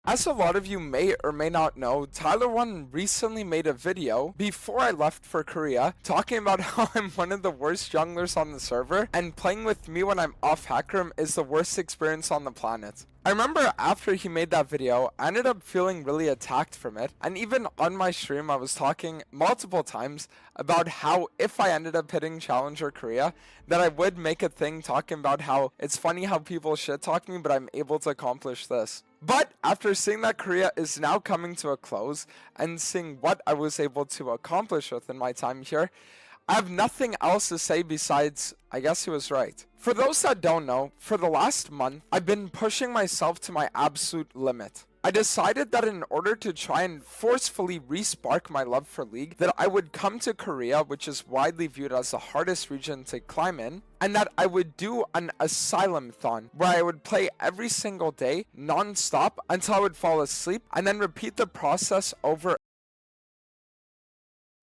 As a lot of you may or may not know, Tyler1 recently made a video before I left for Korea talking about how I'm one of the worst junglers on the server and playing with me when I'm off Hackroom is the worst experience on the planet. I remember after he made that video, I ended up feeling really attacked from it, and even on my stream I was talking multiple times about how if I ended up hitting Challenger Korea, that I would make a thing talking about how it's funny how people shit talk me, but I'm able to accomplish this. But after seeing that Korea is now coming to a close and seeing what I was able to accomplish within my time here, I have nothing else to say besides, I guess he was right. For those that don't know, for the last month, I've been pushing myself to my absolute limit. I decided that in order to try and forcefully re-spark my love for League, that I would come to Korea, which is widely viewed as the hardest region to climb in, and that I would do an asylum-thon, where I would play every single day, non-stop, until I would fall asleep, and then repeat the process over.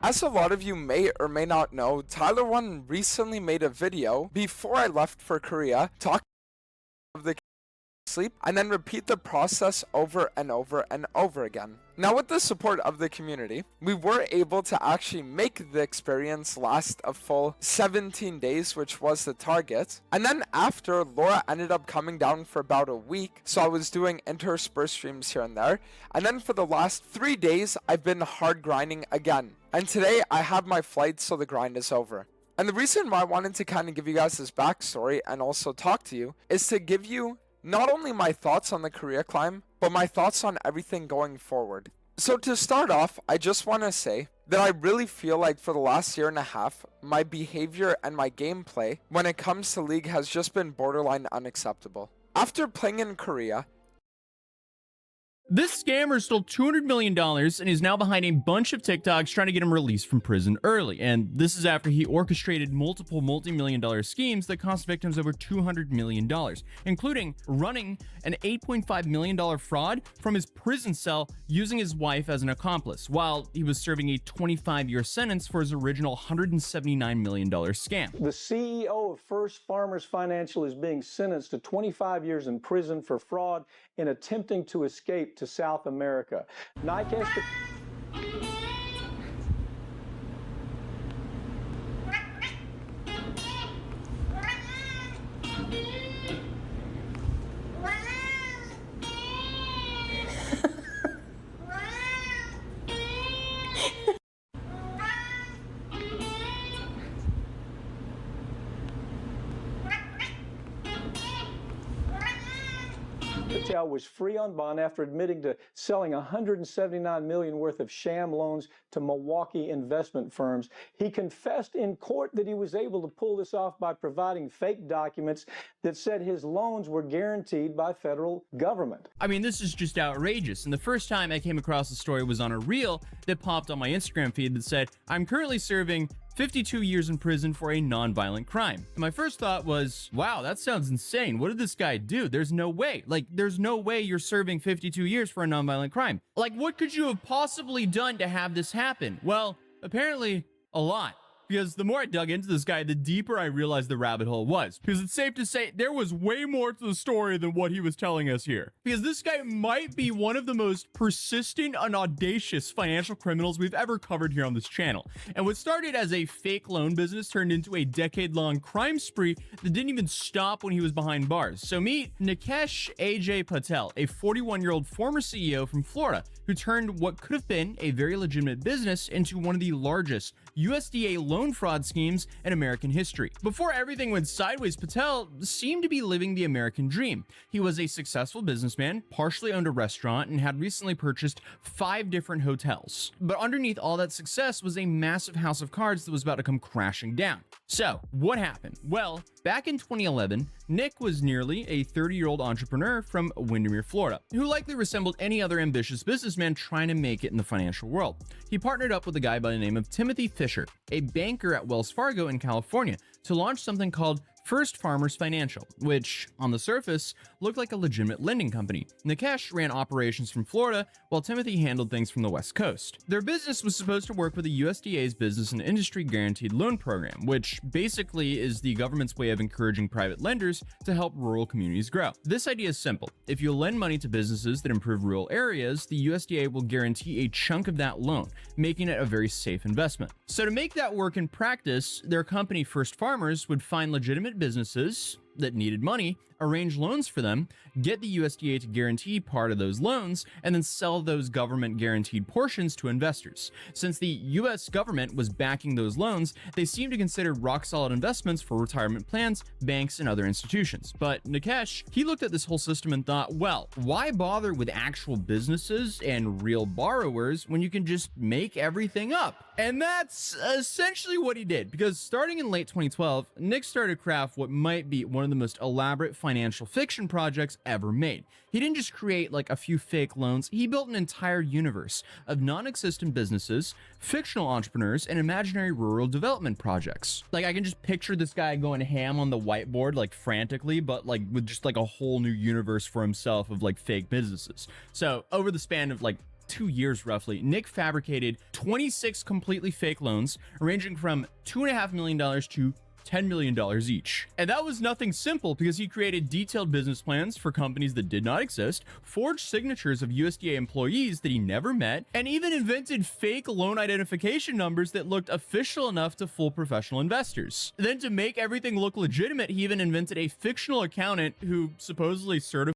As a lot of you may or may not know, Tyler1 recently made a video before I left for Korea talking about the sleep and then repeat the process over and over and over again. Now with the support of the community, we were able to actually make the experience last a full 17 days, which was the target. And then after, Laura ended up coming down for about a week, so I was doing interspersed streams here and there. And then for the last 3 days, I've been hard grinding again. And today I have my flight, so the grind is over. And the reason why I wanted to kind of give you guys this backstory and also talk to you is to give you not only my thoughts on the Korea climb, but my thoughts on everything going forward. So to start off, I just want to say that I really feel like for the last year and a half, my behavior and my gameplay when it comes to League has just been borderline unacceptable. After playing in Korea, this scammer stole $200 million and is now behind a bunch of TikToks trying to get him released from prison early. And this is after he orchestrated multiple multi-million-dollar schemes that cost victims over $200 million, including running an $8.5 million fraud from his prison cell using his wife as an accomplice, while he was serving a 25-year sentence for his original $179 million scam. The CEO of First Farmers Financial is being sentenced to 25 years in prison for fraud in attempting to escape to South America. Nike has to... Patel was free on bond after admitting to selling $179 million worth of sham loans to Milwaukee investment firms. He confessed in court that he was able to pull this off by providing fake documents that said his loans were guaranteed by federal government. I mean, this is just outrageous. And the first time I came across the story was on a reel that popped on my Instagram feed that said, "I'm currently serving 52 years in prison for a non-violent crime." And my first thought was, wow, that sounds insane. What did this guy do? There's no way. Like, there's no way you're serving 52 years for a non-violent crime. Like, what could you have possibly done to have this happen? Well, apparently a lot. Because the more I dug into this guy, the deeper I realized the rabbit hole was. Because it's safe to say there was way more to the story than what he was telling us here. Because this guy might be one of the most persistent and audacious financial criminals we've ever covered here on this channel. And what started as a fake loan business turned into a decade-long crime spree that didn't even stop when he was behind bars. So meet Nikesh AJ Patel, a 41-year-old former CEO from Florida who turned what could have been a very legitimate business into one of the largest USDA loan fraud schemes in American history. Before everything went sideways, Patel seemed to be living the American dream. He was a successful businessman, partially owned a restaurant, and had recently purchased 5 different hotels. But underneath all that success was a massive house of cards that was about to come crashing down. So, what happened? Well, back in 2011, Nick was nearly a 30-year-old entrepreneur from Windermere, Florida, who likely resembled any other ambitious businessman trying to make it in the financial world. He partnered up with a guy by the name of Timothy Fisher, a banker at Wells Fargo in California, to launch something called First Farmers Financial, which, on the surface, looked like a legitimate lending company. Nikesh ran operations from Florida, while Timothy handled things from the West Coast. Their business was supposed to work with the USDA's Business and Industry Guaranteed Loan Program, which basically is the government's way of encouraging private lenders to help rural communities grow. This idea is simple. If you lend money to businesses that improve rural areas, the USDA will guarantee a chunk of that loan, making it a very safe investment. So to make that work in practice, their company First Farmers would find legitimate businesses that needed money, arrange loans for them, get the USDA to guarantee part of those loans, and then sell those government guaranteed portions to investors. Since the US government was backing those loans, they seemed to consider rock-solid investments for retirement plans, banks, and other institutions. But Nikesh, he looked at this whole system and thought, well, why bother with actual businesses and real borrowers when you can just make everything up? And that's essentially what he did, because starting in late 2012, Nick started to craft what might be one of the most elaborate financial fiction projects ever made. He didn't just create like a few fake loans, he built an entire universe of non-existent businesses, fictional entrepreneurs, and imaginary rural development projects. Like, I can just picture this guy going ham on the whiteboard like frantically, but like with just like a whole new universe for himself of like fake businesses. So over the span of like 2 years roughly, Nick fabricated 26 completely fake loans ranging from $2.5 million to $10 million each. And that was nothing simple, because he created detailed business plans for companies that did not exist, forged signatures of USDA employees that he never met, and even invented fake loan identification numbers that looked official enough to fool professional investors. Then to make everything look legitimate, he even invented a fictional accountant who supposedly certified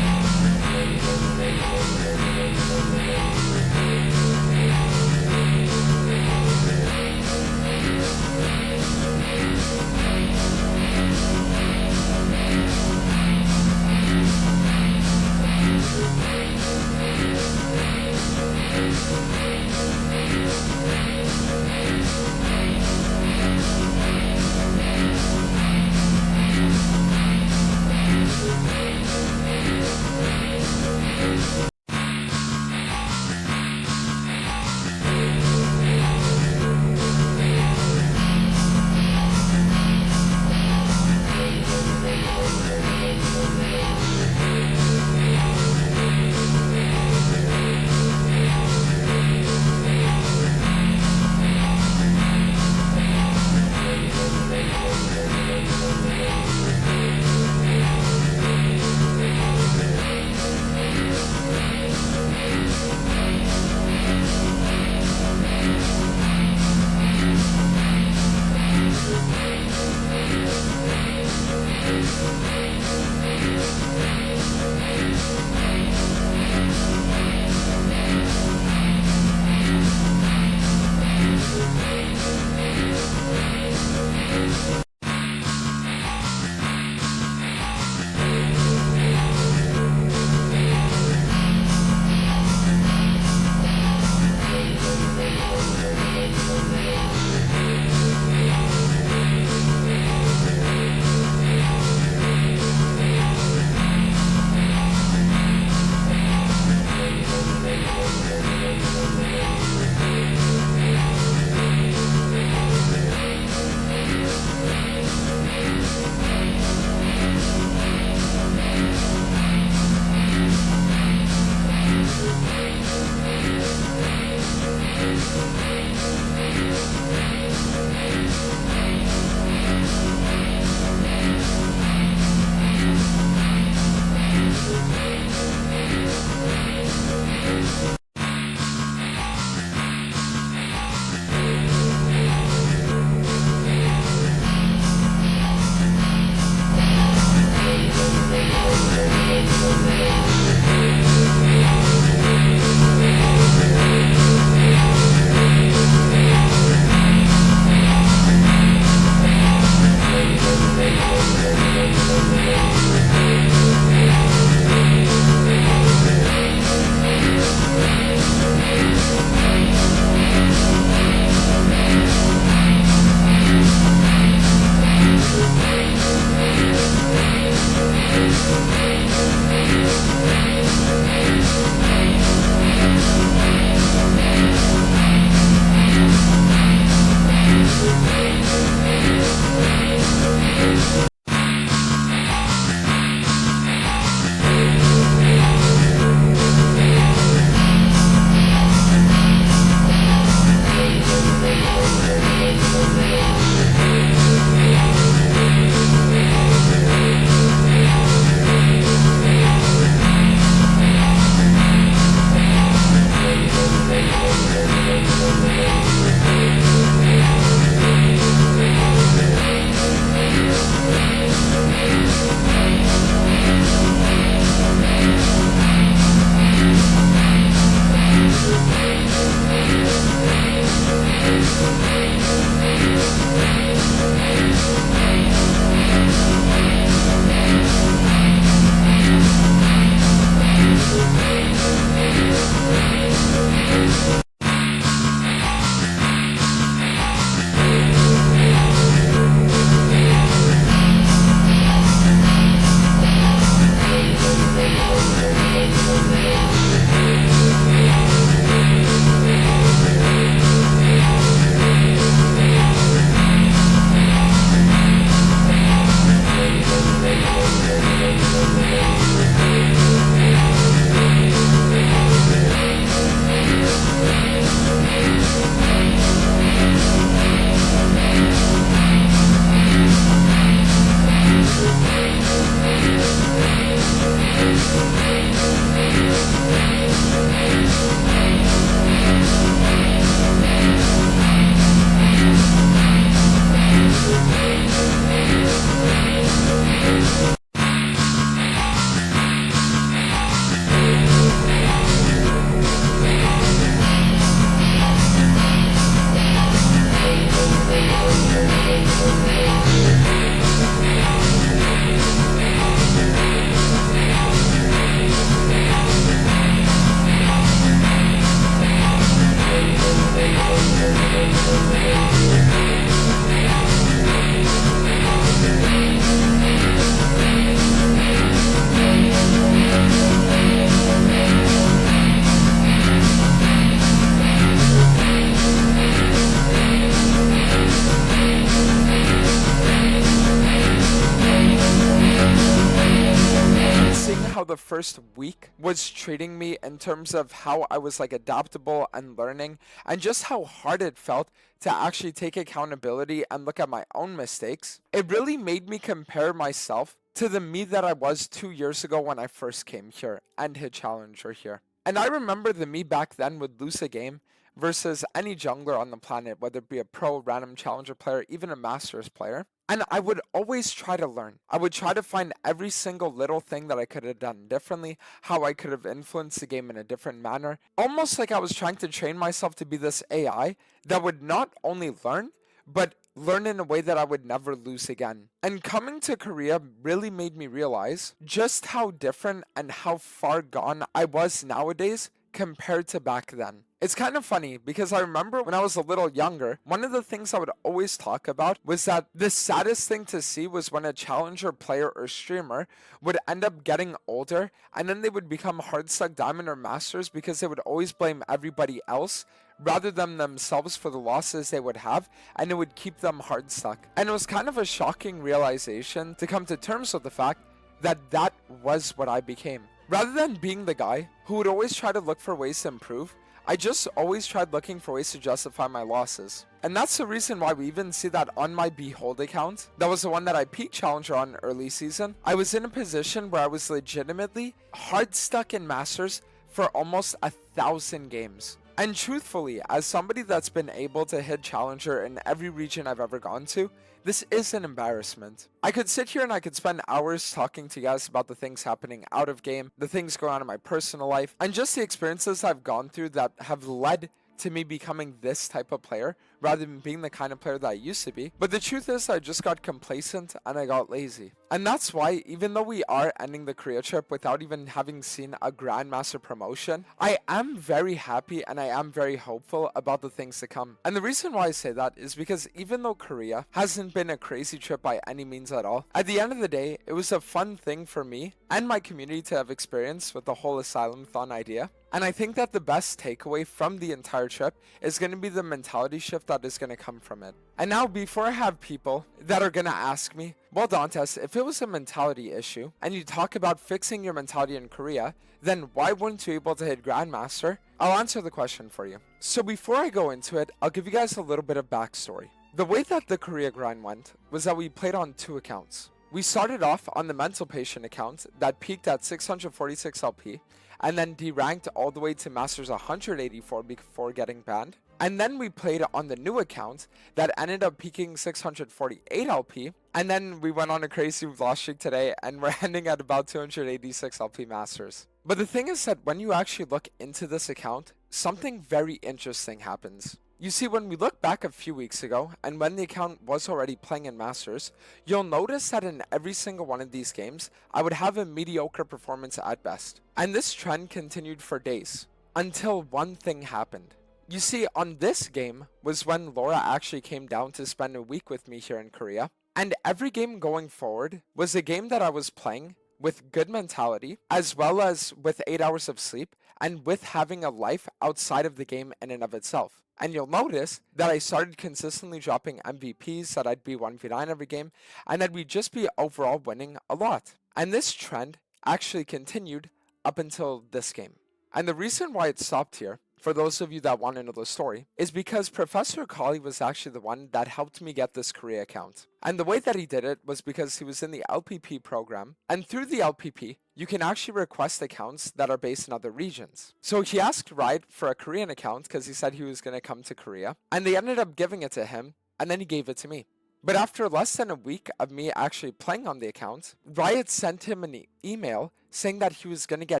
how the first week was treating me in terms of how I was like adaptable and learning, and just how hard it felt to actually take accountability and look at my own mistakes, it really made me compare myself to the me that I was 2 years ago when I first came here and hit Challenger here. And I remember the me back then would lose a game versus any jungler on the planet, whether it be a pro, random challenger player, even a masters player. And I would always try to learn. I would try to find every single little thing that I could have done differently, how I could have influenced the game in a different manner. Almost like I was trying to train myself to be this AI that would not only learn, but learn in a way that I would never lose again. And coming to Korea really made me realize just how different and how far gone I was nowadays compared to back then. It's kind of funny because I remember when I was a little younger, one of the things I would always talk about was that the saddest thing to see was when a challenger player or streamer would end up getting older and then they would become hard stuck diamond or masters because they would always blame everybody else rather than themselves for the losses they would have, and it would keep them hard stuck. And it was kind of a shocking realization to come to terms with the fact that that was what I became. Rather than being the guy who would always try to look for ways to improve, I just always tried looking for ways to justify my losses. And that's the reason why we even see that on my Behold account, that was the one that I peaked Challenger on early season, I was in a position where I was legitimately hard stuck in Masters for almost 1,000 games. And truthfully, as somebody that's been able to hit Challenger in every region I've ever gone to, this is an embarrassment. I could sit here and I could spend hours talking to you guys about the things happening out of game, the things going on in my personal life, and just the experiences I've gone through that have led to me becoming this type of player rather than being the kind of player that I used to be. But the truth is I just got complacent and I got lazy. And that's why, even though we are ending the Korea trip without even having seen a Grandmaster promotion, I am very happy and I am very hopeful about the things to come. And the reason why I say that is because even though Korea hasn't been a crazy trip by any means at all, at the end of the day, it was a fun thing for me and my community to have experienced with the whole Asylum-thon idea. And I think that the best takeaway from the entire trip is going to be the mentality shift that is going to come from it. And now, before I have people that are going to ask me, well, Dantes, if it was a mentality issue and you talk about fixing your mentality in Korea, then why weren't you able to hit Grandmaster? I'll answer the question for you. So before I go into it, I'll give you guys a little bit of backstory. The way that the Korea grind went was that we played on 2 accounts. We started off on the mental patient account that peaked at 646 LP and then deranked all the way to Masters 184 before getting banned. And then we played on the new account that ended up peaking 648 LP, and then we went on a crazy loss streak today and we're ending at about 286 LP Masters. But the thing is that when you actually look into this account, something very interesting happens. You see, when we look back a few weeks ago, and when the account was already playing in Masters, you'll notice that in every single one of these games, I would have a mediocre performance at best. And this trend continued for days, until one thing happened. You see, on this game was when Laura actually came down to spend a week with me here in Korea, and every game going forward was a game that I was playing with good mentality, as well as with 8 hours of sleep, and with having a life outside of the game in and of itself. And you'll notice that I started consistently dropping MVPs, that I'd be 1v9 every game, and that we'd just be overall winning a lot. And this trend actually continued up until this game. And the reason why it stopped here, for those of you that want to know the story, is because Professor Kali was actually the one that helped me get this Korea account. And the way that he did it was because he was in the LPP program, and through the LPP, you can actually request accounts that are based in other regions. So he asked Riot for a Korean account because he said he was going to come to Korea, and they ended up giving it to him, and then he gave it to me. But after less than a week of me actually playing on the account, Riot sent him an email saying that he was going to get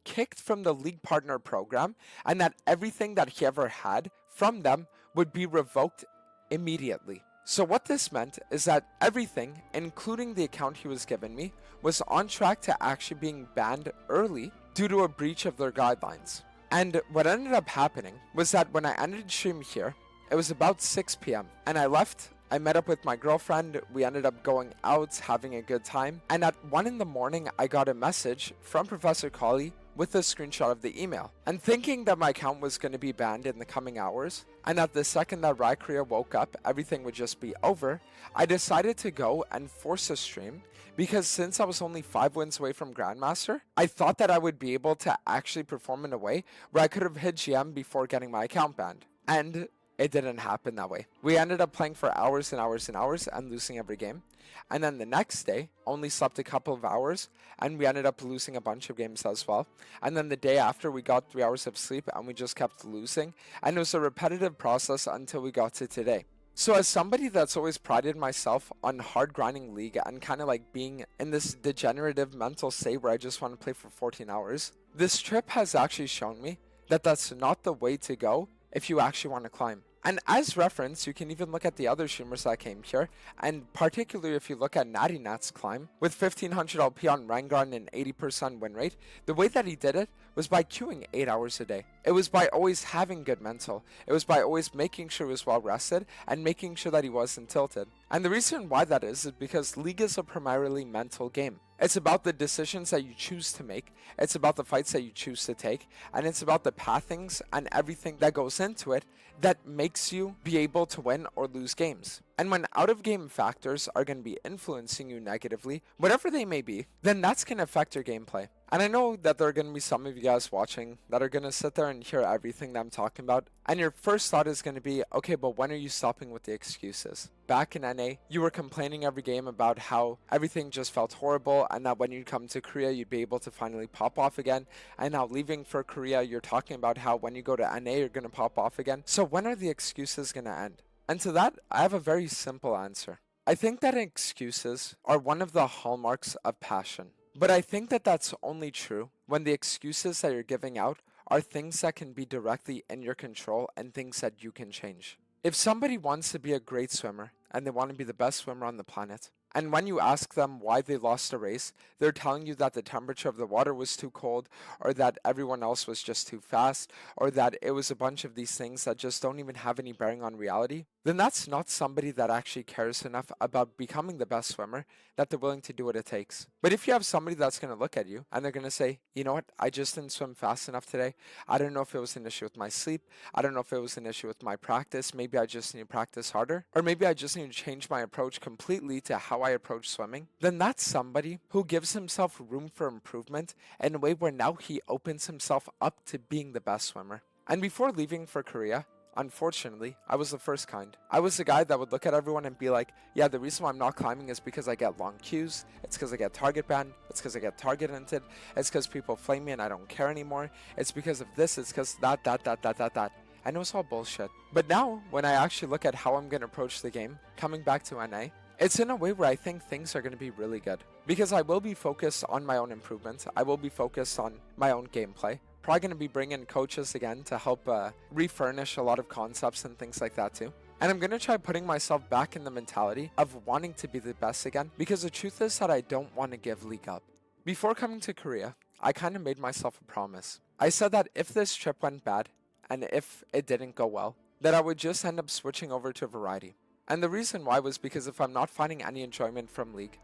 kicked from the League Partner program, and that everything that he ever had from them would be revoked immediately. So what this meant is that everything, including the account he was giving me, was on track to actually being banned early due to a breach of their guidelines. And what ended up happening was that when I ended stream here, it was about 6 p.m. and I left. I met up with my girlfriend, we ended up going out, having a good time, and at 1 in the morning I got a message from Professor Kali with a screenshot of the email. And thinking that my account was going to be banned in the coming hours, And at the second that Korea woke up, everything would just be over. I decided to go and force a stream because since I was only 5 wins away from Grandmaster, I thought that I would be able to actually perform in a way where I could have hit GM before getting my account banned. And it didn't happen that way. We ended up playing for hours and hours and hours and losing every game. And then the next day, only slept a couple of hours, and we ended up losing a bunch of games as well. And then the day after, we got 3 hours of sleep, and we just kept losing. And it was a repetitive process until we got to today. So as somebody that's always prided myself on hard grinding League and kind of like being in this degenerative mental state where I just want to play for 14 hours, this trip has actually shown me that that's not the way to go if you actually want to climb. And as reference, you can even look at the other streamers that came here, and particularly if you look at Natty Nat's climb, with 1500 LP on Rengar and an 80% win rate, the way that he did it was by queuing 8 hours a day. It was by always having good mental. It was by always making sure he was well rested and making sure that he wasn't tilted. And the reason why that is because League is a primarily mental game. It's about the decisions that you choose to make, it's about the fights that you choose to take, and it's about the pathings and everything that goes into it that makes you be able to win or lose games. And when out-of-game factors are going to be influencing you negatively, whatever they may be, then that's going to affect your gameplay. And I know that there are going to be some of you guys watching that are going to sit there and hear everything that I'm talking about, and your first thought is going to be, okay, but when are you stopping with the excuses? Back in NA, you were complaining every game about how everything just felt horrible, and that when you come to Korea, you'd be able to finally pop off again. And now leaving for Korea, you're talking about how when you go to NA, you're going to pop off again. So when are the excuses going to end? And to that, I have a very simple answer. I think that excuses are one of the hallmarks of passion. But I think that that's only true when the excuses that you're giving out are things that can be directly in your control and things that you can change. If somebody wants to be a great swimmer and they want to be the best swimmer on the planet, and when you ask them why they lost a race, they're telling you that the temperature of the water was too cold, or that everyone else was just too fast, or that it was a bunch of these things that just don't even have any bearing on reality, then that's not somebody that actually cares enough about becoming the best swimmer that they're willing to do what it takes. But if you have somebody that's going to look at you and they're going to say, you know what, I just didn't swim fast enough today. I don't know if it was an issue with my sleep. I don't know if it was an issue with my practice. Maybe I just need to practice harder. Or maybe I just need to change my approach completely to how I approach swimming. Then that's somebody who gives himself room for improvement in a way where now he opens himself up to being the best swimmer. And before leaving for Korea, unfortunately, I was the first kind. I was the guy that would look at everyone and be like, yeah, the reason why I'm not climbing is because I get long queues, it's because I get target banned, it's because I get target hunted, it's because people flame me and I don't care anymore, it's because of this, it's because that. And it was all bullshit. But now, when I actually look at how I'm going to approach the game, coming back to NA, it's in a way where I think things are going to be really good. Because I will be focused on my own improvement, I will be focused on my own gameplay. Probably going to be bringing coaches again to help refurnish a lot of concepts and things like that too. And I'm going to try putting myself back in the mentality of wanting to be the best again, because the truth is that I don't want to give League up. Before coming to Korea, I kind of made myself a promise. I said that if this trip went bad, and if it didn't go well, that I would just end up switching over to variety. And the reason why was because if I'm not finding any enjoyment from League,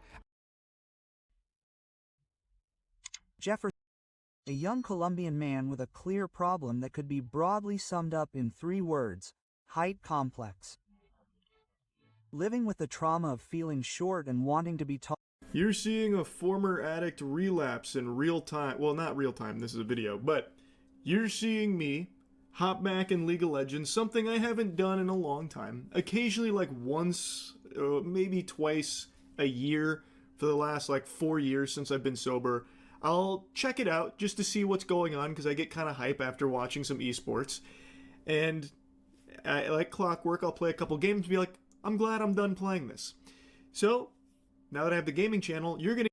Jefferson, a young Colombian man with a clear problem that could be broadly summed up in 3 words: height complex. Living with the trauma of feeling short and wanting to be tall. You're seeing a former addict relapse in real time. Well, not real time, this is a video, but you're seeing me hop back in League of Legends, something I haven't done in a long time. Occasionally, like once, maybe twice a year for the last like 4 years since I've been sober. I'll check it out just to see what's going on because I get kind of hype after watching some esports. And like clockwork, I'll play a couple games and be like, I'm glad I'm done playing this. So, now that I have the gaming channel, you're gonna...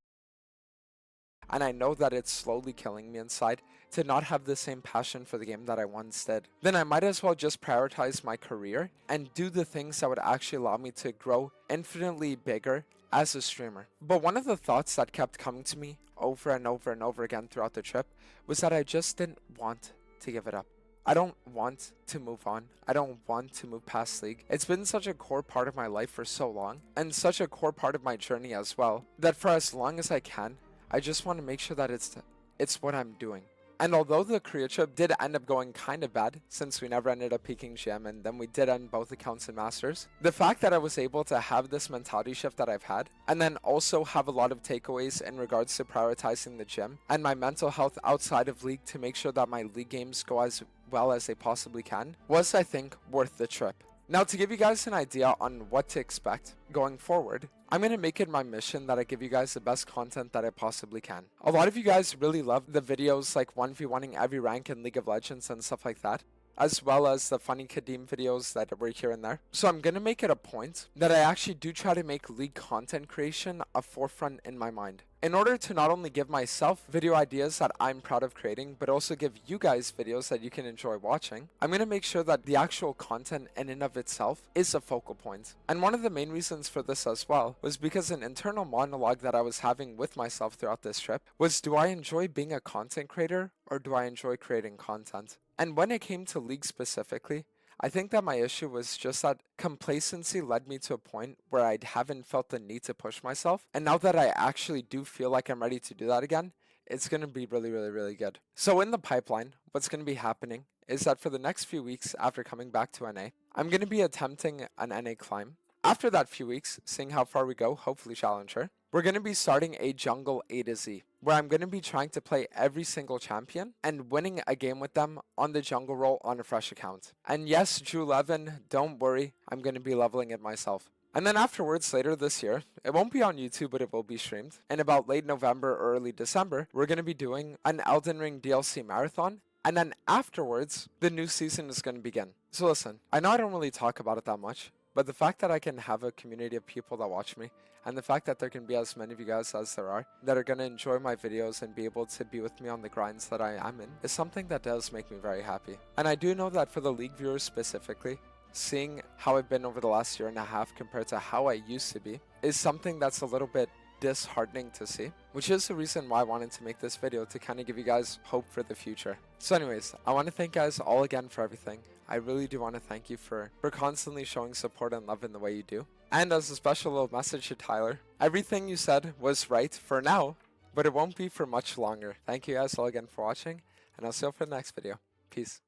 and I know that it's slowly killing me inside to not have the same passion for the game that I once did, then I might as well just prioritize my career and do the things that would actually allow me to grow infinitely bigger as a streamer. But one of the thoughts that kept coming to me over and over and over again throughout the trip was that I just didn't want to give it up. I don't want to move on. I don't want to move past League. It's been such a core part of my life for so long, and such a core part of my journey as well, that for as long as I can, I just want to make sure that it's what I'm doing. And although the Korea trip did end up going kind of bad, since we never ended up peaking GM and then we did end both accounts in Masters, the fact that I was able to have this mentality shift that I've had, and then also have a lot of takeaways in regards to prioritizing the gym and my mental health outside of League to make sure that my League games go as well as they possibly can, was, I think, worth the trip. Now, to give you guys an idea on what to expect going forward, I'm going to make it my mission that I give you guys the best content that I possibly can. A lot of you guys really love the videos like 1v1ing every rank in League of Legends and stuff like that, as well as the funny Kadim videos that were here and there. So I'm going to make it a point that I actually do try to make League content creation a forefront in my mind, in order to not only give myself video ideas that I'm proud of creating, but also give you guys videos that you can enjoy watching. I'm going to make sure that the actual content in and of itself is a focal point. And one of the main reasons for this as well was because an internal monologue that I was having with myself throughout this trip was, do I enjoy being a content creator or do I enjoy creating content? And when it came to League specifically, I think that my issue was just that complacency led me to a point where I haven't felt the need to push myself. And now that I actually do feel like I'm ready to do that again, it's going to be really, really, really good. So in the pipeline, what's going to be happening is that for the next few weeks after coming back to NA, I'm going to be attempting an NA climb. After that few weeks, seeing how far we go, hopefully Challenger, we're going to be starting a jungle A to Z, where I'm going to be trying to play every single champion and winning a game with them on the jungle role on a fresh account. And yes, Drew 11, don't worry, I'm going to be leveling it myself. And then afterwards, later this year, it won't be on YouTube, but it will be streamed. In about late November or early December, we're going to be doing an Elden Ring DLC marathon. And then afterwards, the new season is going to begin. So listen, I know I don't really talk about it that much, but the fact that I can have a community of people that watch me, and the fact that there can be as many of you guys as there are, that are going to enjoy my videos and be able to be with me on the grinds that I am in, is something that does make me very happy. And I do know that for the League viewers specifically, seeing how I've been over the last year and a half compared to how I used to be, is something that's a little bit disheartening to see, which is the reason why I wanted to make this video, to kind of give you guys hope for the future. So anyways, I want to thank you guys all again for everything. I really do want to thank you for constantly showing support and love in the way you do. And as a special little message to Tyler, everything you said was right for now, but it won't be for much longer. Thank you guys all again for watching, and I'll see you for the next video. Peace.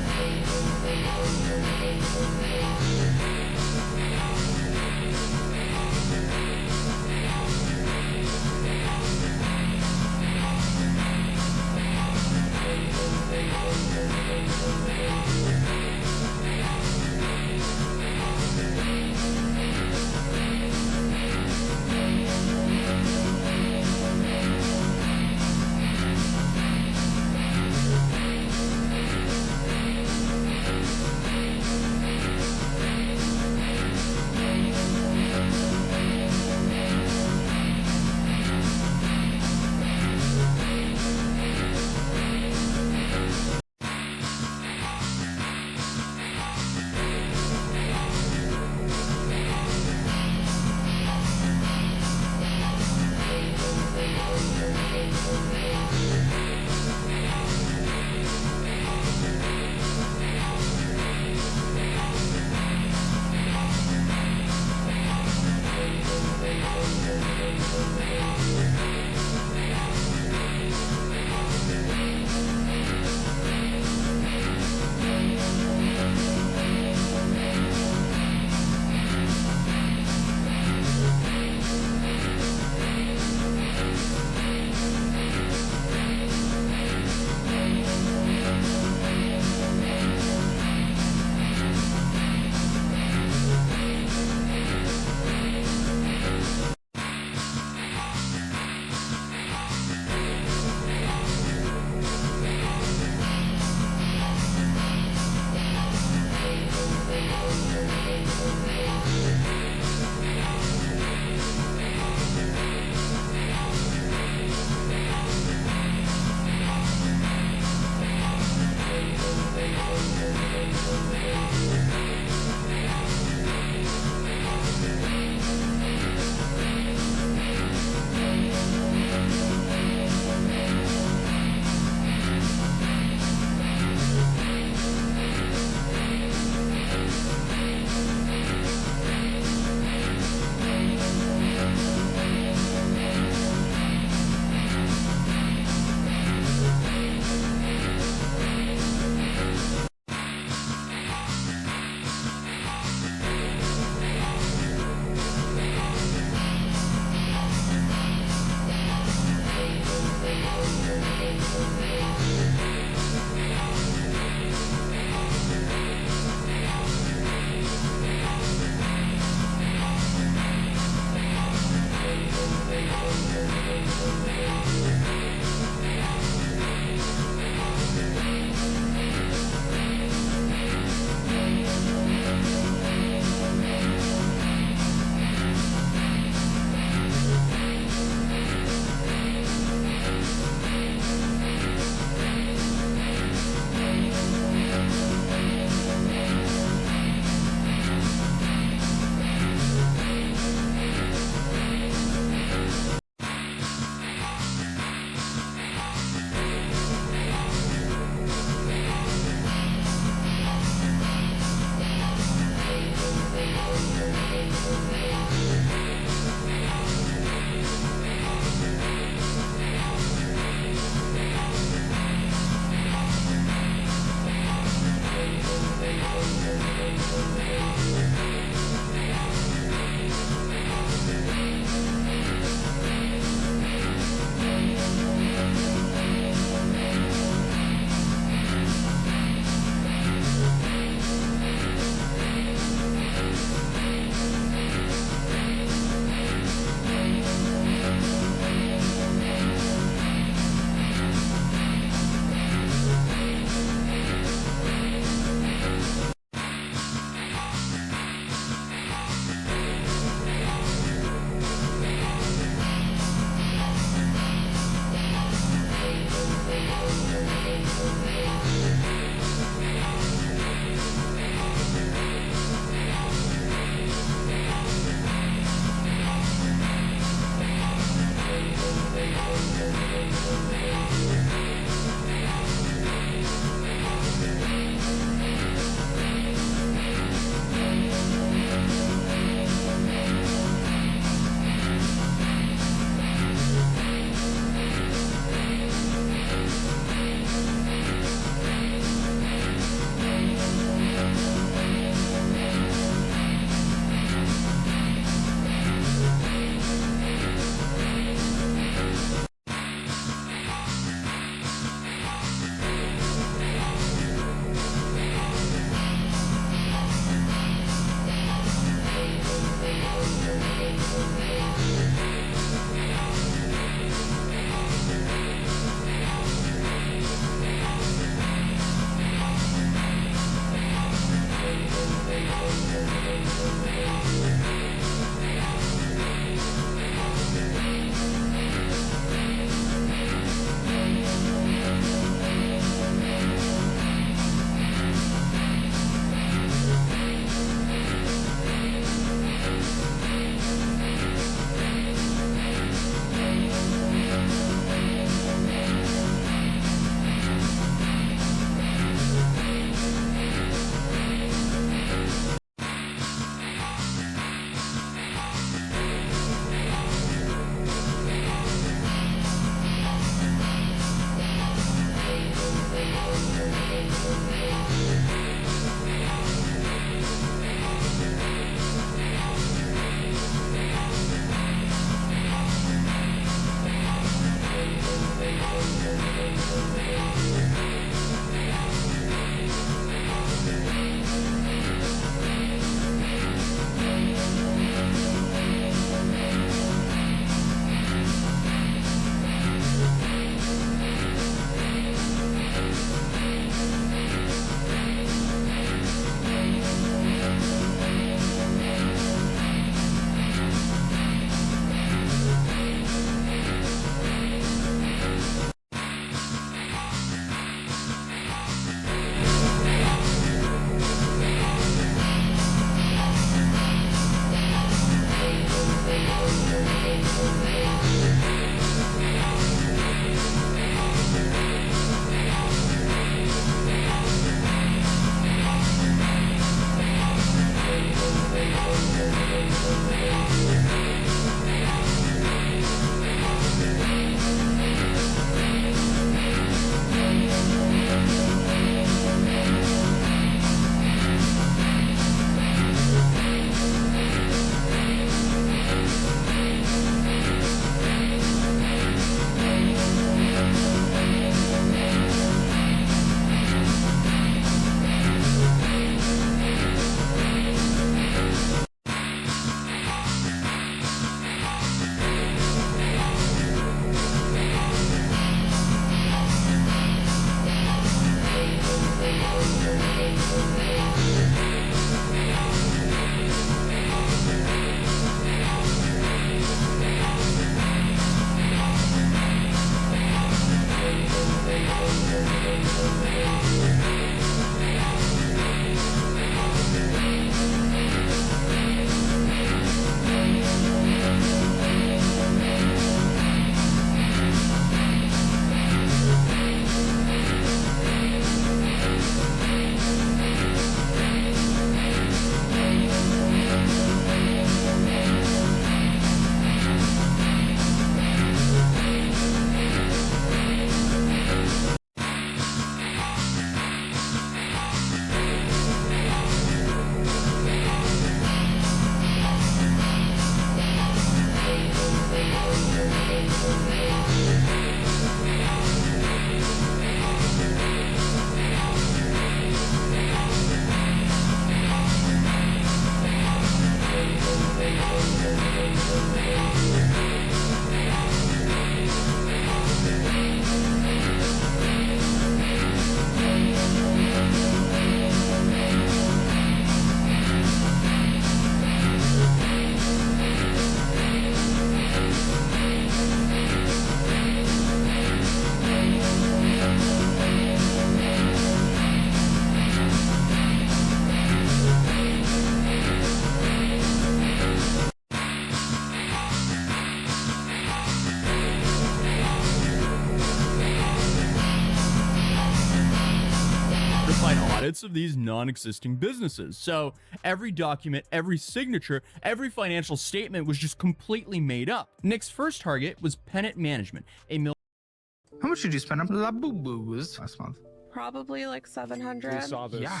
audits of these non-existing businesses. So every document, every signature, every financial statement was just completely made up. Nick's first target was Pennant Management, a How much did you spend on La Boo Boos last month? Probably like 700. We saw this. Yeah.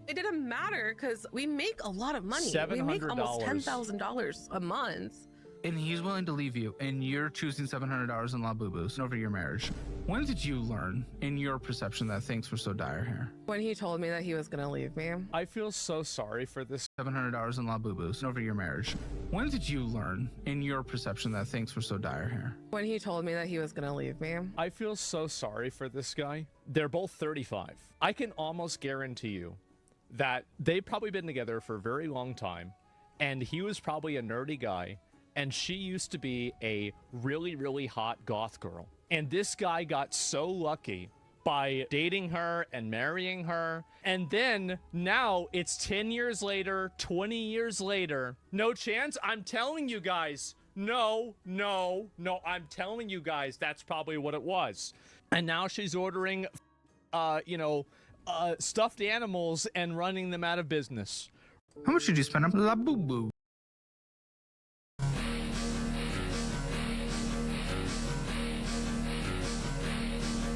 It didn't matter because we make a lot of money. We make almost $10,000 a month. And he's willing to leave you, and you're choosing $700 in La Boo Boos over your marriage. When did you learn, in your perception, that things were so dire here? When he told me that he was gonna leave me. I feel so sorry for this. $700 in La Boo Boos over your marriage. When did you learn, in your perception, that things were so dire here? When he told me that he was gonna leave me. I feel so sorry for this guy. They're both 35. I can almost guarantee you that they've probably been together for a very long time, and he was probably a nerdy guy, and she used to be a really, really hot goth girl. And this guy got so lucky by dating her and marrying her. And then now it's 10 years later, 20 years later. No chance? I'm telling you guys. No, I'm telling you guys that's probably what it was. And now she's ordering, stuffed animals and running them out of business. How much did you spend on La Boo Boo?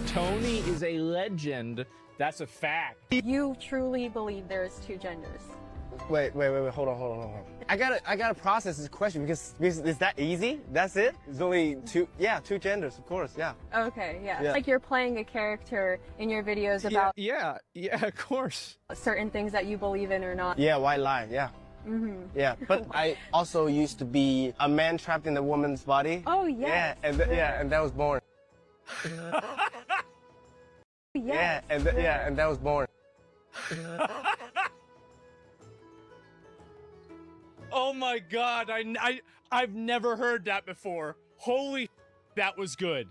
Tony is a legend. That's a fact. You truly believe there's two genders? Wait, hold on. I gotta process this question because is that easy? That's it? It's only two genders, of course, yeah. Okay, yeah. Like you're playing a character in your videos about Yeah, of course. certain things that you believe in or not. Yeah, white lie, yeah. Mm-hmm. Yeah, but I also used to be a man trapped in a woman's body. Oh, yes. Yeah, and that was born. Yes. And that was born. Oh my God, I've never heard that before. Holy, that was good.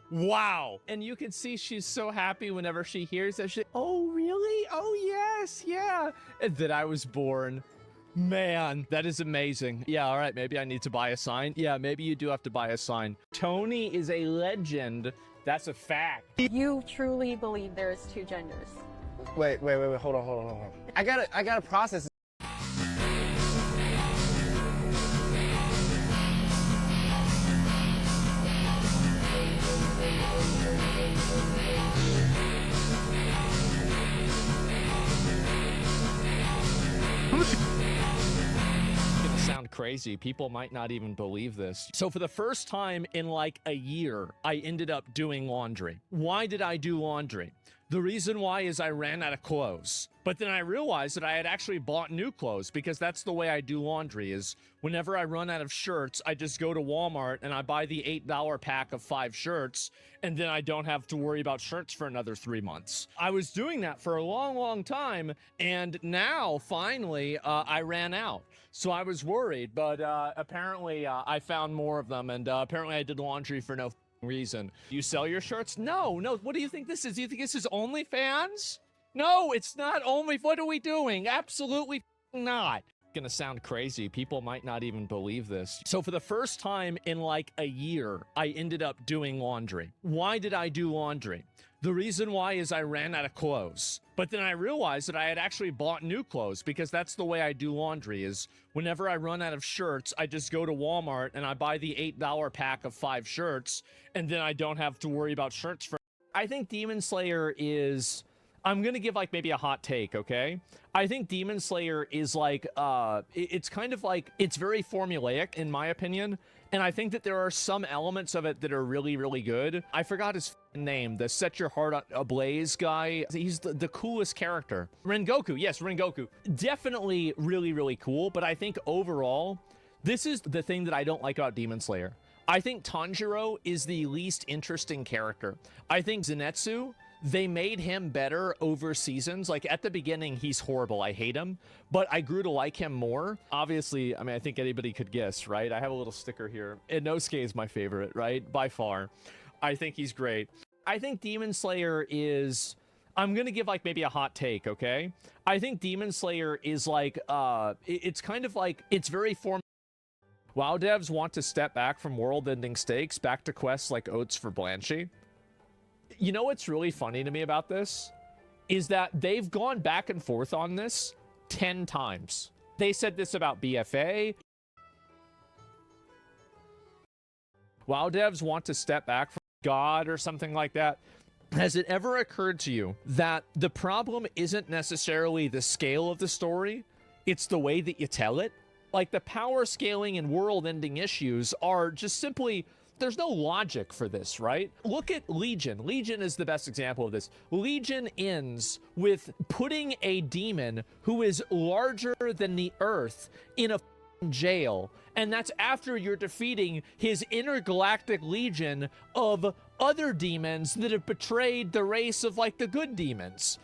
Wow. And you can see she's so happy whenever she hears that shit. Oh, really? Oh, yes, yeah. And that I was born. Man, that is amazing. Yeah, all right, maybe I need to buy a sign. Yeah, maybe you do have to buy a sign. Tony is a legend. That's a fact. You truly believe there's two genders? Wait, hold on. I gotta process it. Sound crazy. People might not even believe this. So for the first time in like a year, I ended up doing laundry. Why did I do laundry? The reason why is I ran out of clothes. But then I realized that I had actually bought new clothes because that's the way I do laundry is whenever I run out of shirts, I just go to Walmart and I buy the $8 pack of 5 shirts and then I don't have to worry about shirts for another 3 months. I was doing that for a long time and now finally I ran out. So I was worried, but apparently I found more of them and apparently I did laundry for no reason. You sell your shirts? No. What do you think this is? Do you think this is OnlyFans? No, it's not only. What are we doing? Absolutely not. Gonna sound crazy. People might not even believe this. So for the first time in like a year, I ended up doing laundry. Why did I do laundry? The reason why is I ran out of clothes. But then I realized that I had actually bought new clothes, because that's the way I do laundry, is whenever I run out of shirts, I just go to Walmart and I buy the $8 pack of 5 shirts, and then I don't have to worry about shirts for. I think Demon Slayer is, I'm gonna give like maybe a hot take, okay? I think Demon Slayer is like, it's kind of like, it's very formulaic in my opinion, and I think that there are some elements of it that are really, really good. I forgot his name, the Set Your Heart Ablaze guy. He's the coolest character. Rengoku, yes, Rengoku. Definitely really, really cool, but I think overall, this is the thing that I don't like about Demon Slayer. I think Tanjiro is the least interesting character. I think Zenitsu, they made him better over seasons. Like at the beginning, he's horrible. I hate him, but I grew to like him more. Obviously, I mean, I think anybody could guess, right? I have a little sticker here. Inosuke is my favorite, right? By far. I think he's great. I think Demon Slayer is, I'm gonna give like maybe a hot take, okay? I think Demon Slayer is like, it's kind of like, it's very WoW devs want to step back from world-ending stakes back to quests like Oats for Blanchy. You know what's really funny to me about this? Is that they've gone back and forth on this 10 times. They said this about BFA. WoW devs want to step back from God or something like that. Has it ever occurred to you that the problem isn't necessarily the scale of the story, it's the way that you tell it? Like the power scaling and world-ending issues are just simply, there's no logic for this, right? Look at Legion. Legion is the best example of this. Legion ends with putting a demon who is larger than the Earth in a jail, and that's after you're defeating his intergalactic legion of other demons that have betrayed the race of like the good demons.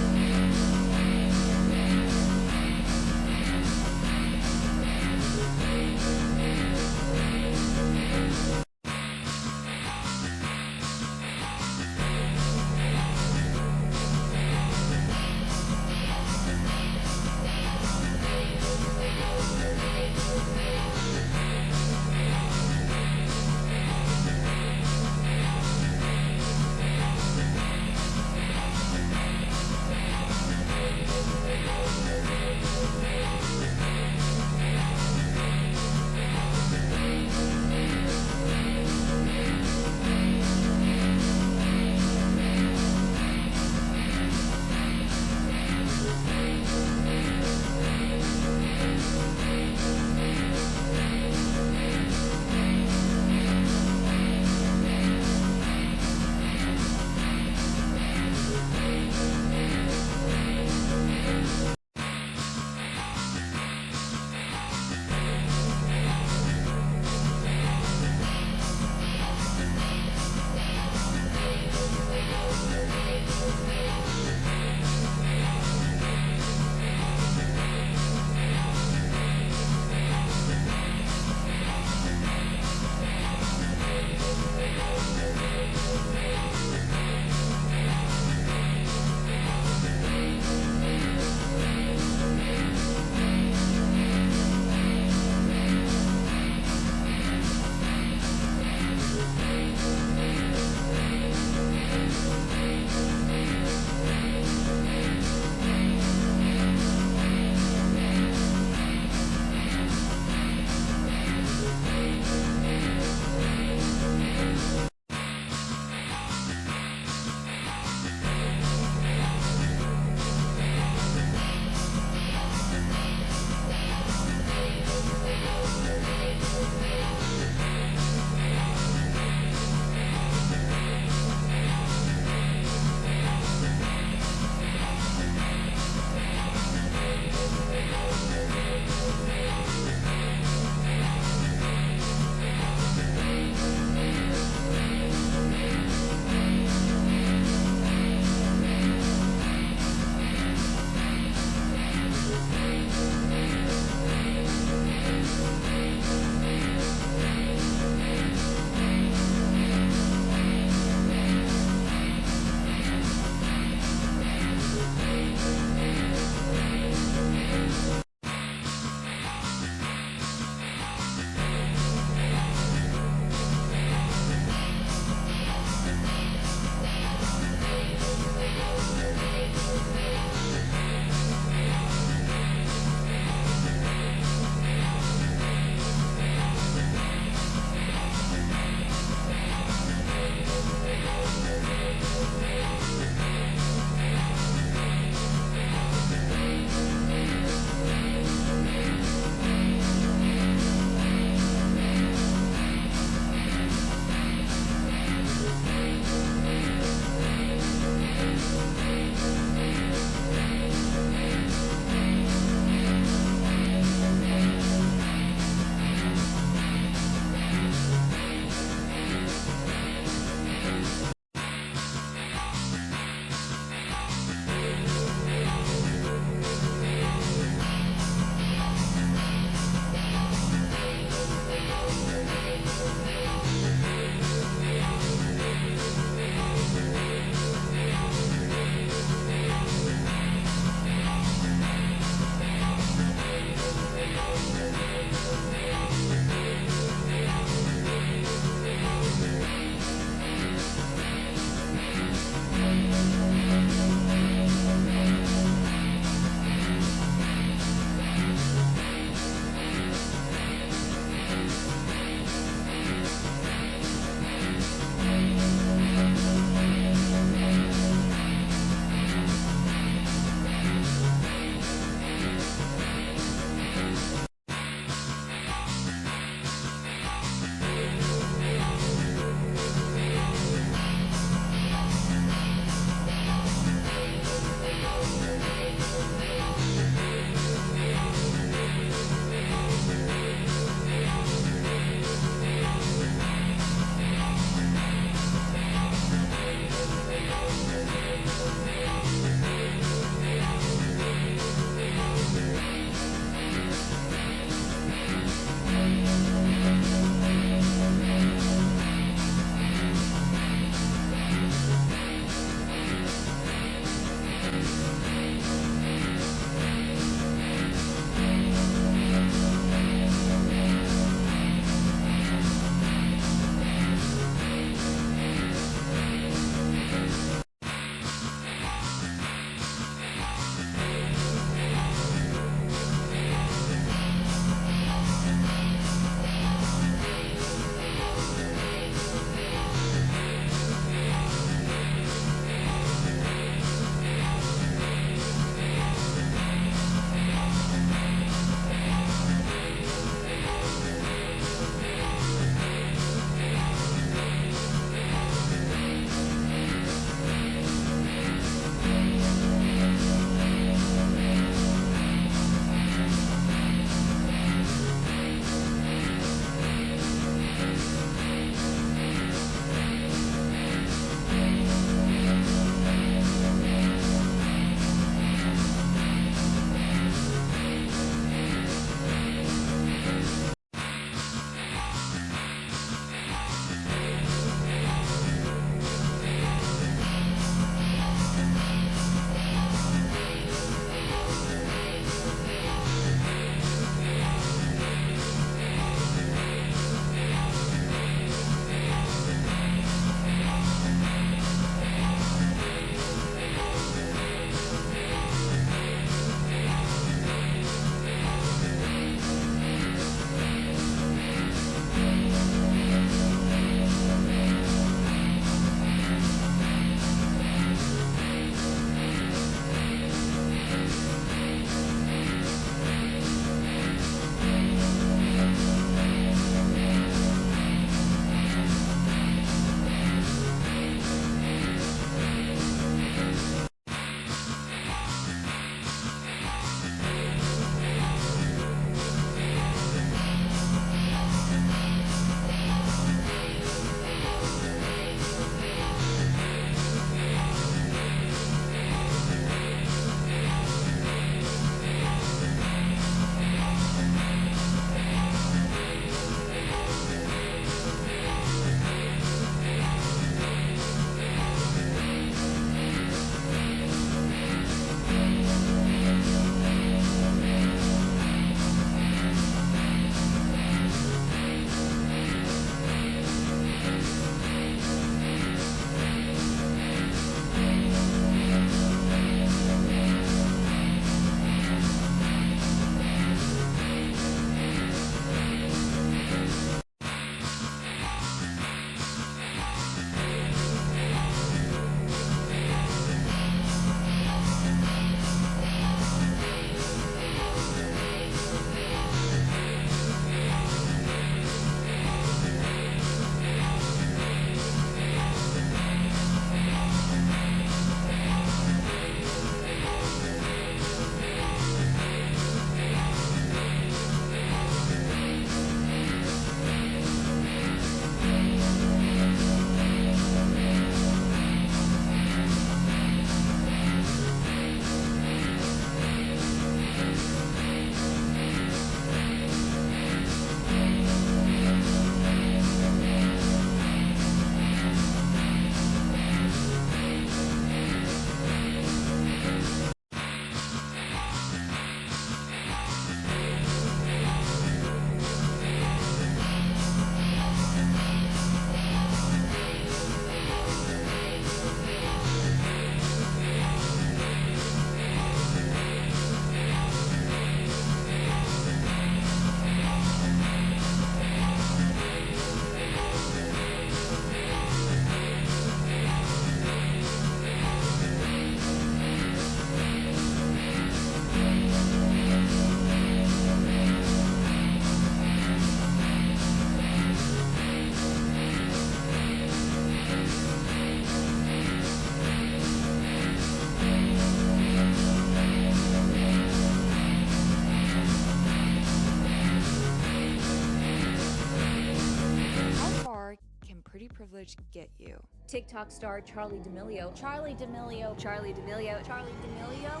privilege get you? TikTok star Charlie D'Amelio. Charlie D'Amelio. Charlie D'Amelio. Charlie D'Amelio.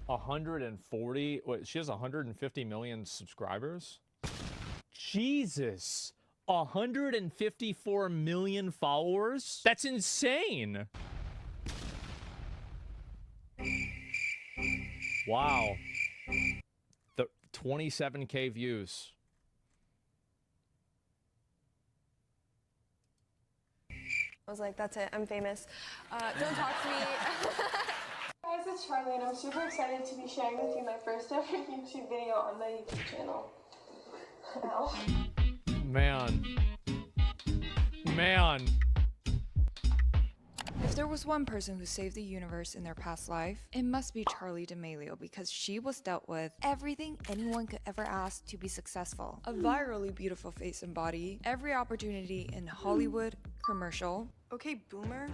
140. Wait, she has 150 million subscribers? Jesus. 154 million followers? That's insane. Wow. The 27K views. I was like, that's it, I'm famous. Don't talk to me. Guys, it's Charlie, and I'm super excited to be sharing with you my first ever YouTube video on my YouTube channel. Ow. Man. Man. If there was one person who saved the universe in their past life, it must be Charlie D'Amelio, because she was dealt with everything anyone could ever ask to be successful. A virally beautiful face and body, every opportunity in Hollywood, commercial, okay boomer,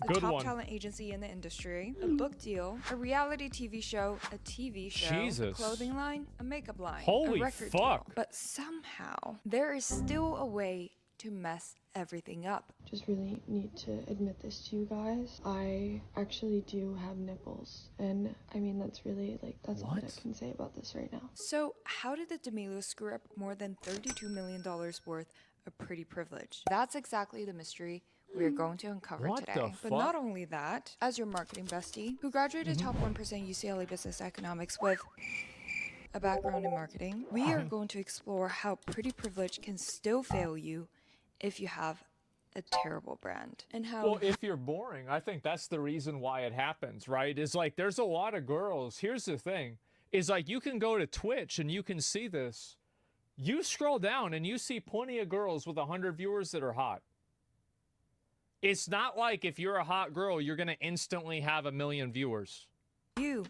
the Good top one. talent agency in the industry, a book deal, a reality TV show, a TV show, a Jesus. clothing line, a makeup line, Holy a record fuck. deal. But somehow, there is still a way to mess everything up. Just really need to admit this to you guys. I actually do have nipples. And I mean, that's really, like, that's all that I can say about this right now. So how did the D'Amelios screw up more than $32 million worth of pretty privilege? That's exactly the mystery we're going to uncover What today. the But fuck? not only that, as your marketing bestie, who graduated top 1% UCLA Business Economics with a background in marketing, we are going to explore how pretty privilege can still fail you if you have a terrible brand. And how Well, if you're boring, I think that's the reason why it happens, right? Is like there's a lot of girls. Here's the thing. Is like you can go to Twitch and you can see this. You scroll down and you see plenty of girls with 100 viewers that are hot. It's not like if you're a hot girl, you're going to instantly have 1 million viewers. you,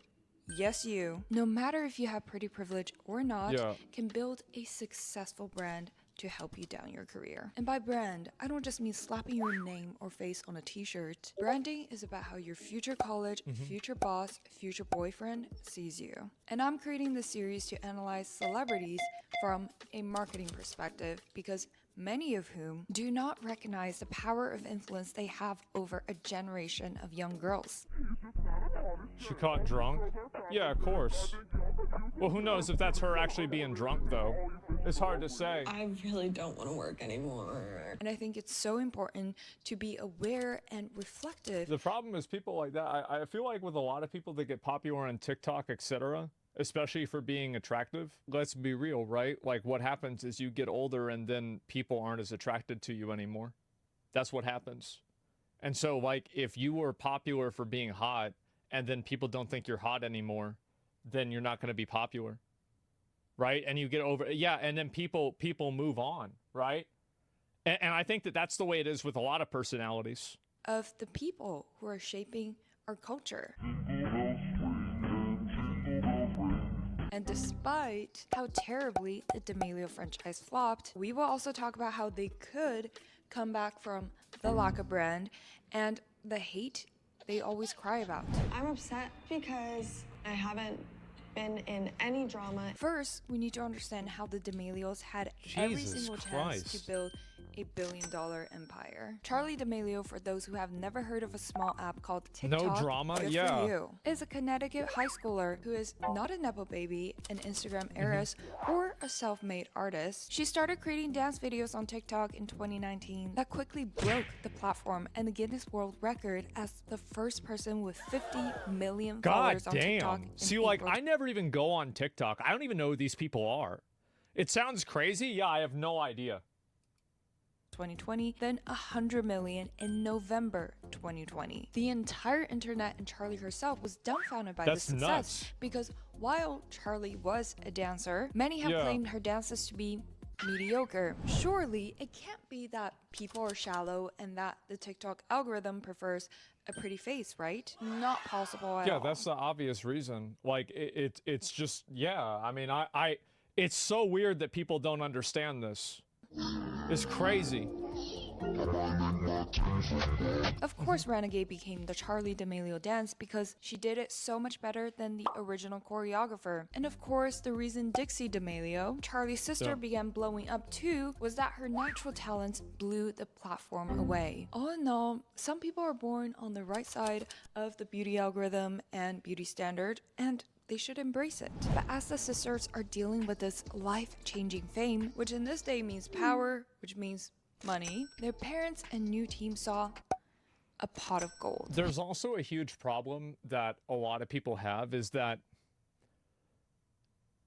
yes you, no matter if you have pretty privilege or not, Yeah. can build a successful brand to help you down your career. And by brand, I don't just mean slapping your name or face on a t-shirt. Branding is about how your future college, future boss, future boyfriend sees you. And I'm creating this series to analyze celebrities from a marketing perspective, because many of whom do not recognize the power of influence they have over a generation of young girls. She caught drunk? Yeah, of course. Well, who knows if that's her actually being drunk, though? It's hard to say. I really don't want to work anymore. And I think it's so important to be aware and reflective. The problem is people like that. I feel like with a lot of people that get popular on TikTok, etc., especially for being attractive, let's be real, right? Like what happens is you get older and then people aren't as attracted to you anymore. That's what happens. And so like if you were popular for being hot and then people don't think you're hot anymore, then you're not going to be popular. Right? And you get over, yeah, and then people move on, right? And I think that that's the way it is with a lot of personalities. Of the people who are shaping our culture. And despite how terribly the D'Amelio franchise flopped, we will also talk about how they could come back from the lack of brand and the hate they always cry about. I'm upset because I haven't been in any drama. First, we need to understand how the D'Amelios had every Jesus single chance Christ. to build a billion-dollar empire. Charlie D'Amelio, for those who have never heard of a small app called TikTok, No drama? good Yeah. for you, is a Connecticut high schooler who is not a nepo baby, an Instagram heiress, or a self-made artist. She started creating dance videos on TikTok in 2019 that quickly broke the platform and the Guinness World Record as the first person with 50 million God followers on TikTok. damn. in See, like, April I never even go on TikTok. I don't even know who these people are. It sounds crazy. Yeah, I have no idea. 2020, then 100 million in November 2020. The entire internet and Charlie herself was dumbfounded by That's this success nuts. because while Charlie was a dancer, many have Yeah. claimed her dances to be mediocre. Surely it can't be that people are shallow and that the TikTok algorithm prefers a pretty face, right? Not possible at Yeah, all. that's the obvious reason. Like, it's just, yeah. I mean, it's so weird that people don't understand this. It's crazy. Of course, Renegade became the Charli D'Amelio dance because she did it so much better than the original choreographer. And of course, the reason Dixie D'Amelio, Charli's sister, began blowing up too was that her natural talents blew the platform away. All in all, some people are born on the right side of the beauty algorithm and beauty standard, and they should embrace it. But as the sisters are dealing with this life-changing fame, which in this day means power, which means money, their parents and new team saw a pot of gold. There's also a huge problem that a lot of people have is that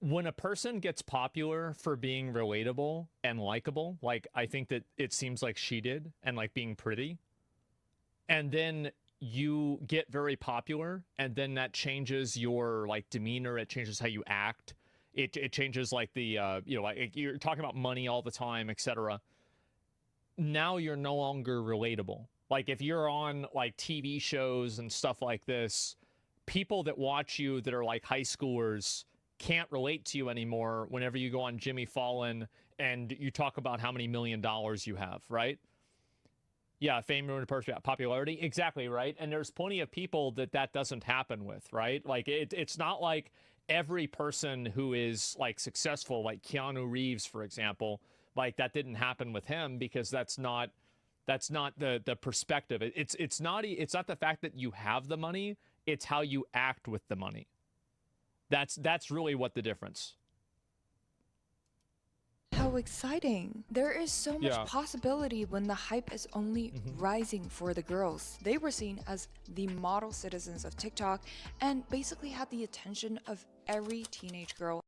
when a person gets popular for being relatable and likable, like I think that it seems like she did, and like being pretty, and then you get very popular, and then that changes your like demeanor, it changes how you act, it changes like the you know, like you're talking about money all the time, etc. Now you're no longer relatable. Like if you're on like TV shows and stuff like this, people that watch you that are like high schoolers can't relate to you anymore whenever you go on Jimmy Fallon and you talk about how many $1 million you have, right? Yeah, fame, ruin, popularity. Exactly, right? And there's plenty of people that doesn't happen with, right? Like it's not like every person who is like successful, like Keanu Reeves, for example, like that didn't happen with him, because that's not the perspective. It's not the fact that you have the money, it's how you act with the money. That's really what the difference. How exciting. There is so much possibility when the hype is only rising for the girls. They were seen as the model citizens of TikTok and basically had the attention of every teenage girl.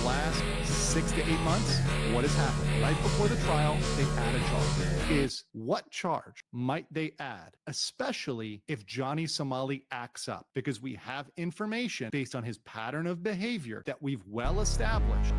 last 6 to 8 months, what has happened? Right before the trial, they add a charge. Is what charge might they add, especially if Johnny Somali acts up? Because we have information based on his pattern of behavior that we've well established.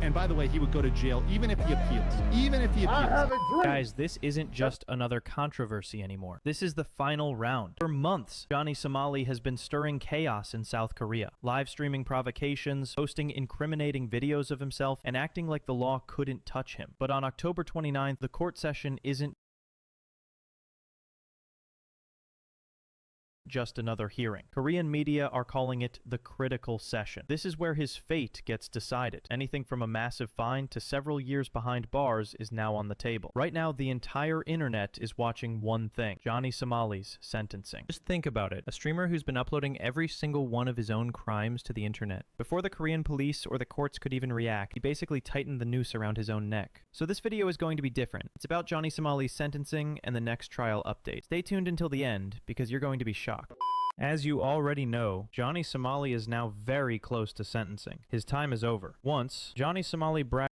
And by the way, he would go to jail even if he appeals. Even if he appeals. Guys, this isn't just another controversy anymore. This is the final round. For months, Johnny Somali has been stirring chaos in South Korea, live streaming provocations, posting incriminating videos of himself, and acting like the law couldn't touch him. But on October 29th, the court session isn't just another hearing. Korean media are calling it the critical session. This is where his fate gets decided. Anything from a massive fine to several years behind bars is now on the table. Right now, the entire internet is watching one thing: Johnny Somali's sentencing. Just think about it. A streamer who's been uploading every single one of his own crimes to the internet. Before the Korean police or the courts could even react, he basically tightened the noose around his own neck. So this video is going to be different. It's about Johnny Somali's sentencing and the next trial update. Stay tuned until the end, because you're going to be shocked. As you already know, Johnny Somali is now very close to sentencing. His time is over. Once, Johnny Somali bragged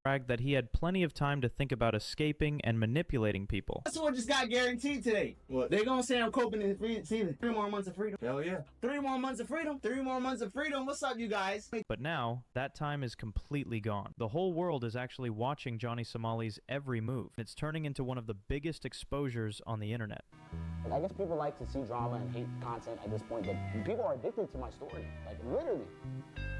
bragged that he had plenty of time to think about escaping and manipulating people. That's what just got guaranteed today. What? They're gonna say I'm coping in season. 3 more months of freedom. Hell yeah. 3 more months of freedom. 3 more months of freedom. What's up, you guys? But now, that time is completely gone. The whole world is actually watching Johnny Somali's every move. It's turning into one of the biggest exposures on the internet. I guess people like to see drama and hate content at this point, but people are addicted to my story. Like, literally.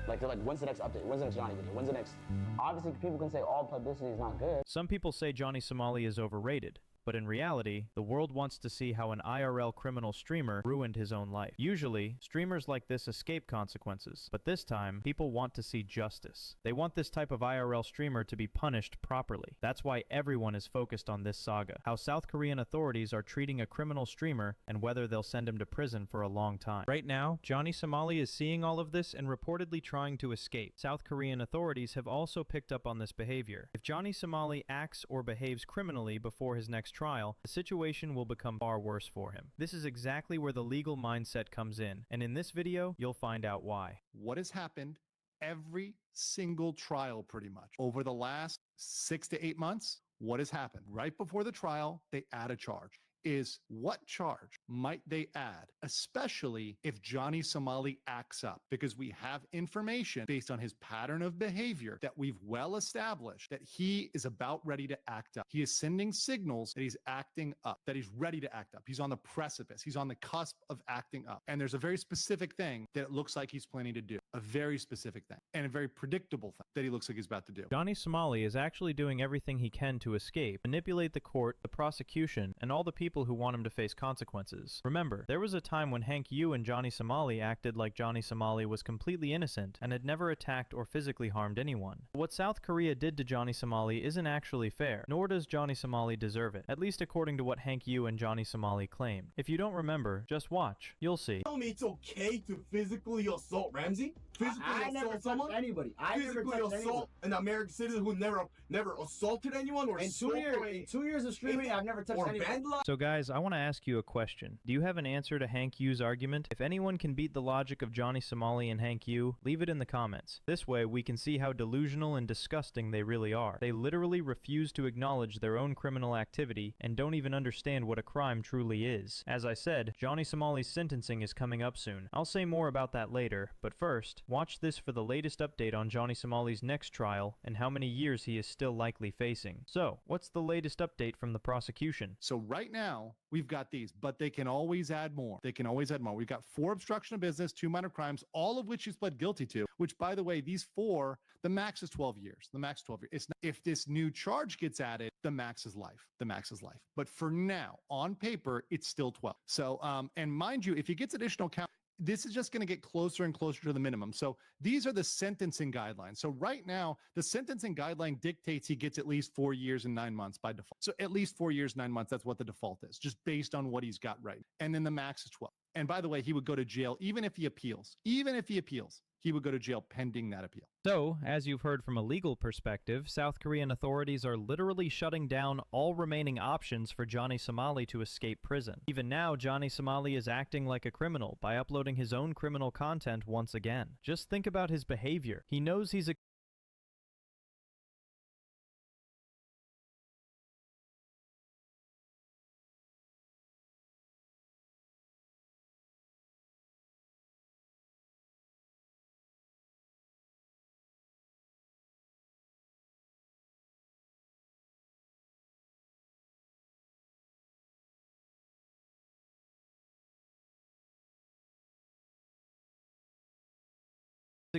Like, they're like, when's the next update? When's the next Johnny video? When's the next? Obviously, people can say all publicity is not good. Some people say Johnny Somali is overrated, but in reality, the world wants to see how an IRL criminal streamer ruined his own life. Usually, streamers like this escape consequences, but this time, people want to see justice. They want this type of IRL streamer to be punished properly. That's why everyone is focused on this saga, how South Korean authorities are treating a criminal streamer and whether they'll send him to prison for a long time. Right now, Johnny Somali is seeing all of this and reportedly trying to escape. South Korean authorities have also picked up on this behavior. If Johnny Somali acts or behaves criminally before his next trial, the situation will become far worse for him. This is exactly where the legal mindset comes in, and in this video, you'll find out why. What has happened every single trial pretty much over the last 6 to 8 months? What has happened? Right before the trial, they add a charge. Is what charge might they add, especially if Johnny Somali acts up? Because we have information based on his pattern of behavior that we've well established that he is about ready to act up. He is sending signals that he's acting up, that he's ready to act up. He's on the precipice. He's on the cusp of acting up. And there's a very specific thing that it looks like he's planning to do. A very specific thing. And a very predictable thing that he looks like he's about to do. Johnny Somali is actually doing everything he can to escape, manipulate the court, the prosecution, and all the people who want him to face consequences. Remember, there was a time when Hank Yu and Johnny Somali acted like Johnny Somali was completely innocent and had never attacked or physically harmed anyone. What South Korea did to Johnny Somali isn't actually fair, nor does Johnny Somali deserve it, at least according to what Hank Yu and Johnny Somali claim. If you don't remember, just watch. You'll see. Tell me it's okay to physically assault Ramsey? I never touched anybody. I never touched anyone. An American citizen who never assaulted anyone or in 2 years of streaming, I've never touched anyone. So guys, I want to ask you a question. Do you have an answer to Hank Yu's argument? If anyone can beat the logic of Johnny Somali and Hank Yu, leave it in the comments. This way, we can see how delusional and disgusting they really are. They literally refuse to acknowledge their own criminal activity and don't even understand what a crime truly is. As I said, Johnny Somali's sentencing is coming up soon. I'll say more about that later, but first, watch this for the latest update on Johnny Somali's next trial and how many years he is still likely facing. So, what's the latest update from the prosecution? So right now, we've got these, but they can always add more. They can always add more. We've got 4 obstruction of business, 2 minor crimes, all of which he's pled guilty to, which, by the way, these 4, the max is 12 years. The max is 12 years. It's not, if this new charge gets added, the max is life. The max is life. But for now, on paper, it's still 12. So, and mind you, if he gets additional count, this is just going to get closer and closer to the minimum. So these are the sentencing guidelines. So right now, the sentencing guideline dictates he gets at least 4 years and 9 months by default. So at least 4 years, 9 months. That's what the default is, just based on what he's got right. And then the max is 12. And by the way, he would go to jail even if he appeals. Even if he appeals, he would go to jail pending that appeal. So, as you've heard from a legal perspective, South Korean authorities are literally shutting down all remaining options for Johnny Somali to escape prison. Even now, Johnny Somali is acting like a criminal by uploading his own criminal content once again. Just think about his behavior. He knows he's a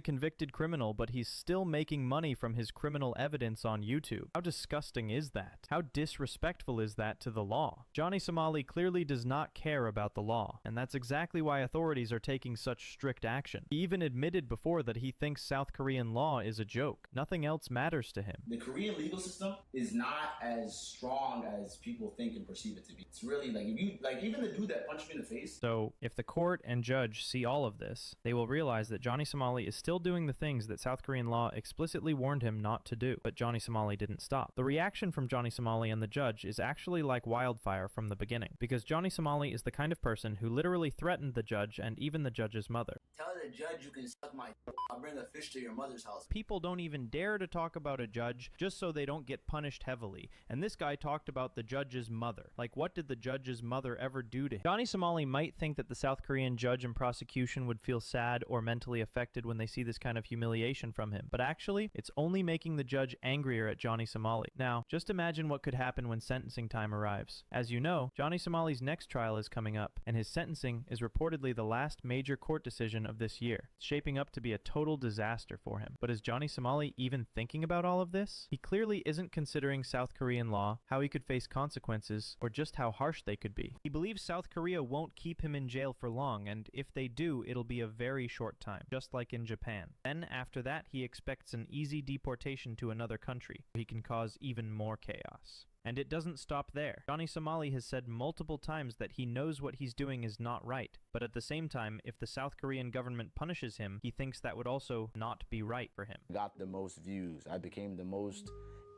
convicted criminal, but he's still making money from his criminal evidence on YouTube. How disgusting is that? How disrespectful is that to the law? Johnny Somali clearly does not care about the law, and that's exactly why authorities are taking such strict action. He even admitted before that he thinks South Korean law is a joke. Nothing else matters to him. The Korean legal system is not as strong as people think and perceive it to be. It's really like, if you, like, even the dude that punched me in the face. So, if the court and judge see all of this, they will realize that Johnny Somali is still doing the things that South Korean law explicitly warned him not to do, but Johnny Somali didn't stop. The reaction from Johnny Somali and the judge is actually like wildfire from the beginning, because Johnny Somali is the kind of person who literally threatened the judge and even the judge's mother. Tell the judge you can suck my I'll bring a fish to your mother's house. People don't even dare to talk about a judge just so they don't get punished heavily. And this guy talked about the judge's mother. Like, what did the judge's mother ever do to him? Johnny Somali might think that the South Korean judge and prosecution would feel sad or mentally affected when they see this kind of humiliation from him. But actually, it's only making the judge angrier at Johnny Somali. Now, just imagine what could happen when sentencing time arrives. As you know, Johnny Somali's next trial is coming up, and his sentencing is reportedly the last major court decision of this year. It's shaping up to be a total disaster for him. But is Johnny Somali even thinking about all of this? He clearly isn't considering South Korean law, how he could face consequences, or just how harsh they could be. He believes South Korea won't keep him in jail for long, and if they do, it'll be a very short time, just like in Japan. Then, after that, he expects an easy deportation to another country, where he can cause even more chaos. And it doesn't stop there. Johnny Somali has said multiple times that he knows what he's doing is not right, but at the same time, if the South Korean government punishes him, he thinks that would also not be right for him. Got the most views. I became the most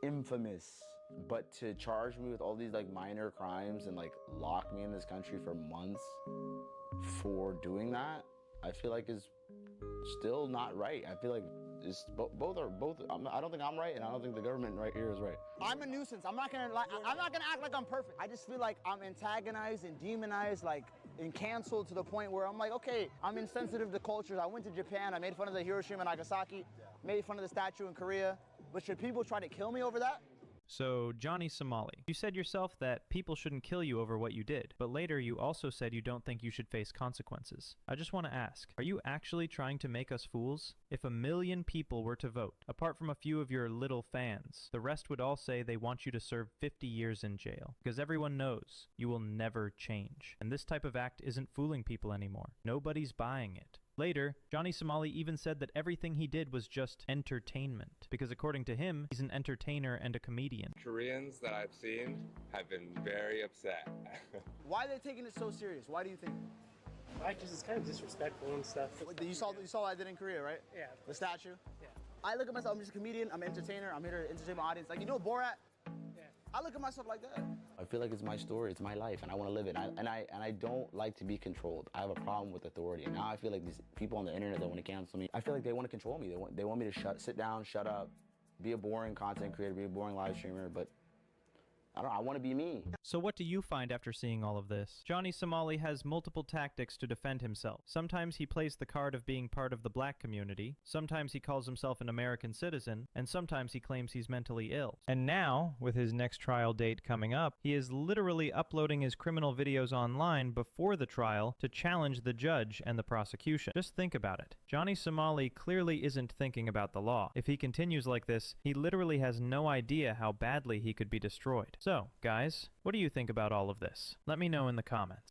infamous. But to charge me with all these like minor crimes and like lock me in this country for months for doing that, I feel like is still not right. I feel like both. I don't think I'm right, and I don't think the government right here is right. I'm a nuisance. I'm not gonna act like I'm perfect. I just feel like I'm antagonized and demonized, like and canceled to the point where I'm like, okay, I'm insensitive to cultures. I went to Japan. I made fun of the Hiroshima and Nagasaki. Made fun of the statue in Korea. But should people try to kill me over that? So, Johnny Somali, you said yourself that people shouldn't kill you over what you did, but later you also said you don't think you should face consequences. I just want to ask, are you actually trying to make us fools? If 1 million people were to vote, apart from a few of your little fans, the rest would all say they want you to serve 50 years in jail, because everyone knows you will never change. And this type of act isn't fooling people anymore. Nobody's buying it. Later, Johnny Somali even said that everything he did was just entertainment, because according to him, he's an entertainer and a comedian. Koreans that I've seen have been very upset. Why are they taking it so serious? Why do you think? Because it's kind of disrespectful and stuff. You saw what I did in Korea, right? Yeah. The statue? Yeah. I look at myself, I'm just a comedian, I'm an entertainer, I'm here to entertain my audience. Like, you know Borat? Yeah. I look at myself like that. I feel like it's my story, it's my life, and I want to live it. And I don't like to be controlled. I have a problem with authority. And now I feel like these people on the internet that want to cancel me, I feel like they want to control me. They want me to sit down, shut up, be a boring content creator, be a boring live streamer, but I want to be me. So what do you find after seeing all of this? Johnny Somali has multiple tactics to defend himself. Sometimes he plays the card of being part of the black community, sometimes he calls himself an American citizen, and sometimes he claims he's mentally ill. And now, with his next trial date coming up, he is literally uploading his criminal videos online before the trial to challenge the judge and the prosecution. Just think about it. Johnny Somali clearly isn't thinking about the law. If he continues like this, he literally has no idea how badly he could be destroyed. So, guys, what do you think about all of this? Let me know in the comments.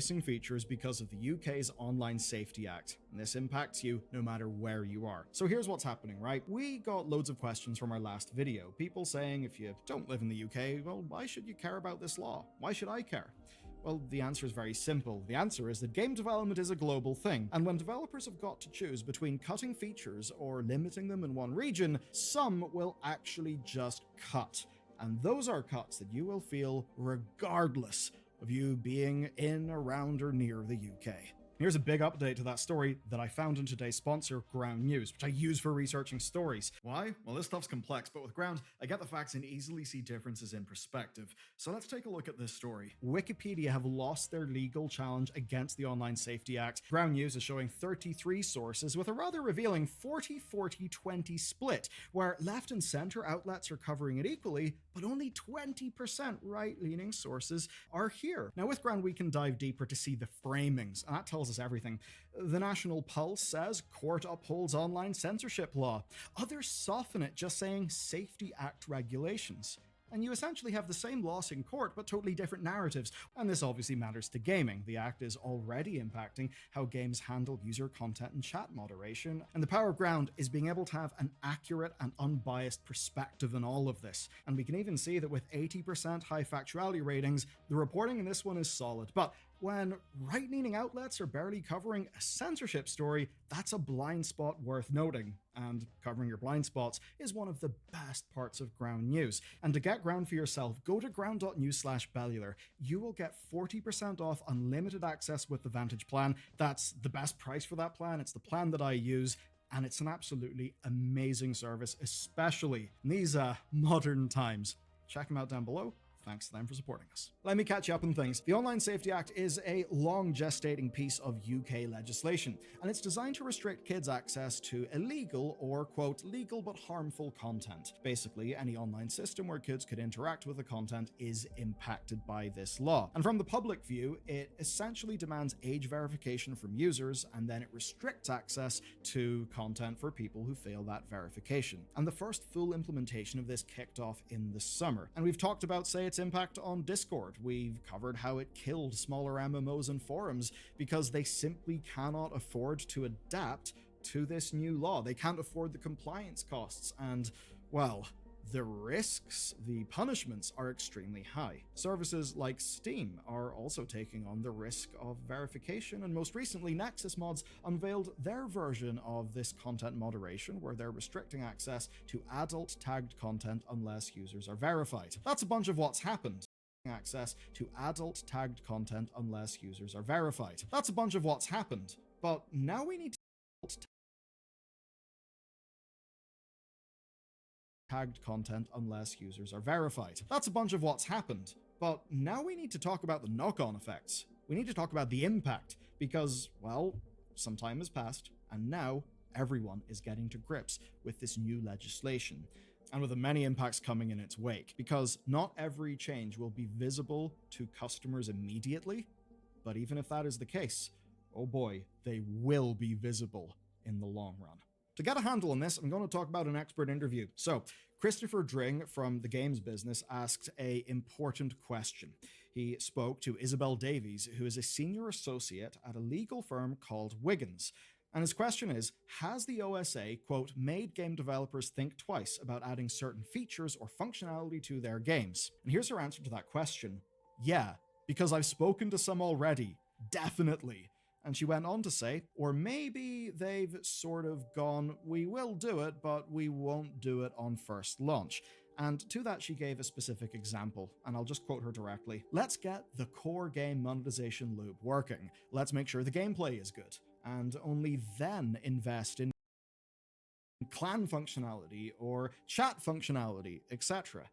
missing features because of the UK's Online Safety Act, and this impacts you no matter where you are. So here's what's happening, right? We got loads of questions from our last video, people saying if you don't live in the UK, well, why should you care about this law? Why should I care? Well, the answer is very simple. The answer is that game development is a global thing, and when developers have got to choose between cutting features or limiting them in one region, some will actually just cut. And those are cuts that you will feel regardless of you being in, around, or near the UK. Here's a big update to that story that I found in today's sponsor, Ground News, which I use for researching stories. Why? Well, this stuff's complex, but with Ground, I get the facts and easily see differences in perspective. So let's take a look at this story. Wikipedia have lost their legal challenge against the Online Safety Act. Ground News is showing 33 sources with a rather revealing 40-40-20 split, where left and center outlets are covering it equally, but only 20% right-leaning sources are here. Now with Ground, we can dive deeper to see the framings, and that tells us everything. The National Pulse says court upholds online censorship law. Others soften it, just saying Safety Act regulations. And you essentially have the same loss in court, but totally different narratives. And this obviously matters to gaming. The act is already impacting how games handle user content and chat moderation. And the power of Ground is being able to have an accurate and unbiased perspective in all of this. And we can even see that with 80% high factuality ratings, the reporting in this one is solid. But when right-leaning outlets are barely covering a censorship story, that's a blind spot worth noting. And covering your blind spots is one of the best parts of Ground News. And to get Ground for yourself, go to ground.news/bellular. You will get 40% off unlimited access with the Vantage plan. That's the best price for that plan. It's the plan that I use. And it's an absolutely amazing service, especially in these modern times. Check them out down below. Thanks to them for supporting us. Let me catch you up on things. The Online Safety Act is a long gestating piece of UK legislation, and it's designed to restrict kids' access to illegal or, quote, legal but harmful content. Basically, any online system where kids could interact with the content is impacted by this law. And from the public view, it essentially demands age verification from users, and then it restricts access to content for people who fail that verification. And the first full implementation of this kicked off in the summer. And we've talked about, say, its impact on Discord. We've covered how it killed smaller MMOs and forums because they simply cannot afford to adapt to this new law. They can't afford the compliance costs, and, well, the risks, the punishments are extremely high. Services like Steam are also taking on the risk of verification, and most recently Nexus Mods unveiled their version of this content moderation where they're restricting access to adult tagged content unless users are verified. That's a bunch of what's happened. Access to adult tagged content unless users are verified. That's a bunch of what's happened. But now we need to tagged content unless users are verified. That's a bunch of what's happened. But now we need to talk about the knock-on effects. We need to talk about the impact because, well, some time has passed and now everyone is getting to grips with this new legislation, and with the many impacts coming in its wake, because not every change will be visible to customers immediately, but even if that is the case, oh boy, they will be visible in the long run. To get a handle on this, I'm going to talk about an expert interview. So, Christopher Dring from the games business asked an important question. He spoke to Isabel Davies, who is a senior associate at a legal firm called Wiggins. And his question is, has the OSA, quote, made game developers think twice about adding certain features or functionality to their games? And here's her answer to that question. Yeah, because I've spoken to some already. Definitely. And she went on to say, or maybe they've sort of gone, we will do it, but we won't do it on first launch. And to that, she gave a specific example, and I'll just quote her directly. Let's get the core game monetization loop working. Let's make sure the gameplay is good, and only then invest in clan functionality or chat functionality, etc.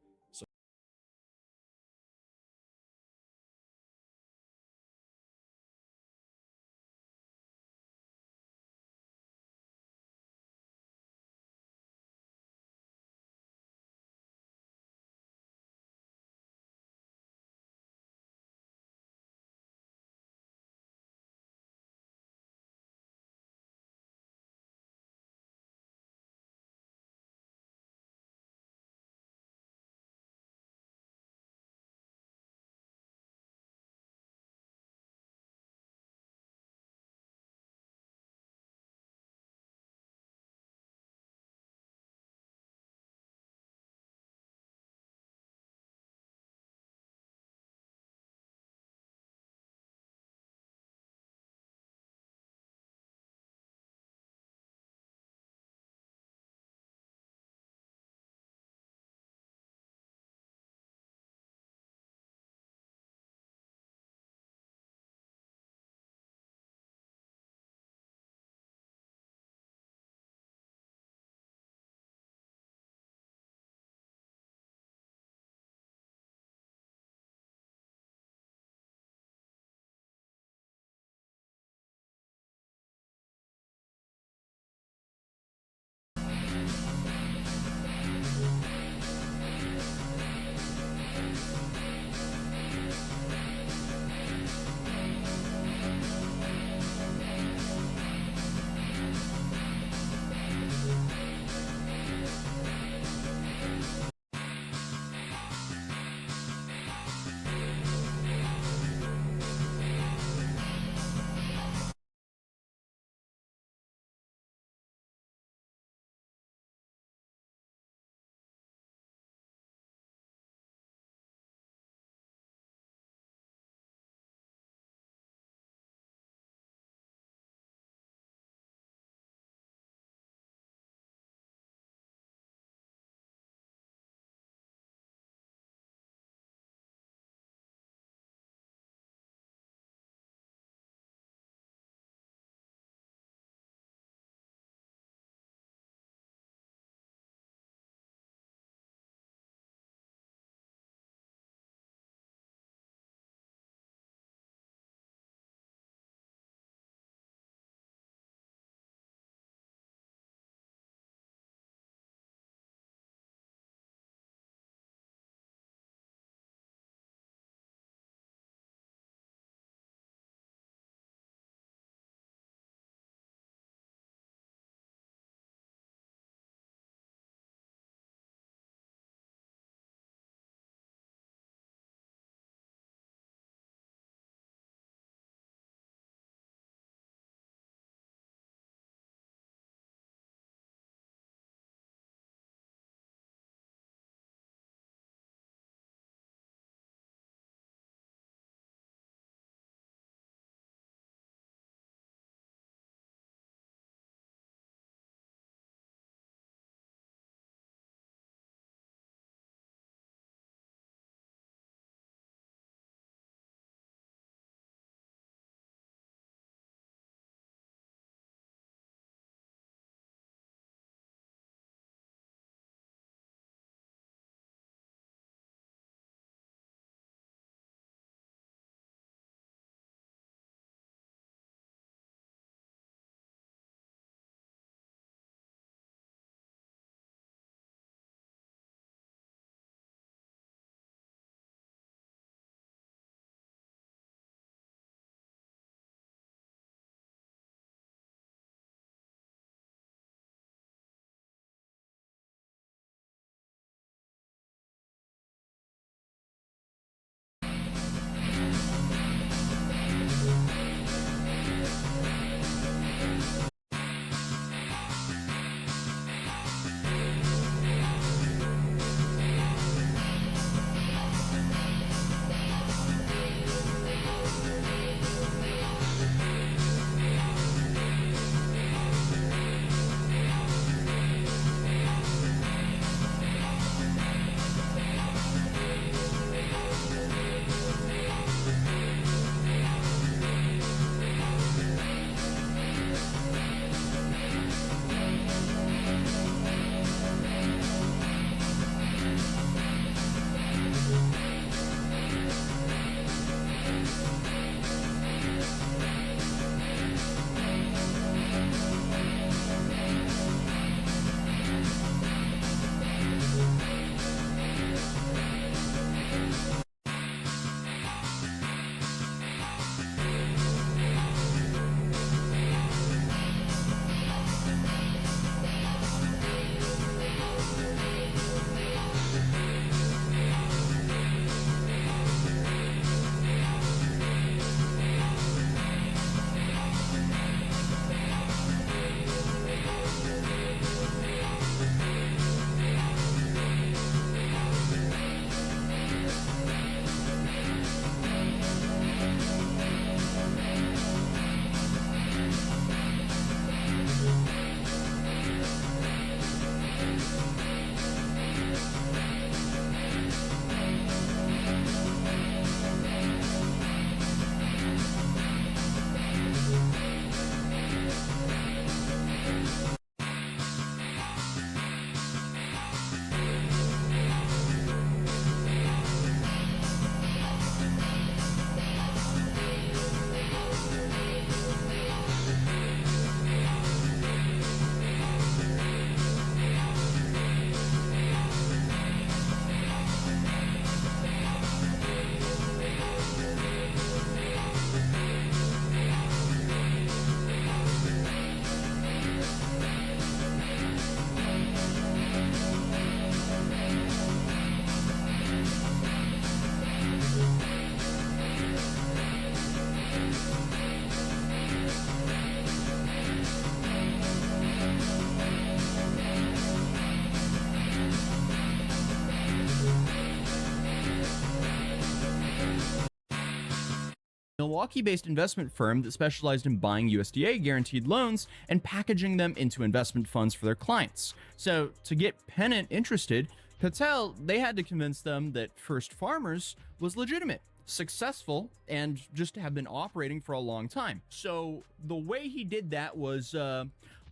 Milwaukee-based investment firm that specialized in buying USDA guaranteed loans and packaging them into investment funds for their clients. So to get Pennant interested, Patel, they had to convince them that First Farmers was legitimate, successful, and just have been operating for a long time. So the way he did that was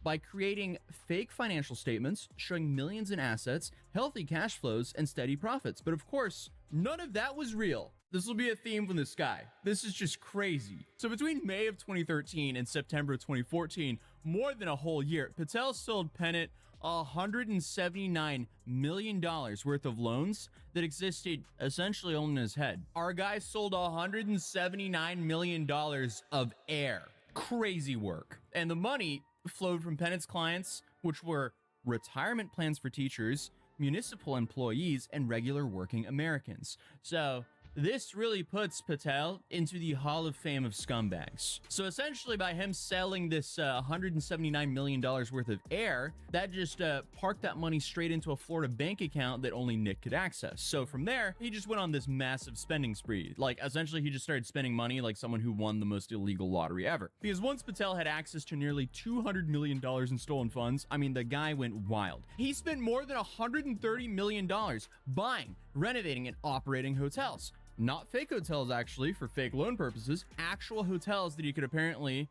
by creating fake financial statements showing millions in assets, healthy cash flows, and steady profits. But of course, none of that was real. This will be a theme from this guy. This is just crazy. So between May of 2013 and September of 2014, more than a whole year, Patel sold Pennant $179 million worth of loans that existed essentially only in his head. Our guy sold $179 million of air. Crazy work. And the money flowed from Pennant's clients, which were retirement plans for teachers, municipal employees, and regular working Americans. So this really puts Patel into the Hall of Fame of scumbags. So essentially, by him selling this $179 million worth of air, that just parked that money straight into a Florida bank account that only Nick could access. So from there, he just went on this massive spending spree. Like, essentially, he just started spending money like someone who won the most illegal lottery ever. Because once Patel had access to nearly $200 million in stolen funds, I mean, the guy went wild. He spent more than $130 million buying, renovating, and operating hotels. Not fake hotels, actually, for fake loan purposes, actual hotels that he could apparently,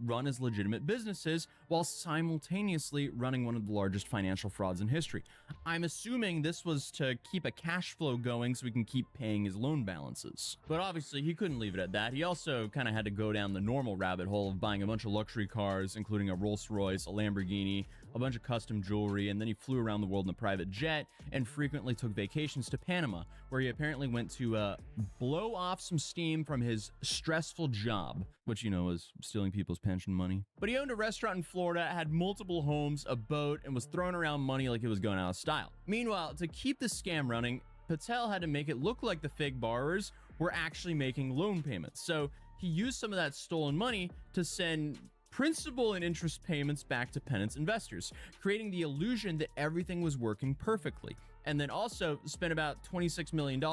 run as legitimate businesses while simultaneously running one of the largest financial frauds in history. I'm assuming this was to keep a cash flow going so he can keep paying his loan balances. But obviously, he couldn't leave it at that. He also kind of had to go down the normal rabbit hole of buying a bunch of luxury cars, including a Rolls Royce, a Lamborghini, a bunch of custom jewelry, and then he flew around the world in a private jet and frequently took vacations to Panama, where he apparently went to blow off some steam from his stressful job, which, was stealing people's pension money. But he owned a restaurant in Florida, had multiple homes, a boat, and was throwing around money like it was going out of style. Meanwhile, to keep the scam running, Patel had to make it look like the fake borrowers were actually making loan payments. So he used some of that stolen money to send principal and interest payments back to Pennant's investors, creating the illusion that everything was working perfectly. And then also spent about $26 million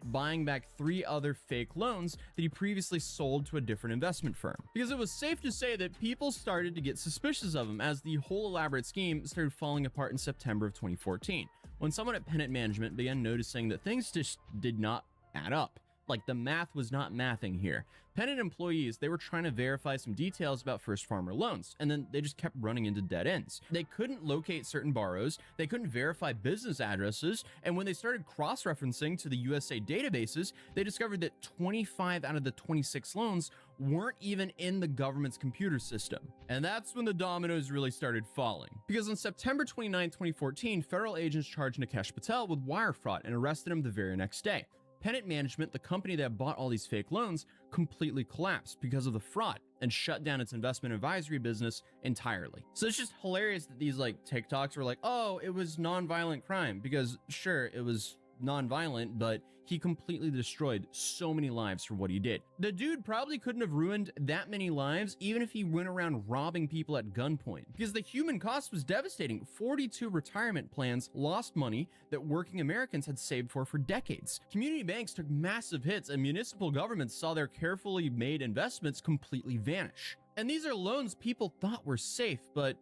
buying back 3 other fake loans that he previously sold to a different investment firm. Because it was safe to say that people started to get suspicious of him as the whole elaborate scheme started falling apart in September of 2014, when someone at Pennant Management began noticing that things just did not add up. Like, the math was not mathing here. Pennant employees, they were trying to verify some details about First Farmer loans, and then they just kept running into dead ends. They couldn't locate certain borrowers, they couldn't verify business addresses, and when they started cross-referencing to the USA databases, they discovered that 25 out of the 26 loans weren't even in the government's computer system. And that's when the dominoes really started falling. Because on September 29, 2014, federal agents charged Nikesh Patel with wire fraud and arrested him the very next day. Pennant Management, the company that bought all these fake loans, completely collapsed because of the fraud and shut down its investment advisory business entirely. So it's just hilarious that these TikToks were like, oh, it was nonviolent crime, because sure, it was nonviolent, but he completely destroyed so many lives for what he did. The dude probably couldn't have ruined that many lives even if he went around robbing people at gunpoint, because the human cost was devastating. 42 retirement plans lost money that working Americans had saved for decades. Community banks took massive hits, and municipal governments saw their carefully made investments completely vanish. And these are loans people thought were safe, but,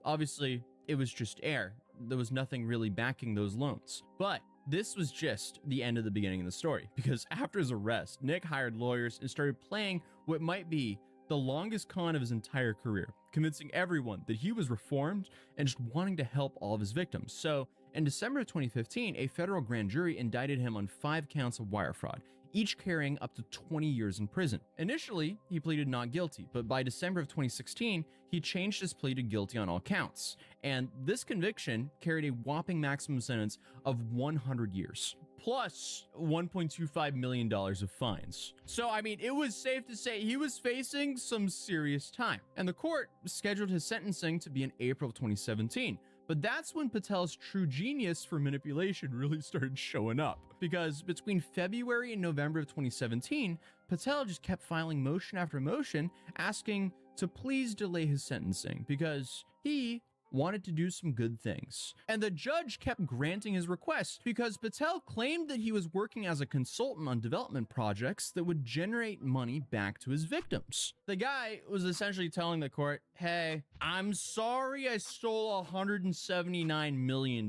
obviously it was just air. There was nothing really backing those loans. But this was just the end of the beginning of the story, because after his arrest, Nick hired lawyers and started playing what might be the longest con of his entire career, convincing everyone that he was reformed and just wanting to help all of his victims. So in December of 2015, a federal grand jury indicted him on 5 counts of wire fraud, each carrying up to 20 years in prison. Initially, he pleaded not guilty, but by December of 2016, he changed his plea to guilty on all counts. And this conviction carried a whopping maximum sentence of 100 years, plus $1.25 million of fines. So, I mean, it was safe to say he was facing some serious time. And the court scheduled his sentencing to be in April of 2017. But that's when Patel's true genius for manipulation really started showing up. Because between February and November of 2017, Patel just kept filing motion after motion asking to please delay his sentencing, because he wanted to do some good things. And the judge kept granting his request because Patel claimed that he was working as a consultant on development projects that would generate money back to his victims. The guy was essentially telling the court, hey, I'm sorry I stole $179 million,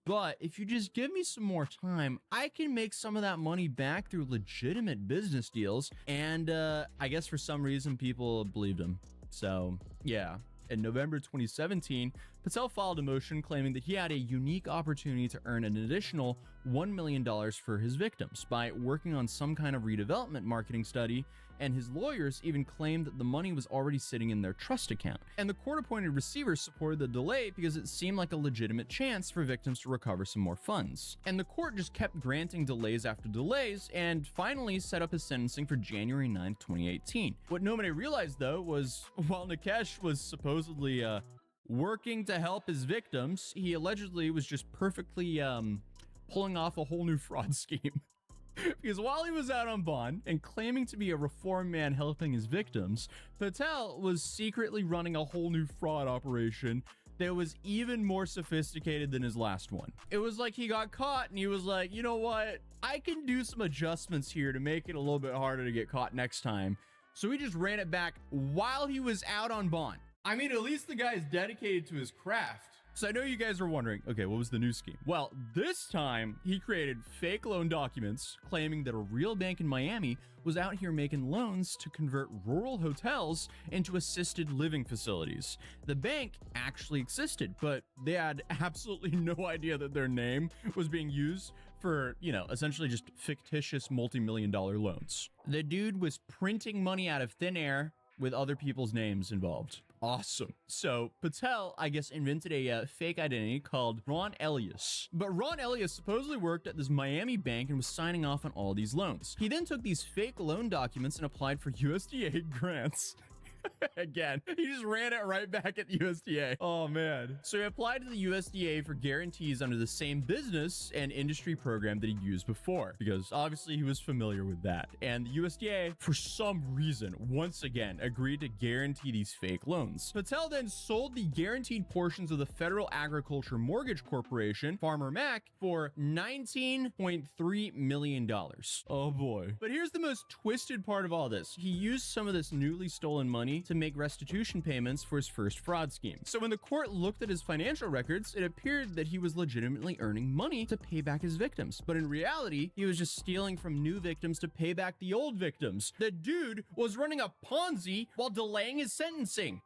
but if you just give me some more time, I can make some of that money back through legitimate business deals. And I guess for some reason people believed him. So yeah. In November 2017, Patel filed a motion claiming that he had a unique opportunity to earn an additional $1 million for his victims by working on some kind of redevelopment marketing study, and his lawyers even claimed that the money was already sitting in their trust account. And the court-appointed receivers supported the delay because it seemed like a legitimate chance for victims to recover some more funds. And the court just kept granting delays after delays, and finally set up his sentencing for January 9th, 2018. What nobody realized, though, was while Nikesh was supposedly working to help his victims, he allegedly was just perfectly pulling off a whole new fraud scheme. Because while he was out on bond and claiming to be a reformed man helping his victims, Patel was secretly running a whole new fraud operation that was even more sophisticated than his last one. It was like he got caught and he was like, you know what? I can do some adjustments here to make it a little bit harder to get caught next time. So he just ran it back while he was out on bond. I mean, at least the guy is dedicated to his craft. So I know you guys are wondering, okay, what was the new scheme? Well, this time he created fake loan documents claiming that a real bank in Miami was out here making loans to convert rural hotels into assisted living facilities. The bank actually existed, but they had absolutely no idea that their name was being used for, you know, essentially just fictitious multi-million-dollar loans. The dude was printing money out of thin air with other people's names involved. Awesome. So Patel, I guess, invented a fake identity called Ron Elias. But Ron Elias supposedly worked at this Miami bank and was signing off on all these loans. He then took these fake loan documents and applied for USDA grants. Again, he just ran it right back at the USDA. Oh man. So he applied to the USDA for guarantees under the same business and industry program that he'd used before, because obviously he was familiar with that. And the USDA, for some reason, once again, agreed to guarantee these fake loans. Patel then sold the guaranteed portions of the Federal Agriculture Mortgage Corporation, Farmer Mac, for $19.3 million. Oh boy. But here's the most twisted part of all this. He used some of this newly stolen money to make restitution payments for his first fraud scheme. So when the court looked at his financial records, it appeared that he was legitimately earning money to pay back his victims. But in reality, he was just stealing from new victims to pay back the old victims. The dude was running a Ponzi while delaying his sentencing.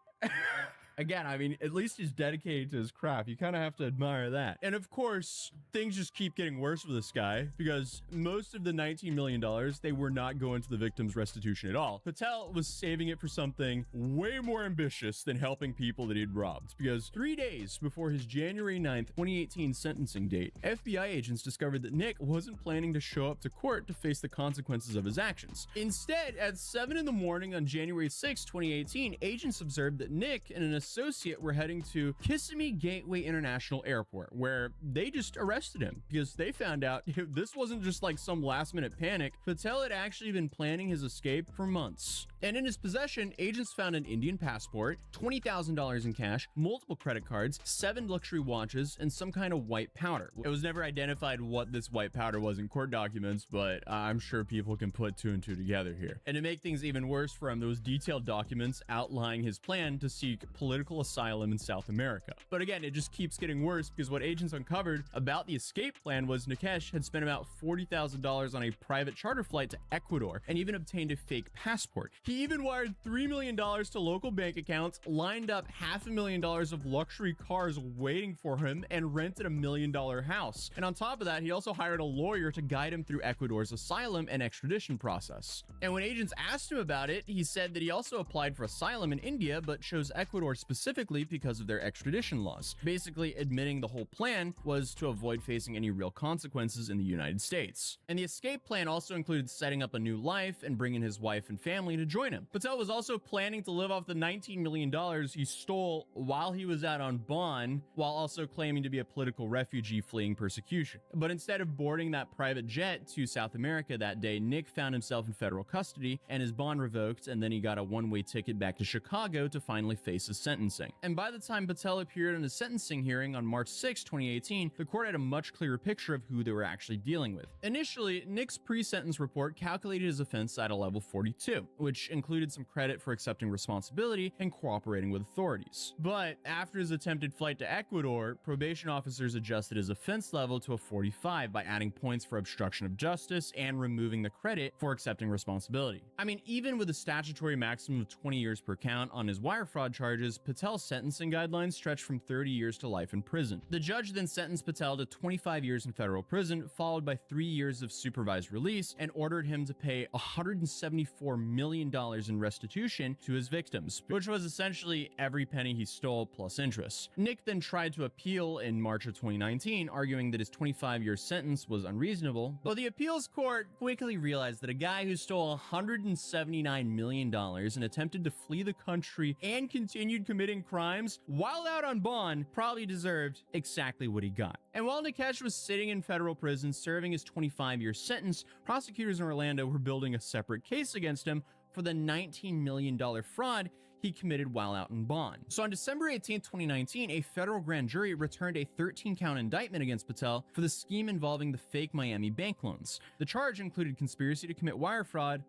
Again, I mean, at least he's dedicated to his craft. You kind of have to admire that. And of course, things just keep getting worse with this guy because most of the $19 million, they were not going to the victim's restitution at all. Patel was saving it for something way more ambitious than helping people that he'd robbed, because 3 days before his January 9th, 2018 sentencing date, FBI agents discovered that Nick wasn't planning to show up to court to face the consequences of his actions. Instead, at 7 in the morning on January 6, 2018, agents observed that Nick and an associate were heading to Kissimmee Gateway International Airport, where they just arrested him because they found out this wasn't just like some last-minute panic. Patel had actually been planning his escape for months. And in his possession, agents found an Indian passport, $20,000 in cash, multiple credit cards, 7 luxury watches, and some kind of white powder. It was never identified what this white powder was in court documents, but I'm sure people can put 2 and 2 together here. And to make things even worse for him, those detailed documents outlining his plan to seek political asylum in South America. But again, it just keeps getting worse because what agents uncovered about the escape plan was Nikesh had spent about $40,000 on a private charter flight to Ecuador and even obtained a fake passport. He even wired $3 million to local bank accounts, lined up $500,000 of luxury cars waiting for him, and rented a $1 million house. And on top of that, he also hired a lawyer to guide him through Ecuador's asylum and extradition process. And when agents asked him about it, he said that he also applied for asylum in India, but chose Ecuador specifically because of their extradition laws, basically admitting the whole plan was to avoid facing any real consequences in the United States. And the escape plan also included setting up a new life and bringing his wife and family to join him. Patel was also planning to live off the $19 million he stole while he was out on bond, while also claiming to be a political refugee fleeing persecution. But instead of boarding that private jet to South America that day, Nick found himself in federal custody and his bond revoked, and then he got a one-way ticket back to Chicago to finally face his sentencing. And by the time Patel appeared in a sentencing hearing on March 6, 2018, the court had a much clearer picture of who they were actually dealing with. Initially, Nick's pre-sentence report calculated his offense at a level 42, which included some credit for accepting responsibility and cooperating with authorities. But after his attempted flight to Ecuador, probation officers adjusted his offense level to a 45 by adding points for obstruction of justice and removing the credit for accepting responsibility. I mean, even with a statutory maximum of 20 years per count on his wire fraud charges, Patel's sentencing guidelines stretched from 30 years to life in prison. The judge then sentenced Patel to 25 years in federal prison, followed by 3 years of supervised release, and ordered him to pay $174 million in restitution to his victims, which was essentially every penny he stole plus interest. Nick then tried to appeal in March of 2019, arguing that his 25-year sentence was unreasonable, but the appeals court quickly realized that a guy who stole $179 million and attempted to flee the country and continued committing crimes while out on bond probably deserved exactly what he got. And while Nikesh was sitting in federal prison serving his 25-year sentence, prosecutors in Orlando were building a separate case against him for the $19 million fraud he committed while out in bond. So on December 18, 2019, a federal grand jury returned a 13-count indictment against Patel for the scheme involving the fake Miami bank loans. The charge included conspiracy to commit wire fraud,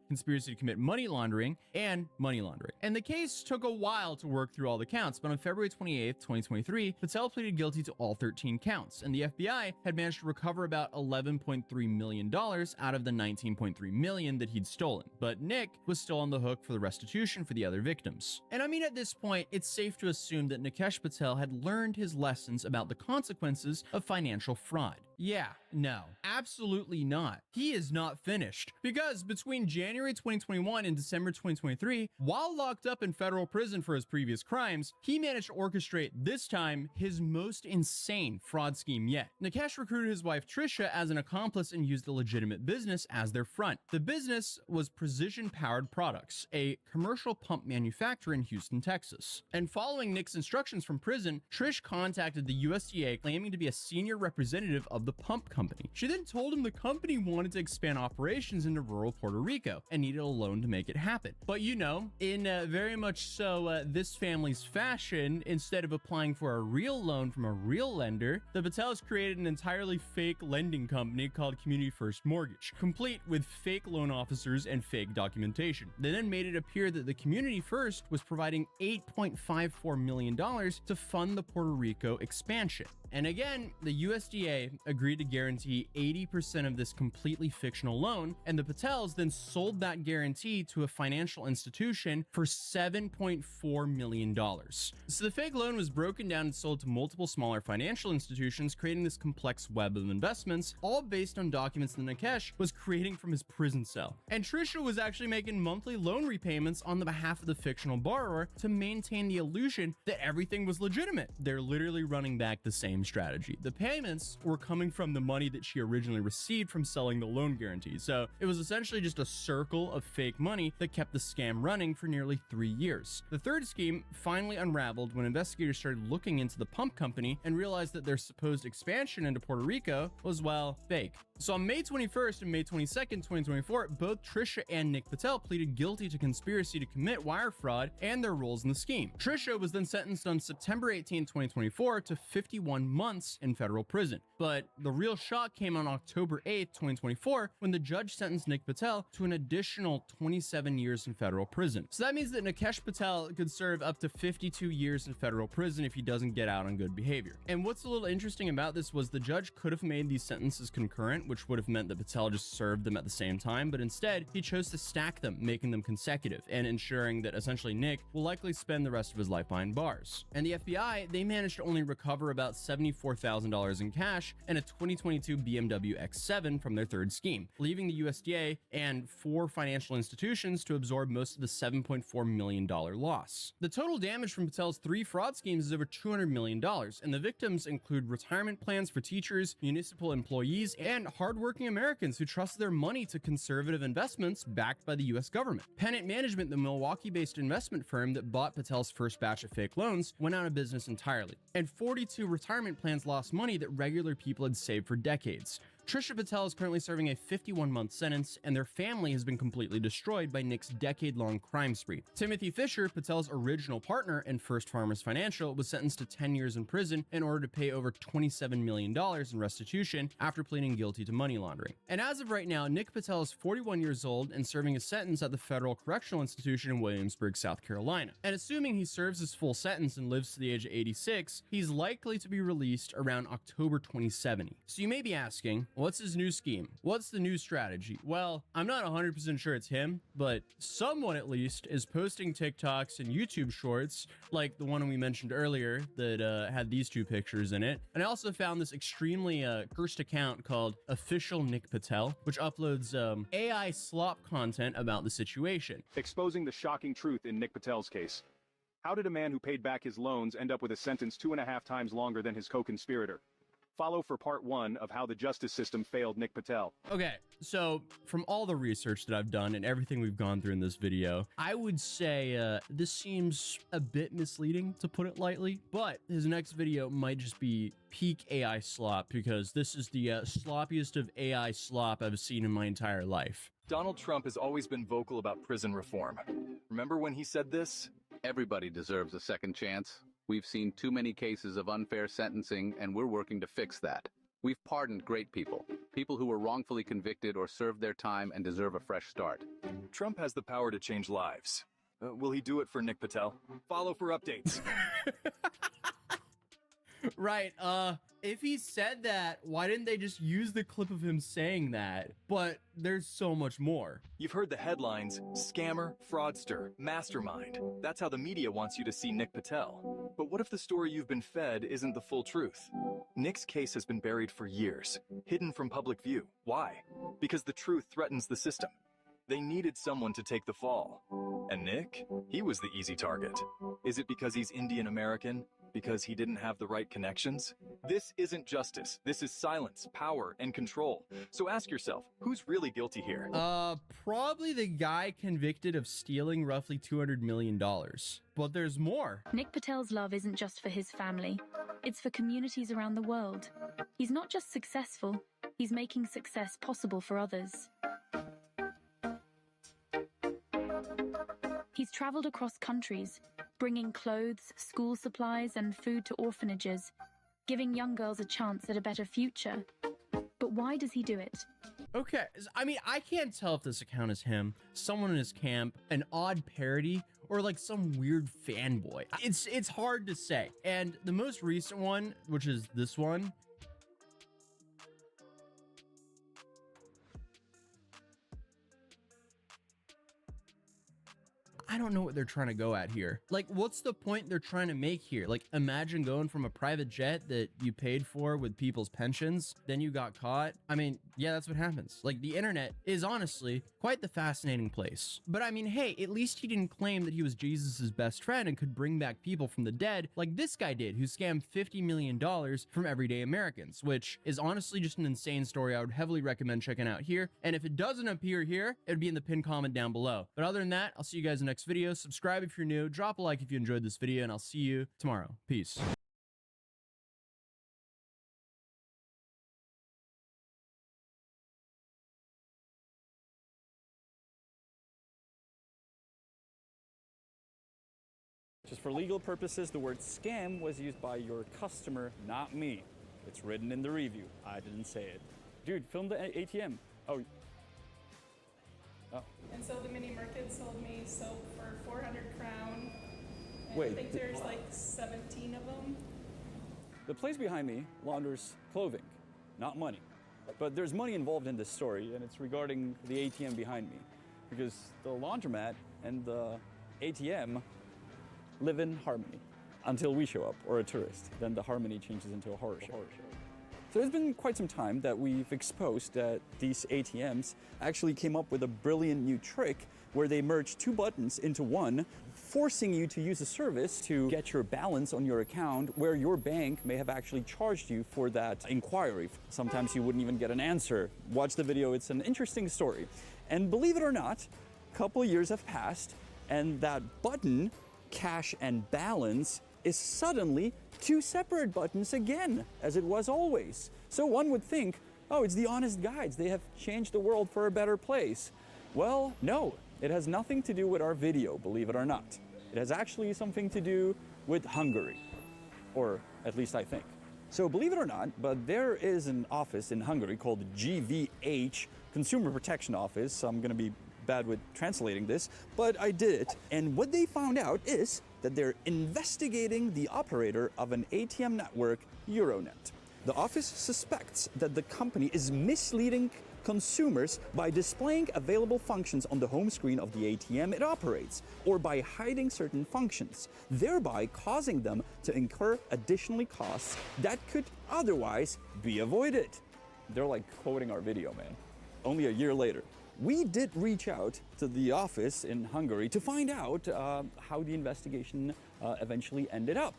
conspiracy to commit money laundering, and money laundering. And the case took a while to work through all the counts, but on February 28, 2023, Patel pleaded guilty to all 13 counts, and the FBI had managed to recover about $11.3 million out of the $19.3 million that he'd stolen. But Nick was still on the hook for the restitution for the other victims. And I mean, at this point, it's safe to assume that Nikesh Patel had learned his lessons about the consequences of financial fraud. Yeah, no, absolutely not. He is not finished. Because between January 2021 and December 2023, while locked up in federal prison for his previous crimes, he managed to orchestrate, this time, his most insane fraud scheme yet. Nikesh recruited his wife Trisha as an accomplice and used a legitimate business as their front. The business was Precision Powered Products, a commercial pump manufacturer in Houston, Texas. And following Nick's instructions from prison, Trish contacted the USDA claiming to be a senior representative of the pump company. She then told him the company wanted to expand operations into rural Puerto Rico and needed a loan to make it happen. But you know, in very much so this family's fashion, instead of applying for a real loan from a real lender, the Patels created an entirely fake lending company called Community First Mortgage, complete with fake loan officers and fake documentation. They then made it appear that the Community First was providing $8.54 million to fund the Puerto Rico expansion. And again, the USDA agreed to guarantee 80% of this completely fictional loan, and the Patels then sold that guarantee to a financial institution for $7.4 million. So the fake loan was broken down and sold to multiple smaller financial institutions, creating this complex web of investments, all based on documents that Nikesh was creating from his prison cell. And Trisha was actually making monthly loan repayments on the behalf of the fictional borrower to maintain the illusion that everything was legitimate. They're literally running back the same strategy. The payments were coming from the money that she originally received from selling the loan guarantee. So it was essentially just a circle of fake money that kept the scam running for nearly 3 years. The third scheme finally unraveled when investigators started looking into the pump company and realized that their supposed expansion into Puerto Rico was, well, fake. So on May 21st and May 22nd, 2024, both Trisha and Nick Patel pleaded guilty to conspiracy to commit wire fraud and their roles in the scheme. Trisha was then sentenced on September 18, 2024 to 51 months in federal prison. But the real shock came on October 8, 2024, when the judge sentenced Nick Patel to an additional 27 years in federal prison. So that means that Nikesh Patel could serve up to 52 years in federal prison if he doesn't get out on good behavior. And what's a little interesting about this was the judge could have made these sentences concurrent, which would have meant that Patel just served them at the same time, but instead he chose to stack them, making them consecutive and ensuring that essentially Nick will likely spend the rest of his life behind bars. And the FBI, they managed to only recover about $7 $74,000 in cash and a 2022 BMW X7 from their third scheme, leaving the USDA and 4 financial institutions to absorb most of the $7.4 million loss. The total damage from Patel's 3 fraud schemes is over $200 million, and the victims include retirement plans for teachers, municipal employees, and hardworking Americans who trust their money to conservative investments backed by the US government. Pennant Management, the Milwaukee-based investment firm that bought Patel's first batch of fake loans, went out of business entirely, and 42 retirement plans lost money that regular people had saved for decades. Trisha Patel is currently serving a 51-month sentence, and their family has been completely destroyed by Nick's decade-long crime spree. Timothy Fisher, Patel's original partner in First Farmers Financial, was sentenced to 10 years in prison in order to pay over $27 million in restitution after pleading guilty to money laundering. And as of right now, Nick Patel is 41 years old and serving a sentence at the Federal Correctional Institution in Williamsburg, South Carolina. And assuming he serves his full sentence and lives to the age of 86, he's likely to be released around October 2070. So you may be asking, what's his new scheme? What's the new strategy? Well, I'm not 100% sure it's him, but someone at least is posting TikToks and YouTube shorts, like the one we mentioned earlier that had these 2 pictures in it. And I also found this extremely cursed account called Official Nick Patel, which uploads AI slop content about the situation. Exposing the shocking truth in Nick Patel's case. How did a man who paid back his loans end up with a sentence 2.5 times longer than his co-conspirator? Follow for part 1 of how the justice system failed Nick Patel. Okay, so from all the research that I've done and everything we've gone through in this video, I would say this seems a bit misleading, to put it lightly, but his next video might just be peak AI slop, because this is the sloppiest of AI slop I've seen in my entire life. Donald Trump has always been vocal about prison reform. Remember when he said this? Everybody deserves a second chance. We've seen too many cases of unfair sentencing, and we're working to fix that. We've pardoned great people, people who were wrongfully convicted or served their time and deserve a fresh start. Trump has the power to change lives. Will he do it for Nick Patel? Follow for updates. Right, if he said that, why didn't they just use the clip of him saying that? But there's so much more. You've heard the headlines, scammer, fraudster, mastermind. That's how the media wants you to see Nick Patel. But what if the story you've been fed isn't the full truth? Nick's case has been buried for years, hidden from public view. Why? Because the truth threatens the system. They needed someone to take the fall. And Nick? He was the easy target. Is it because he's Indian American? Because he didn't have the right connections? This isn't justice. This is silence, power, and control. So ask yourself, who's really guilty here? Probably the guy convicted of stealing roughly $200 million. But there's more. Nick Patel's love isn't just for his family. It's for communities around the world. He's not just successful, he's making success possible for others. He's traveled across countries, bringing clothes, school supplies, and food to orphanages, giving young girls a chance at a better future. But why does he do it? Okay, I mean, I can't tell if this account is him, someone in his camp, an odd parody, or like some weird fanboy. It's hard to say. And the most recent one, which is this one, I don't know what they're trying to go at here. Like, what's the point they're trying to make here? Like, imagine going from a private jet that you paid for with people's pensions, then you got caught. I mean, yeah, that's what happens. Like, the internet is honestly quite the fascinating place. But I mean, hey, at least he didn't claim that he was Jesus's best friend and could bring back people from the dead like this guy did, who scammed $50 million from everyday Americans, which is honestly just an insane story I would heavily recommend checking out here. And if it doesn't appear here, it would be in the pinned comment down below. But other than that, I'll see you guys in the next video. Subscribe if you're new, drop a like if you enjoyed this video, and I'll see you tomorrow. Peace. Just for legal purposes, the word scam was used by your customer, not me. It's written in the review. I didn't say it. Dude, film the ATM. Oh. And so the mini merchant sold me soap for 400 crown. And Wait, I think there's like 17 of them. The place behind me launders clothing, not money. But there's money involved in this story, and it's regarding the ATM behind me. Because the laundromat and the ATM live in harmony. until we show up, or a tourist. Then the harmony changes into a horror show. So it's been quite some time that we've exposed that these ATMs actually came up with a brilliant new trick where they merge two buttons into one, forcing you to use a service to get your balance on your account where your bank may have actually charged you for that inquiry. Sometimes you wouldn't even get an answer. Watch the video, it's an interesting story. And believe it or not, a couple of years have passed and that button, cash and balance, is suddenly two separate buttons again, as it was always. So one would think, oh, it's the honest guides. They have changed the world for a better place. Well, no, it has nothing to do with our video, believe it or not. It has actually something to do with Hungary, or at least I think. So believe it or not, but there is an office in Hungary called GVH, Consumer Protection Office. I'm gonna be bad with translating this, but I did it. And what they found out is that they're investigating the operator of an ATM network, Euronet. The office suspects that the company is misleading consumers by displaying available functions on the home screen of the ATM it operates, or by hiding certain functions, thereby causing them to incur additional costs that could otherwise be avoided. They're like quoting our video, man. Only a year later. We did reach out to the office in Hungary to find out how the investigation eventually ended up.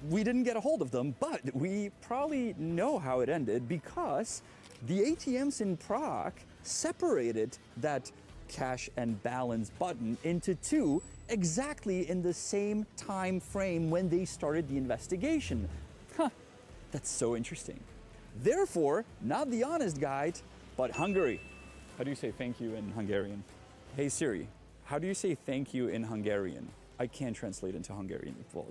We didn't get a hold of them, but we probably know how it ended because the ATMs in Prague separated that cash and balance button into two exactly in the same time frame when they started the investigation. Huh, that's so interesting. Therefore, not the honest guide, but Hungary. How do you say thank you in Hungarian? Hey Siri, how do you say thank you in Hungarian? I can't translate into Hungarian. Well,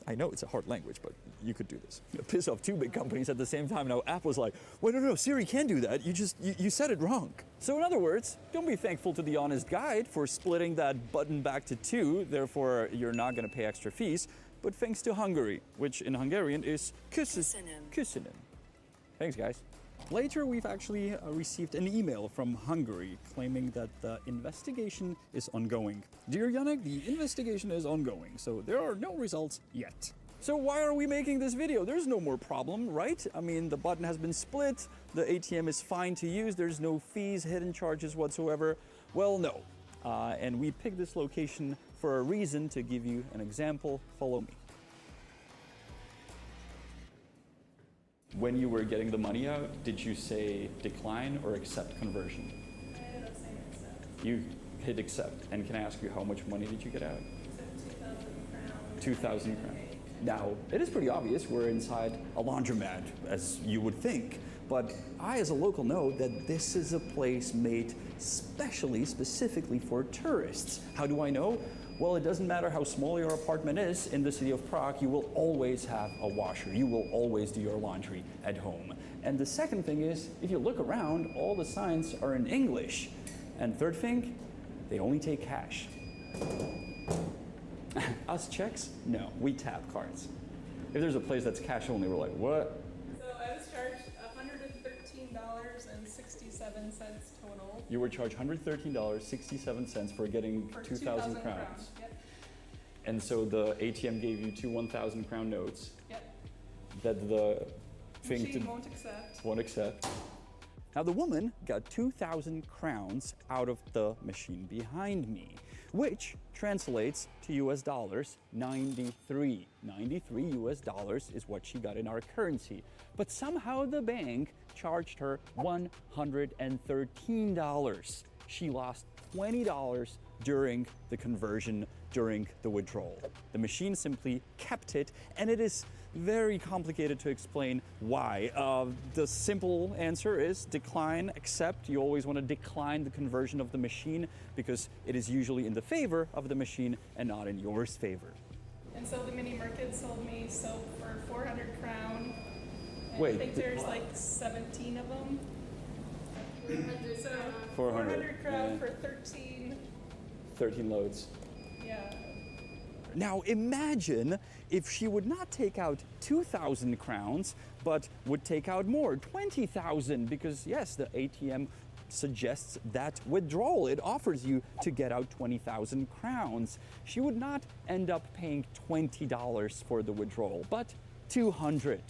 I know it's a hard language, but you could do this. Piss off two big companies at the same time. Now Apple's like, wait, no, Siri can do that. You said it wrong. So in other words, don't be thankful to the honest guide for splitting that button back to two, therefore you're not gonna pay extra fees, but thanks to Hungary, which in Hungarian is köszönöm. Thanks guys. Later, we've actually received an email from Hungary claiming that the investigation is ongoing. Dear Yannick, the investigation is ongoing, so there are no results yet. So why are we making this video? There's no more problem, right? I mean, the button has been split, the ATM is fine to use, there's no fees, hidden charges whatsoever. Well, no. And we picked this location for a reason. To give you an example, follow me. When you were getting the money out, did you say decline or accept conversion? I ended up saying accept. You hit accept. And can I ask you how much money did you get out? 2,000 crowns. Now, it is pretty obvious we're inside a laundromat, as you would think. But I, as a local, know that this is a place made specifically for tourists. How do I know? Well, it doesn't matter how small your apartment is in the city of Prague, you will always have a washer. You will always do your laundry at home. And the second thing is, if you look around, all the signs are in English. And third thing, they only take cash. Us Czechs? No, we tap cards. If there's a place that's cash only, we're like, what? So I was charged $113.67 total. You were charged $113.67 for getting 2,000 crowns. Yep. And so the ATM gave you two 1,000 crown notes. Yep. That the thing Machine won't accept. Won't accept. Now the woman got 2,000 crowns out of the machine behind me, which translates to US dollars 93. 93 US dollars is what she got in our currency. But somehow the bank charged her $113. She lost $20 during the conversion, during the withdrawal. The machine simply kept it, and it is very complicated to explain why. The simple answer is decline, accept. You always want to decline the conversion of the machine because it is usually in the favor of the machine and not in yours favor. And so the mini market sold me soap for 400 crown. And Wait, I think there's like 17 of them. So 400 crown yeah. for 13 loads. Yeah. Now imagine if she would not take out 2,000 crowns, but would take out more, 20,000, because yes, the ATM suggests that withdrawal it offers you to get out 20,000 crowns. She would not end up paying $20 for the withdrawal, but 200.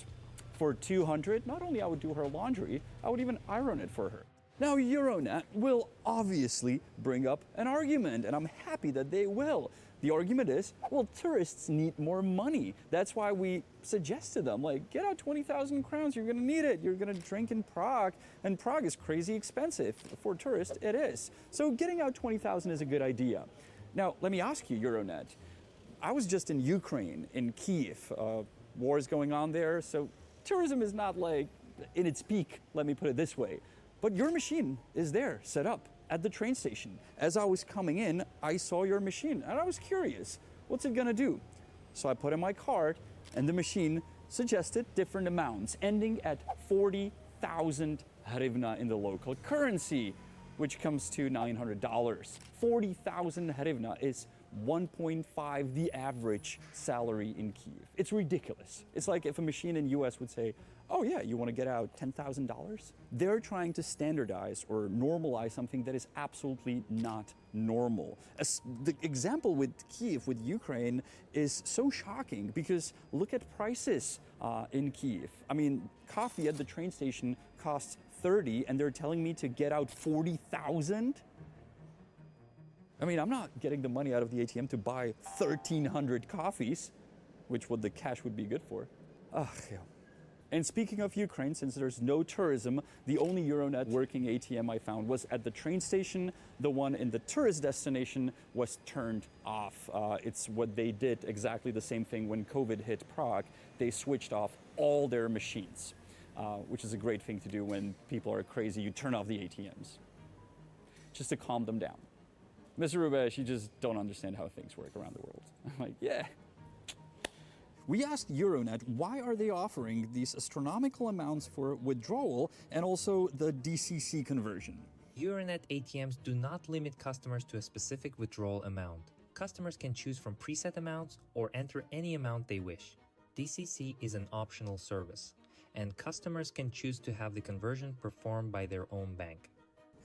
For 200, not only I would do her laundry, I would even iron it for her. Now, Euronet will obviously bring up an argument, and I'm happy that they will. The argument is, well, tourists need more money. That's why we suggest to them, like, get out 20,000 crowns, you're gonna need it. You're gonna drink in Prague, and Prague is crazy expensive. For tourists, it is. So getting out 20,000 is a good idea. Now, let me ask you, Euronet, I was just in Ukraine, in Kiev. War is going on there, so tourism is not like in its peak, let me put it this way. But your machine is there, set up at the train station. As I was coming in, I saw your machine and I was curious, what's it gonna do? So I put in my card and the machine suggested different amounts, ending at 40,000 hryvnia in the local currency, which comes to $900. 40,000 hryvnia is 1.5 the average salary in Kiev. It's ridiculous. It's like if a machine in US would say, oh yeah, you want to get out $10,000? They're trying to standardize or normalize something that is absolutely not normal. The example with Kiev, with Ukraine, is so shocking because look at prices in Kiev. I mean, coffee at the train station costs 30 and they're telling me to get out 40,000? I mean, I'm not getting the money out of the ATM to buy 1,300 coffees, which what the cash would be good for. Ugh, yeah. And speaking of Ukraine, since there's no tourism, the only Euronet working ATM I found was at the train station. The one in the tourist destination was turned off. It's what they did, exactly the same thing when COVID hit Prague. They switched off all their machines, which is a great thing to do when people are crazy. You turn off the ATMs just to calm them down. Mr. Rubesh, you just don't understand how things work around the world. I'm like, yeah. We asked Euronet why are they offering these astronomical amounts for withdrawal and also the DCC conversion. Euronet ATMs do not limit customers to a specific withdrawal amount. Customers can choose from preset amounts or enter any amount they wish. DCC is an optional service, and customers can choose to have the conversion performed by their own bank.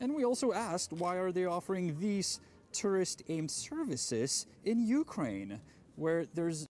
And we also asked why are they offering these tourist-aimed services in Ukraine, where there's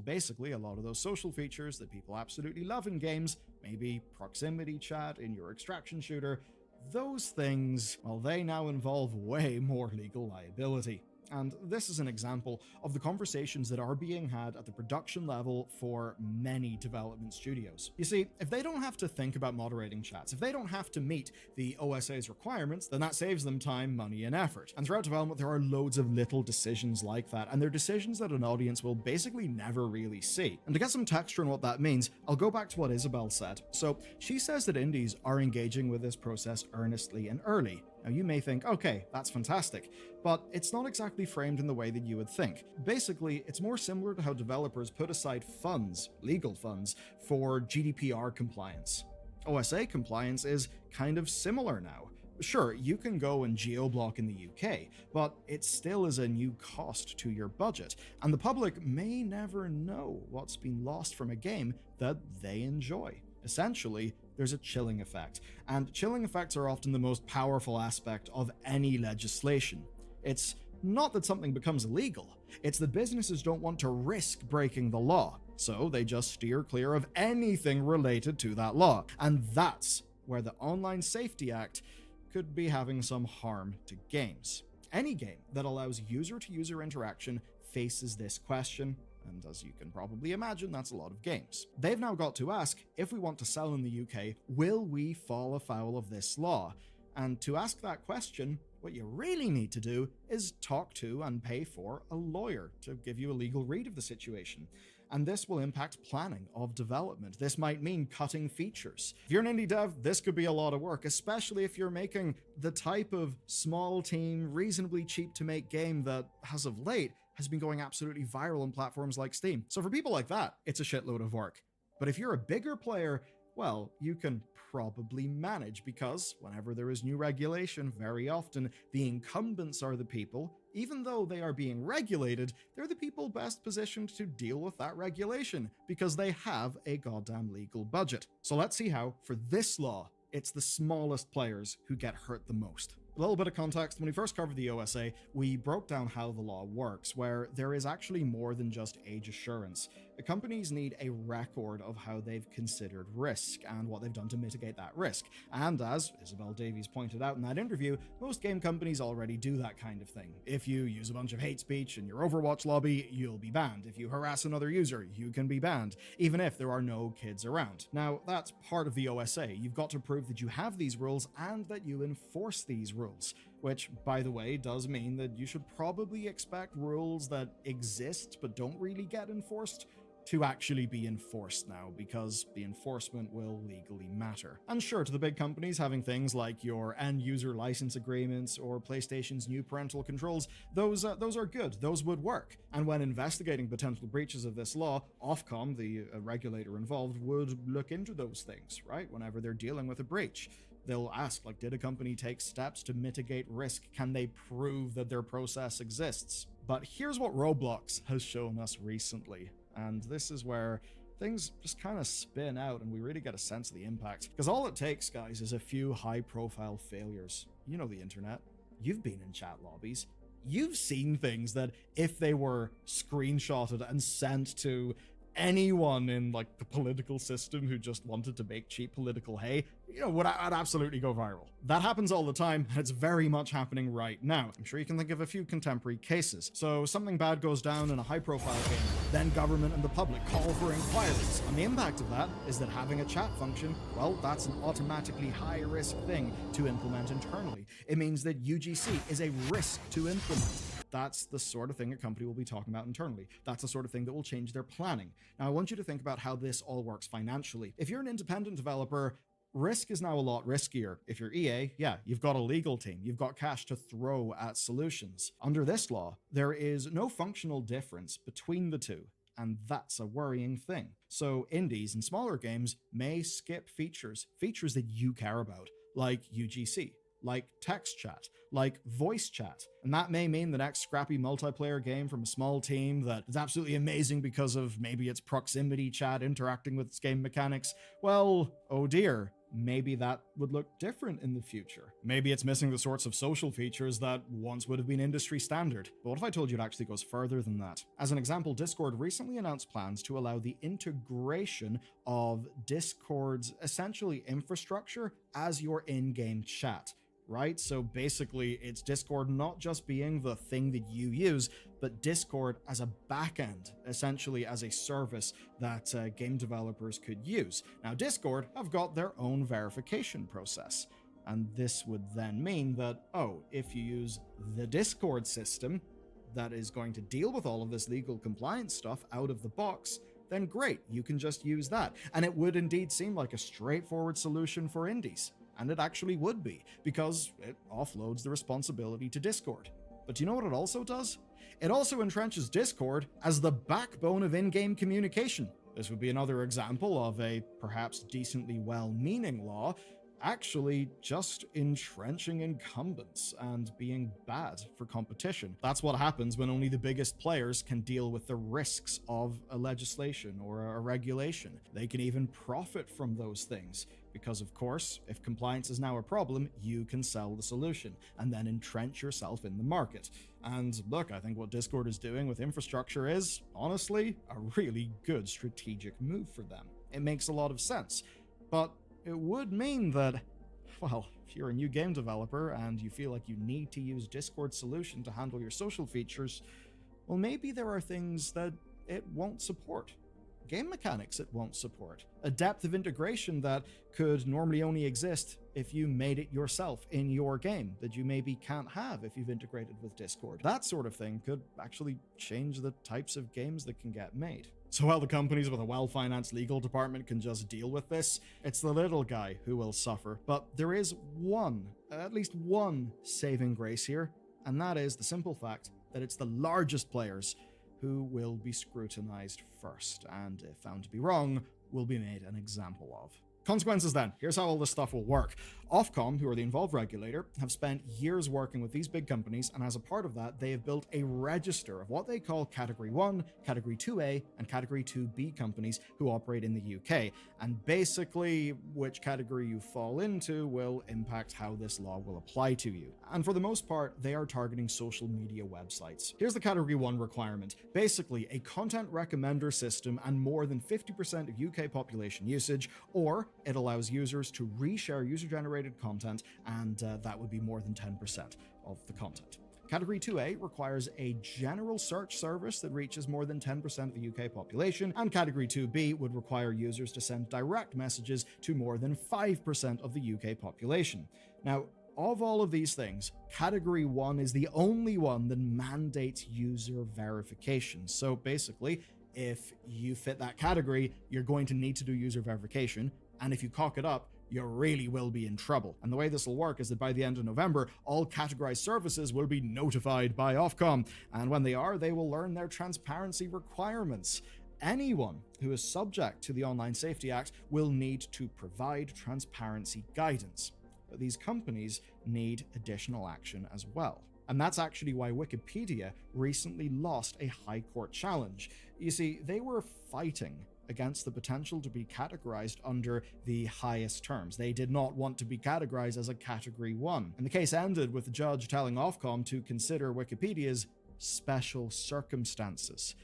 basically, a lot of those social features that people absolutely love in games, maybe proximity chat in your extraction shooter, those things, well, they now involve way more legal liability. And this is an example of the conversations that are being had at the production level for many development studios. You see, if they don't have to think about moderating chats, if they don't have to meet the OSA's requirements, then that saves them time, money, and effort. And throughout development, there are loads of little decisions like that, and they're decisions that an audience will basically never really see. And to get some texture on what that means, I'll go back to what Isabel said. So she says that indies are engaging with this process earnestly and early. Now, you may think, okay, that's fantastic, but it's not exactly framed in the way that you would think. Basically, it's more similar to how developers put aside funds, legal funds, for GDPR compliance. OSA compliance is kind of similar now. Sure, you can go and geo-block in the UK, but it still is a new cost to your budget, and the public may never know what's been lost from a game that they enjoy. Essentially, there's a chilling effect, and chilling effects are often the most powerful aspect of any legislation. It's not that something becomes illegal, it's that businesses don't want to risk breaking the law, so they just steer clear of anything related to that law. And that's where the Online Safety Act could be having some harm to games. Any game that allows user-to-user interaction faces this question, and as you can probably imagine, that's a lot of games. They've now got to ask, if we want to sell in the UK, will we fall afoul of this law? And to ask that question, what you really need to do is talk to and pay for a lawyer to give you a legal read of the situation. And this will impact planning of development. This might mean cutting features. If you're an indie dev, this could be a lot of work, especially if you're making the type of small team, reasonably cheap to make game that, as of late, has been going absolutely viral on platforms like Steam. So for people like that, it's a shitload of work. But if you're a bigger player, well, you can probably manage, because whenever there is new regulation, very often the incumbents are the people, even though they are being regulated, they're the people best positioned to deal with that regulation, because they have a goddamn legal budget. So let's see how, for this law, it's the smallest players who get hurt the most. A little bit of context, when we first covered the OSA, we broke down how the law works, where there is actually more than just age assurance. The companies need a record of how they've considered risk and what they've done to mitigate that risk. And as Isabel Davies pointed out in that interview, most game companies already do that kind of thing. If you use a bunch of hate speech in your Overwatch lobby, you'll be banned. If you harass another user, you can be banned, even if there are no kids around. Now, that's part of the OSA. You've got to prove that you have these rules and that you enforce these rules. Which, by the way, does mean that you should probably expect rules that exist but don't really get enforced to actually be enforced now, because the enforcement will legally matter. And sure, to the big companies, having things like your end-user license agreements or PlayStation's new parental controls, those are good, those would work. And when investigating potential breaches of this law, Ofcom, the regulator involved, would look into those things, right, whenever they're dealing with a breach. They'll ask, like, did a company take steps to mitigate risk? Can they prove that their process exists? But here's what Roblox has shown us recently. And this is where things just kind of spin out and we really get a sense of the impact. Because all it takes, guys, is a few high-profile failures. You know the internet. You've been in chat lobbies. You've seen things that if they were screenshotted and sent to anyone in like the political system who just wanted to make cheap political hay, you know, would absolutely go viral. That happens all the time, and it's very much happening right now. I'm sure you can think of a few contemporary cases. So something bad goes down in a high-profile game, then government and the public call for inquiries. And the impact of that is that having a chat function, well, that's an automatically high-risk thing to implement internally. It means that UGC is a risk to implement. That's the sort of thing a company will be talking about internally. That's the sort of thing that will change their planning. Now, I want you to think about how this all works financially. If you're an independent developer, risk is now a lot riskier. If you're EA, yeah, you've got a legal team. You've got cash to throw at solutions. Under this law, there is no functional difference between the two, and that's a worrying thing. So indies and smaller games may skip features that you care about, like UGC, like text chat, like voice chat. And that may mean the next scrappy multiplayer game from a small team that is absolutely amazing because of maybe its proximity chat interacting with its game mechanics. Well, oh dear, maybe that would look different in the future. Maybe it's missing the sorts of social features that once would have been industry standard. But what if I told you it actually goes further than that? As an example, Discord recently announced plans to allow the integration of Discord's essentially infrastructure as your in-game chat. Right? So basically, it's Discord not just being the thing that you use, but Discord as a backend, essentially as a service that game developers could use. Now, Discord have got their own verification process. And this would then mean that, oh, if you use the Discord system that is going to deal with all of this legal compliance stuff out of the box, then great, you can just use that. And it would indeed seem like a straightforward solution for indies. And it actually would be, because it offloads the responsibility to Discord. But do you know what it also does? It also entrenches Discord as the backbone of in-game communication. This would be another example of a perhaps decently well-meaning law actually just entrenching incumbents and being bad for competition. That's what happens when only the biggest players can deal with the risks of a legislation or a regulation. They can even profit from those things. Because, of course, if compliance is now a problem, you can sell the solution and then entrench yourself in the market. And look, I think what Discord is doing with infrastructure is, honestly, a really good strategic move for them. It makes a lot of sense. But it would mean that, well, if you're a new game developer and you feel like you need to use Discord's solution to handle your social features, well, maybe there are things that it won't support. Game mechanics it won't support, a depth of integration that could normally only exist if you made it yourself in your game that you maybe can't have if you've integrated with Discord. That sort of thing could actually change the types of games that can get made. So while the companies with a well-financed legal department can just deal with this, it's the little guy who will suffer. But there is at least one saving grace here, and that is the simple fact that it's the largest players who will be scrutinized first, and if found to be wrong, will be made an example of. Consequences then. Here's how all this stuff will work. Ofcom, who are the involved regulator, have spent years working with these big companies, and as a part of that, they have built a register of what they call Category 1, Category 2A, and Category 2B companies who operate in the UK. And basically, which category you fall into will impact how this law will apply to you. And for the most part, they are targeting social media websites. Here's the Category 1 requirement. Basically, a content recommender system and more than 50% of UK population usage, or it allows users to reshare user-generated content, and that would be more than 10% of the content. Category 2A requires a general search service that reaches more than 10% of the UK population, and Category 2B would require users to send direct messages to more than 5% of the UK population. Now, of all of these things, Category 1 is the only one that mandates user verification. So basically, if you fit that category, you're going to need to do user verification, and if you cock it up, you really will be in trouble. And the way this will work is that by the end of November, all categorized services will be notified by Ofcom, and when they are, they will learn their transparency requirements. Anyone who is subject to the Online Safety Act will need to provide transparency guidance. But these companies need additional action as well. And that's actually why Wikipedia recently lost a High Court challenge. You see, they were fighting against the potential to be categorized under the highest terms. They did not want to be categorized as a Category 1. And the case ended with the judge telling Ofcom to consider Wikipedia's special circumstances.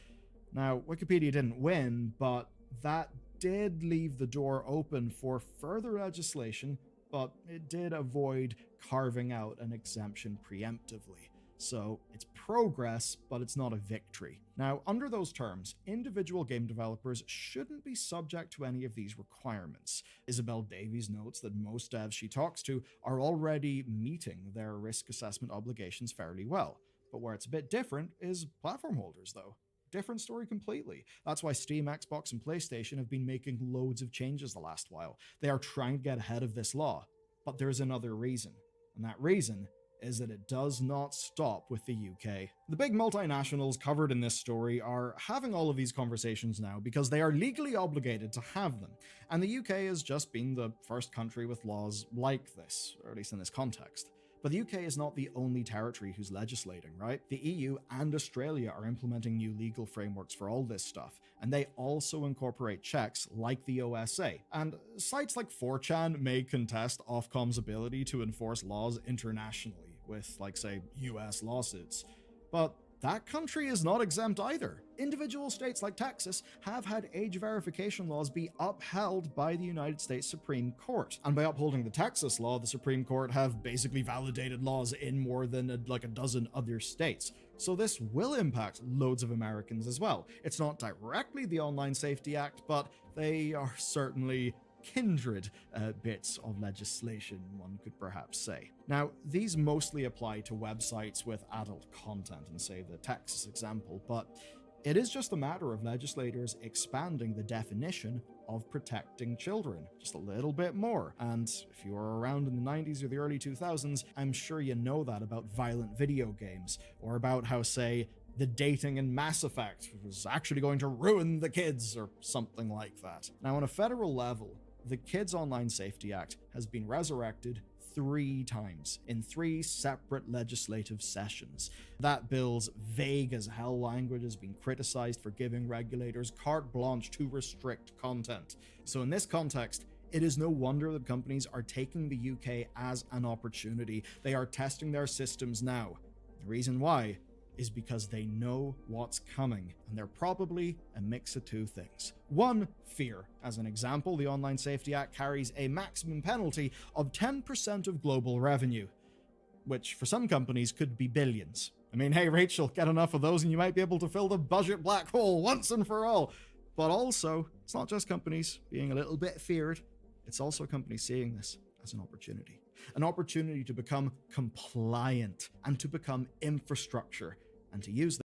Now, Wikipedia didn't win, but that did leave the door open for further legislation, but it did avoid carving out an exemption preemptively. So it's progress, but it's not a victory. Now, under those terms, individual game developers shouldn't be subject to any of these requirements. Isabel Davies notes that most devs she talks to are already meeting their risk assessment obligations fairly well. But where it's a bit different is platform holders, though. Different story completely. That's why Steam, Xbox, and PlayStation have been making loads of changes the last while. They are trying to get ahead of this law. But there's another reason, and that reason is that it does not stop with the UK. The big multinationals covered in this story are having all of these conversations now because they are legally obligated to have them, and the UK has just been the first country with laws like this, or at least in this context. But the UK is not the only territory who's legislating, right? The EU and Australia are implementing new legal frameworks for all this stuff, and they also incorporate checks like the OSA. And sites like 4chan may contest Ofcom's ability to enforce laws internationally with, like, say, US lawsuits. But that country is not exempt either. Individual states like Texas have had age verification laws be upheld by the United States Supreme Court. And by upholding the Texas law, the Supreme Court have basically validated laws in more than a dozen other states. So this will impact loads of Americans as well. It's not directly the Online Safety Act, but they are certainly kindred bits of legislation, one could perhaps say. Now, these mostly apply to websites with adult content, in say the Texas example, but it is just a matter of legislators expanding the definition of protecting children just a little bit more. And if you were around in the 90s or the early 2000s, I'm sure you know that about violent video games, or about how, say, the dating in Mass Effect was actually going to ruin the kids, or something like that. Now, on a federal level, the Kids Online Safety Act has been resurrected 3 times in 3 separate legislative sessions. That bill's vague as hell language has been criticized for giving regulators carte blanche to restrict content. So in this context, it is no wonder that companies are taking the UK as an opportunity. They are testing their systems now. The reason why is because they know what's coming, and they're probably a mix of 2 things. 1, fear. As an example, the Online Safety Act carries a maximum penalty of 10% of global revenue, which for some companies could be billions. I mean, hey Rachel, get enough of those and you might be able to fill the budget black hole once and for all. But also, it's not just companies being a little bit feared, it's also companies seeing this as an opportunity. An opportunity to become compliant and to become infrastructure and to use them.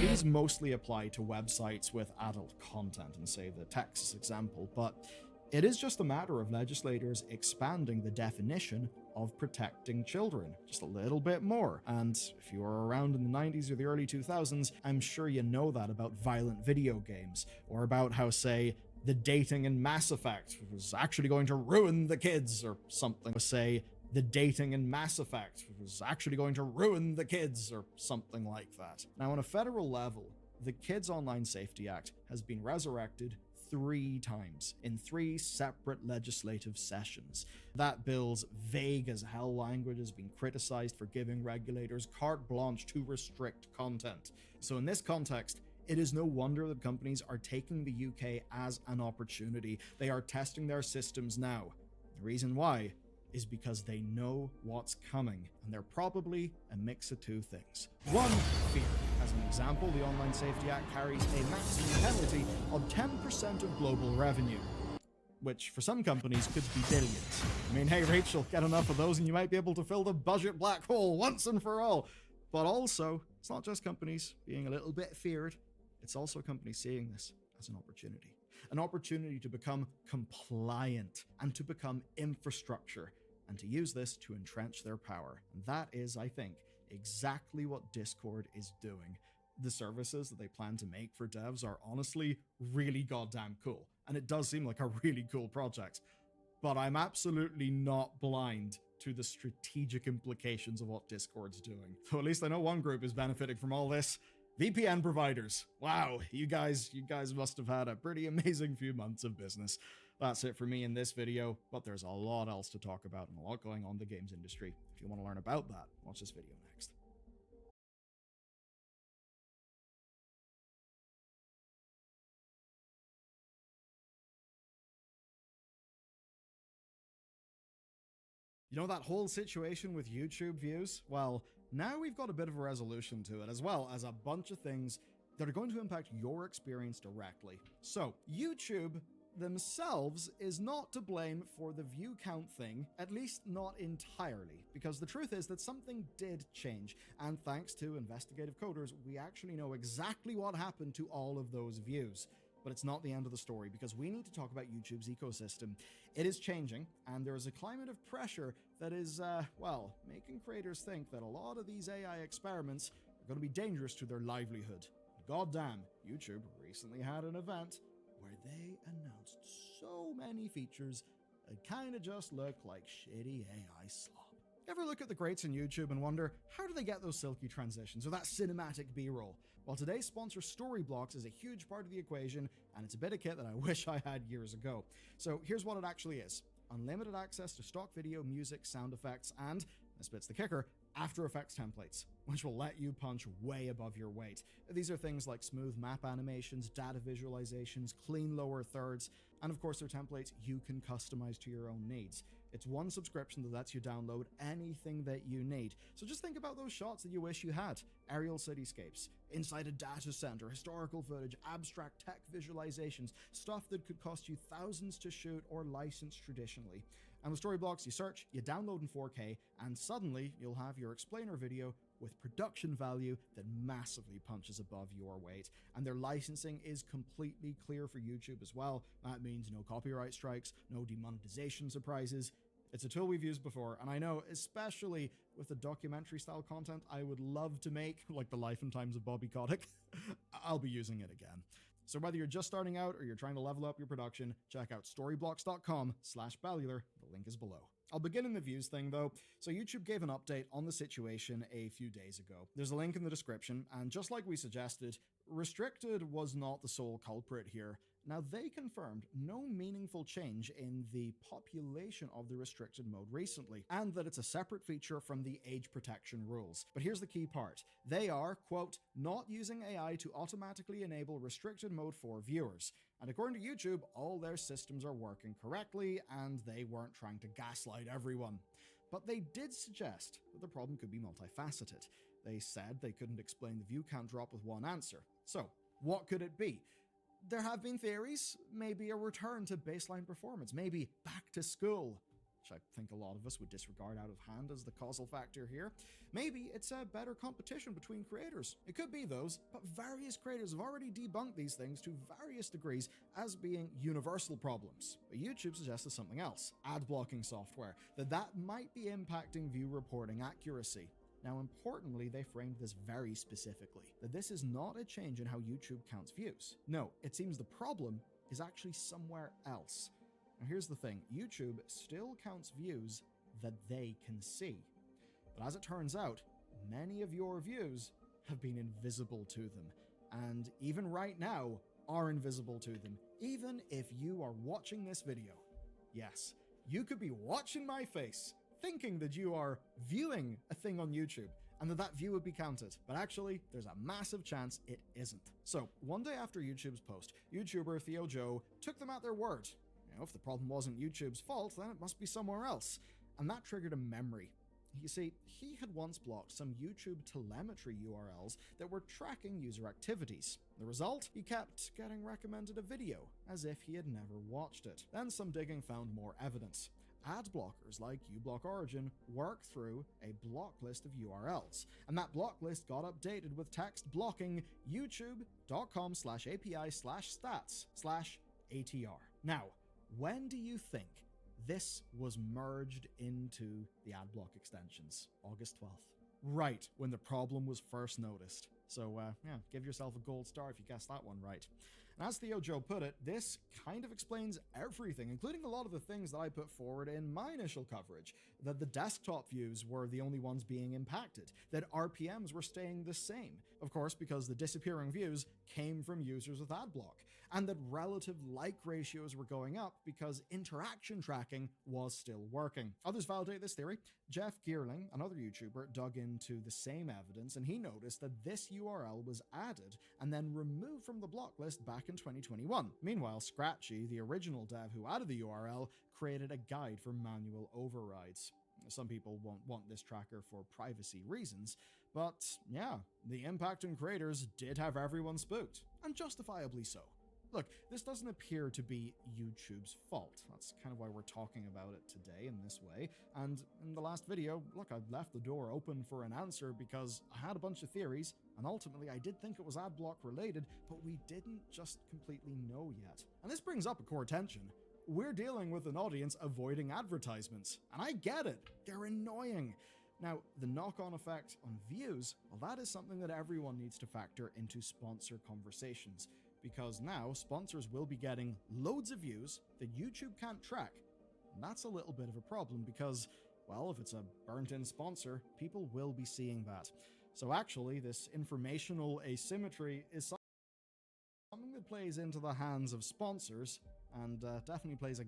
These mostly apply to websites with adult content in, say, the Texas example, but it is just a matter of legislators expanding the definition of protecting children just a little bit more. And if you were around in the 90s or the early 2000s, I'm sure you know that about violent video games, or about how, say, the dating in Mass Effect was actually going to ruin the kids, or something. Or say, the dating in Mass Effect was actually going to ruin the kids, or something like that. Now, on a federal level, the Kids Online Safety Act has been resurrected 3 times in 3 separate legislative sessions. That bill's vague as hell language has been criticized for giving regulators carte blanche to restrict content. So in this context, it is no wonder that companies are taking the UK as an opportunity. They are testing their systems now. The reason why is because they know what's coming, and they're probably a mix of 2 things. 1, fear. As an example, the Online Safety Act carries a maximum penalty of 10% of global revenue, which for some companies could be billions. I mean, hey Rachel, get enough of those and you might be able to fill the budget black hole once and for all. But also, it's not just companies being a little bit feared, it's also companies seeing this as an opportunity. An opportunity to become compliant and to become infrastructure, and to use this to entrench their power. And that is, I think, exactly what Discord is doing. The services that they plan to make for devs are honestly really goddamn cool, and it does seem like a really cool project. But I'm absolutely not blind to the strategic implications of what Discord's doing. So at least I know one group is benefiting from all this. VPN providers. Wow, you guys must have had a pretty amazing few months of business. That's it for me in this video, but there's a lot else to talk about and a lot going on in the games industry. If you want to learn about that, watch this video next. You know that whole situation with YouTube views? Well, now we've got a bit of a resolution to it, as well as a bunch of things that are going to impact your experience directly. So, YouTube themselves is not to blame for the view count thing, at least not entirely, because the truth is that something did change, and thanks to investigative coders, we actually know exactly what happened to all of those views. But it's not the end of the story, because we need to talk about YouTube's ecosystem. It is changing, and there is a climate of pressure that is, well, making creators think that a lot of these AI experiments are going to be dangerous to their livelihood. Goddamn, YouTube recently had an event where they announced so many features that kind of just look like shitty AI slop. Ever look at the greats in YouTube and wonder, how do they get those silky transitions or that cinematic B-roll? Well, today's sponsor, Storyblocks, is a huge part of the equation, and it's a bit of kit that I wish I had years ago. So here's what it actually is. Unlimited access to stock video, music, sound effects, and, this bit's the kicker, After Effects templates, which will let you punch way above your weight. These are things like smooth map animations, data visualizations, clean lower thirds, and of course they're templates you can customize to your own needs. It's one subscription that lets you download anything that you need. So just think about those shots that you wish you had. Aerial cityscapes, inside a data center, historical footage, abstract tech visualizations, stuff that could cost you thousands to shoot or license traditionally. And with Storyblocks, you search, you download in 4K, and suddenly you'll have your explainer video with production value that massively punches above your weight. And their licensing is completely clear for YouTube as well. That means no copyright strikes, no demonetization surprises. It's a tool we've used before, and I know, especially with the documentary style content I would love to make, like the life and times of Bobby Kotick, I'll be using it again. So whether you're just starting out or you're trying to level up your production, check out storyblocks.com/Ballular. The link is below. I'll begin in the views thing though. So YouTube gave an update on the situation a few days ago. There's a link in the description, and just like we suggested, restricted was not the sole culprit here. Now, they confirmed no meaningful change in the population of the restricted mode recently, and that it's a separate feature from the age protection rules. But here's the key part. They are, quote, not using AI to automatically enable restricted mode for viewers. And according to YouTube, all their systems are working correctly, and they weren't trying to gaslight everyone. But they did suggest that the problem could be multifaceted. They said they couldn't explain the view count drop with one answer. So, what could it be? There have been theories, maybe a return to baseline performance, maybe back to school. which I think a lot of us would disregard out of hand as the causal factor here. Maybe it's a better competition between creators. It could be those, but various creators have already debunked these things to various degrees as being universal problems. But YouTube suggested something else, ad blocking software, that might be impacting view reporting accuracy. Now, importantly, they framed this very specifically, that this is not a change in how YouTube counts views. No, it seems the problem is actually somewhere else. Now, here's the thing, YouTube still counts views that they can see. But as it turns out, many of your views have been invisible to them, and even right now are invisible to them, even if you are watching this video. Yes, you could be watching my face, thinking that you are viewing a thing on YouTube, and that view would be counted, but actually, there's a massive chance it isn't. So, one day after YouTube's post, YouTuber Theo Joe took them at their word. You know, if the problem wasn't YouTube's fault, then it must be somewhere else. And that triggered a memory. You see, he had once blocked some YouTube telemetry URLs that were tracking user activities. The result? He kept getting recommended a video, as if he had never watched it. Then some digging found more evidence. Ad blockers like uBlock Origin work through a block list of URLs, and that block list got updated with text blocking youtube.com/API/stats/ATR. Now, when do you think this was merged into the adblock extensions? August 12th. Right when the problem was first noticed. So, yeah, give yourself a gold star if you guessed that one right. And as Theo Joe put it, this kind of explains everything, including a lot of the things that I put forward in my initial coverage. That the desktop views were the only ones being impacted, that RPMs were staying the same, of course because the disappearing views came from users with adblock, and that relative like ratios were going up because interaction tracking was still working. Others validate this theory. Jeff Geerling, another YouTuber, dug into the same evidence, and he noticed that this URL was added and then removed from the block list back in 2021. Meanwhile, Scratchy, the original dev who added the URL, created a guide for manual overrides. Some people won't want this tracker for privacy reasons, but yeah, the impact on creators did have everyone spooked, and justifiably so. Look, this doesn't appear to be YouTube's fault. That's kind of why we're talking about it today in this way. And in the last video, look, I left the door open for an answer because I had a bunch of theories, and ultimately I did think it was adblock related, but we didn't just completely know yet. And this brings up a core tension. We're dealing with an audience avoiding advertisements, and I get it. They're annoying. Now, the knock-on effect on views, well, that is something that everyone needs to factor into sponsor conversations. Because now sponsors will be getting loads of views that YouTube can't track. And that's a little bit of a problem because, well, if it's a burnt-in sponsor, people will be seeing that. So actually, this informational asymmetry is something that plays into the hands of sponsors and definitely plays a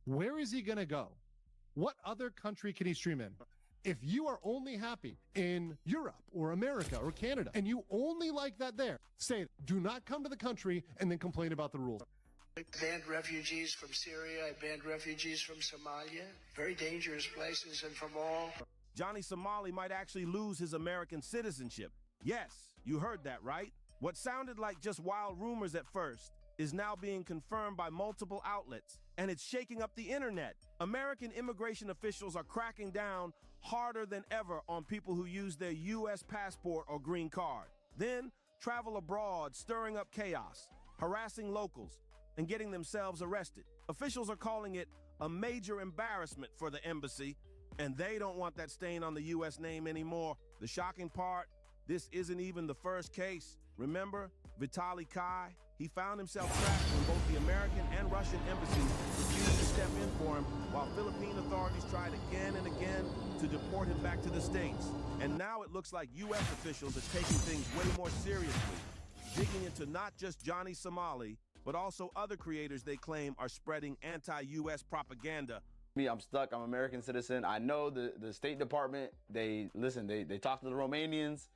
Where is he going to go? What other country can he stream in? If you are only happy in Europe or America or Canada, and you only like that there, say, do not come to the country and then complain about the rules. I banned refugees from Syria. I banned refugees from Somalia. Very dangerous places, and from all. Johnny Somali might actually lose his American citizenship. Yes, you heard that right. What sounded like just wild rumors at first is now being confirmed by multiple outlets, and it's shaking up the internet. American immigration officials are cracking down harder than ever on people who use their U.S. passport or green card. Then travel abroad, stirring up chaos, harassing locals, and getting themselves arrested. Officials are calling it a major embarrassment for the embassy, and they don't want that stain on the U.S. name anymore. The shocking part, this isn't even the first case. Remember Vitaly Kai? He found himself trapped when both the American and Russian embassies refused to step in for him, while Philippine authorities tried again and again to deport him back to the States. And now it looks like U.S. officials are taking things way more seriously, digging into not just Johnny Somali, but also other creators they claim are spreading anti-U.S. propaganda. Me, I'm stuck. I'm an American citizen. I know the State Department, they talk to the Romanians.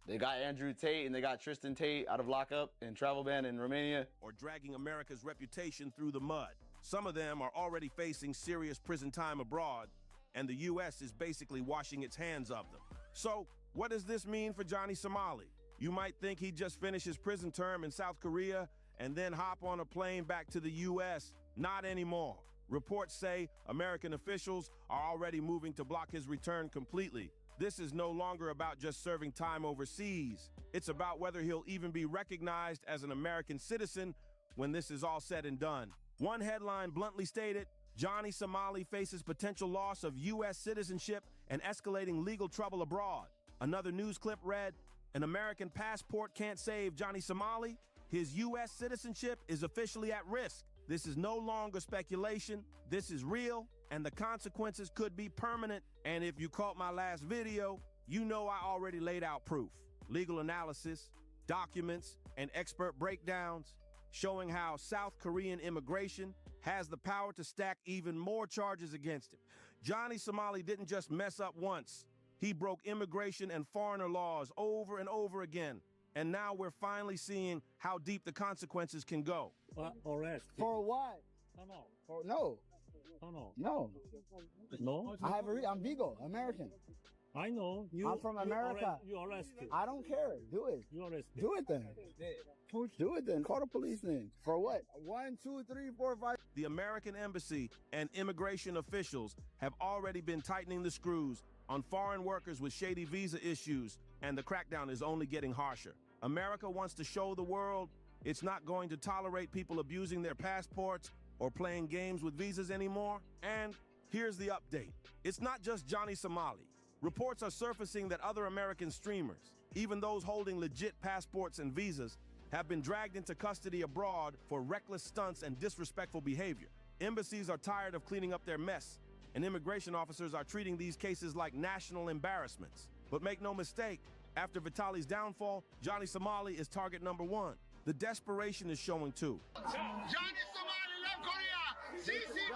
They got Andrew Tate and they got Tristan Tate out of lockup and travel ban in Romania. Or dragging America's reputation through the mud. Some of them are already facing serious prison time abroad, and the U.S. is basically washing its hands of them. So, what does this mean for Johnny Somali? You might think he'd just finish his prison term in South Korea and then hop on a plane back to the U.S. Not anymore. Reports say American officials are already moving to block his return completely. This is no longer about just serving time overseas. It's about whether he'll even be recognized as an American citizen when this is all said and done. One headline bluntly stated, Johnny Somali faces potential loss of U.S. citizenship and escalating legal trouble abroad. Another news clip read, an American passport can't save Johnny Somali. His U.S. citizenship is officially at risk. This is no longer speculation. This is real, and the consequences could be permanent. And if you caught my last video, you know I already laid out proof. Legal analysis, documents, and expert breakdowns showing how South Korean immigration has the power to stack even more charges against him. Johnny Somali didn't just mess up once. He broke immigration and foreigner laws over and over again. And now we're finally seeing how deep the consequences can go. Arrest. For what? No. No. I'm Vigo, American. I know. I'm from America. You arrested. I don't care. Do it. You arrested. Do it then. Do it then. Call the police then. For what? 1, 2, 3, 4, 5. The American embassy and immigration officials have already been tightening the screws on foreign workers with shady visa issues, and the crackdown is only getting harsher. America wants to show the world it's not going to tolerate people abusing their passports or playing games with visas anymore. And here's the update. It's not just Johnny Somali. Reports are surfacing that other American streamers, even those holding legit passports and visas, have been dragged into custody abroad for reckless stunts and disrespectful behavior. Embassies are tired of cleaning up their mess, and immigration officers are treating these cases like national embarrassments. But make no mistake, after Vitaly's downfall, Johnny Somali is target number one. The desperation is showing too. Johnny Somali left Korea! CCP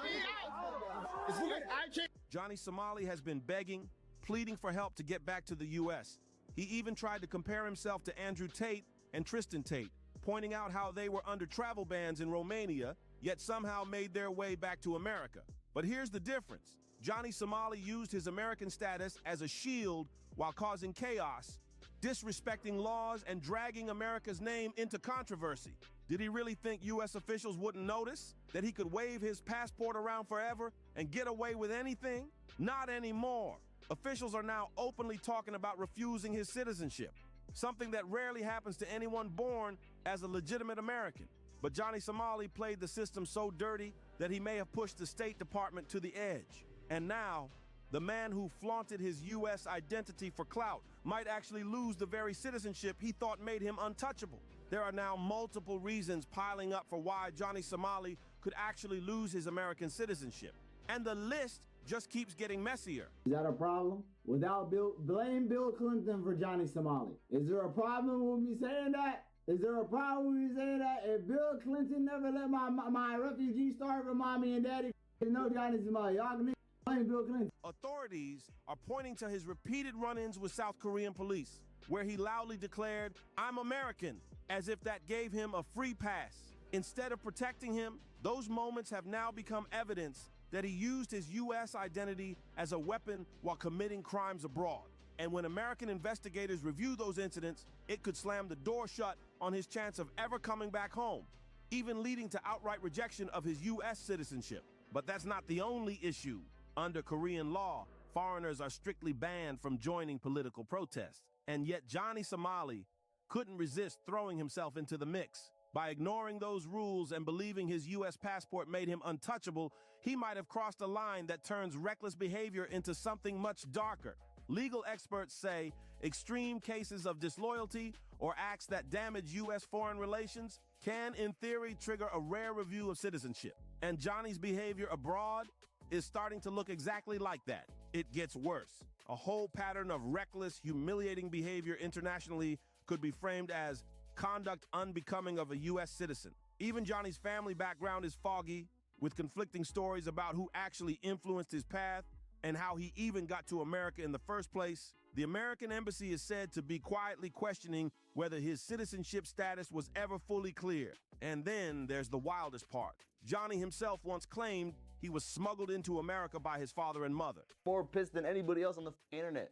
out! Johnny Somali has been begging, pleading for help to get back to the U.S. He even tried to compare himself to Andrew Tate and Tristan Tate, pointing out how they were under travel bans in Romania, yet somehow made their way back to America. But here's the difference. Johnny Somali used his American status as a shield while causing chaos, disrespecting laws and dragging America's name into controversy. Did he really think U.S. officials wouldn't notice that he could wave his passport around forever and get away with anything? Not anymore. Officials are now openly talking about refusing his citizenship, something that rarely happens to anyone born as a legitimate American. But Johnny Somali played the system so dirty that he may have pushed the State Department to the edge. And now, the man who flaunted his U.S. identity for clout might actually lose the very citizenship he thought made him untouchable. There are now multiple reasons piling up for why Johnny Somali could actually lose his American citizenship. And the list just keeps getting messier. Is that a problem? Blame Bill Clinton for Johnny Somali. Is there a problem with me saying that? Is there a problem with me saying that? If Bill Clinton never let my refugees starve with mommy and daddy, there's no Johnny Somali. Y'all can blame Bill Clinton. Authorities are pointing to his repeated run-ins with South Korean police, where he loudly declared, "I'm American," as if that gave him a free pass. Instead of protecting him, those moments have now become evidence that he used his U.S. identity as a weapon while committing crimes abroad. And when American investigators review those incidents, it could slam the door shut on his chance of ever coming back home, even leading to outright rejection of his U.S. citizenship. But that's not the only issue. Under Korean law, foreigners are strictly banned from joining political protests. And yet Johnny Somali couldn't resist throwing himself into the mix. By ignoring those rules and believing his U.S. passport made him untouchable, he might have crossed a line that turns reckless behavior into something much darker. Legal experts say extreme cases of disloyalty or acts that damage U.S. foreign relations can, in theory, trigger a rare review of citizenship. And Johnny's behavior abroad is starting to look exactly like that. It gets worse. A whole pattern of reckless, humiliating behavior internationally could be framed as conduct unbecoming of a U.S. citizen. Even Johnny's family background is foggy, with conflicting stories about who actually influenced his path and how he even got to America in the first place. The American embassy is said to be quietly questioning whether his citizenship status was ever fully clear. And then there's the wildest part. Johnny himself once claimed he was smuggled into America by his father and mother. More pissed than anybody else on the internet.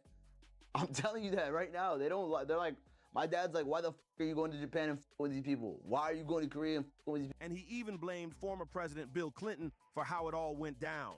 I'm telling you that right now. They're like, my dad's like, why the are you going to Japan and with these people? Why are you going to Korea and with these people? And he even blamed former President Bill Clinton for how it all went down.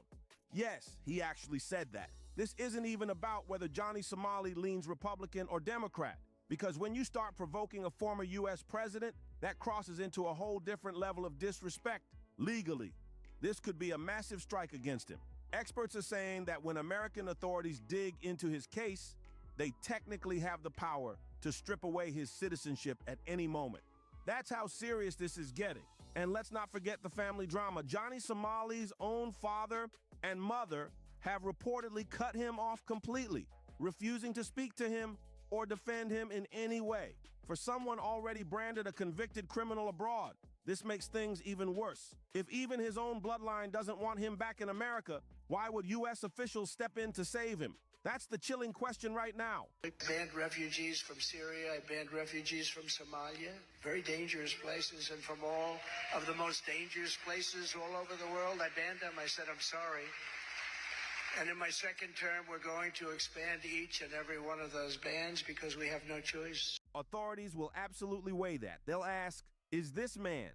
Yes, he actually said that. This isn't even about whether Johnny Somali leans Republican or Democrat, because when you start provoking a former U.S. president, that crosses into a whole different level of disrespect legally. This could be a massive strike against him. Experts are saying that when American authorities dig into his case, they technically have the power to strip away his citizenship at any moment. That's how serious this is getting. And let's not forget the family drama. Johnny Somali's own father and mother have reportedly cut him off completely, refusing to speak to him or defend him in any way. For someone already branded a convicted criminal abroad, this makes things even worse. If even his own bloodline doesn't want him back in America, why would U.S. officials step in to save him? That's the chilling question right now. I banned refugees from Syria. I banned refugees from Somalia. Very dangerous places. And from all of the most dangerous places all over the world, I banned them. I said, I'm sorry. And in my second term, we're going to expand each and every one of those bans because we have no choice. Authorities will absolutely weigh that. They'll ask, is this man,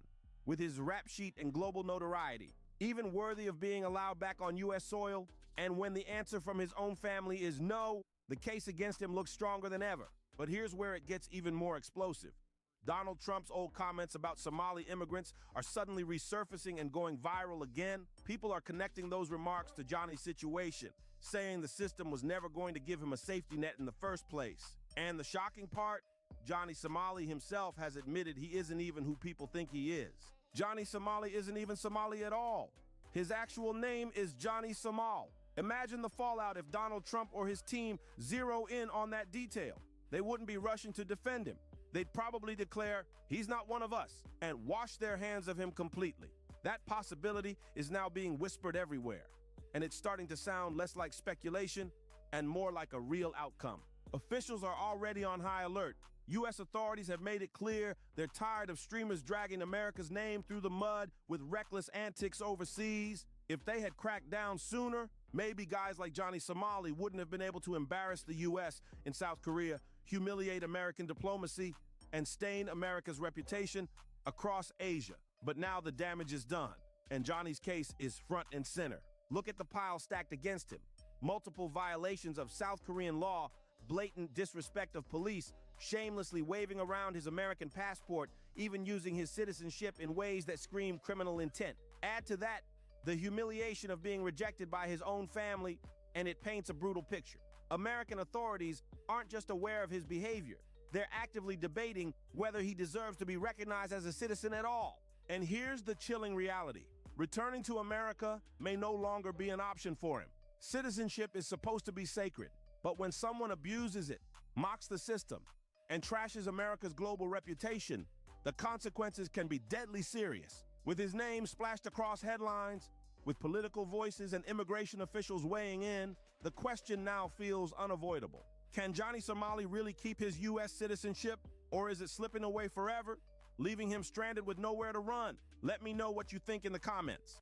with his rap sheet and global notoriety, even worthy of being allowed back on U.S. soil? And when the answer from his own family is no, the case against him looks stronger than ever. But here's where it gets even more explosive. Donald Trump's old comments about Somali immigrants are suddenly resurfacing and going viral again. People are connecting those remarks to Johnny's situation, saying the system was never going to give him a safety net in the first place. And the shocking part, Johnny Somali himself has admitted he isn't even who people think he is. Johnny Somali isn't even Somali at all. His actual name is Johnny Somal. Imagine the fallout if Donald Trump or his team zero in on that detail. They wouldn't be rushing to defend him. They'd probably declare, he's not one of us, and wash their hands of him completely. That possibility is now being whispered everywhere, and it's starting to sound less like speculation and more like a real outcome. Officials are already on high alert. U.S. authorities have made it clear they're tired of streamers dragging America's name through the mud with reckless antics overseas. If they had cracked down sooner, Maybe guys like Johnny Somali wouldn't have been able to embarrass the U.S. in South Korea, humiliate American diplomacy, and stain America's reputation across Asia. But now the damage is done, and Johnny's case is front and center. Look at the pile stacked against him. Multiple violations of South Korean law, blatant disrespect of police, shamelessly waving around his American passport, even using his citizenship in ways that scream criminal intent. Add to that the humiliation of being rejected by his own family, and it paints a brutal picture. American authorities aren't just aware of his behavior, they're actively debating whether he deserves to be recognized as a citizen at all. And here's the chilling reality. Returning to America may no longer be an option for him. Citizenship is supposed to be sacred, but when someone abuses it, mocks the system, and trashes America's global reputation, the consequences can be deadly serious. With his name splashed across headlines, with political voices and immigration officials weighing in, the question now feels unavoidable. Can Johnny Somali really keep his U.S. citizenship, or is it slipping away forever, leaving him stranded with nowhere to run? Let me know what you think in the comments.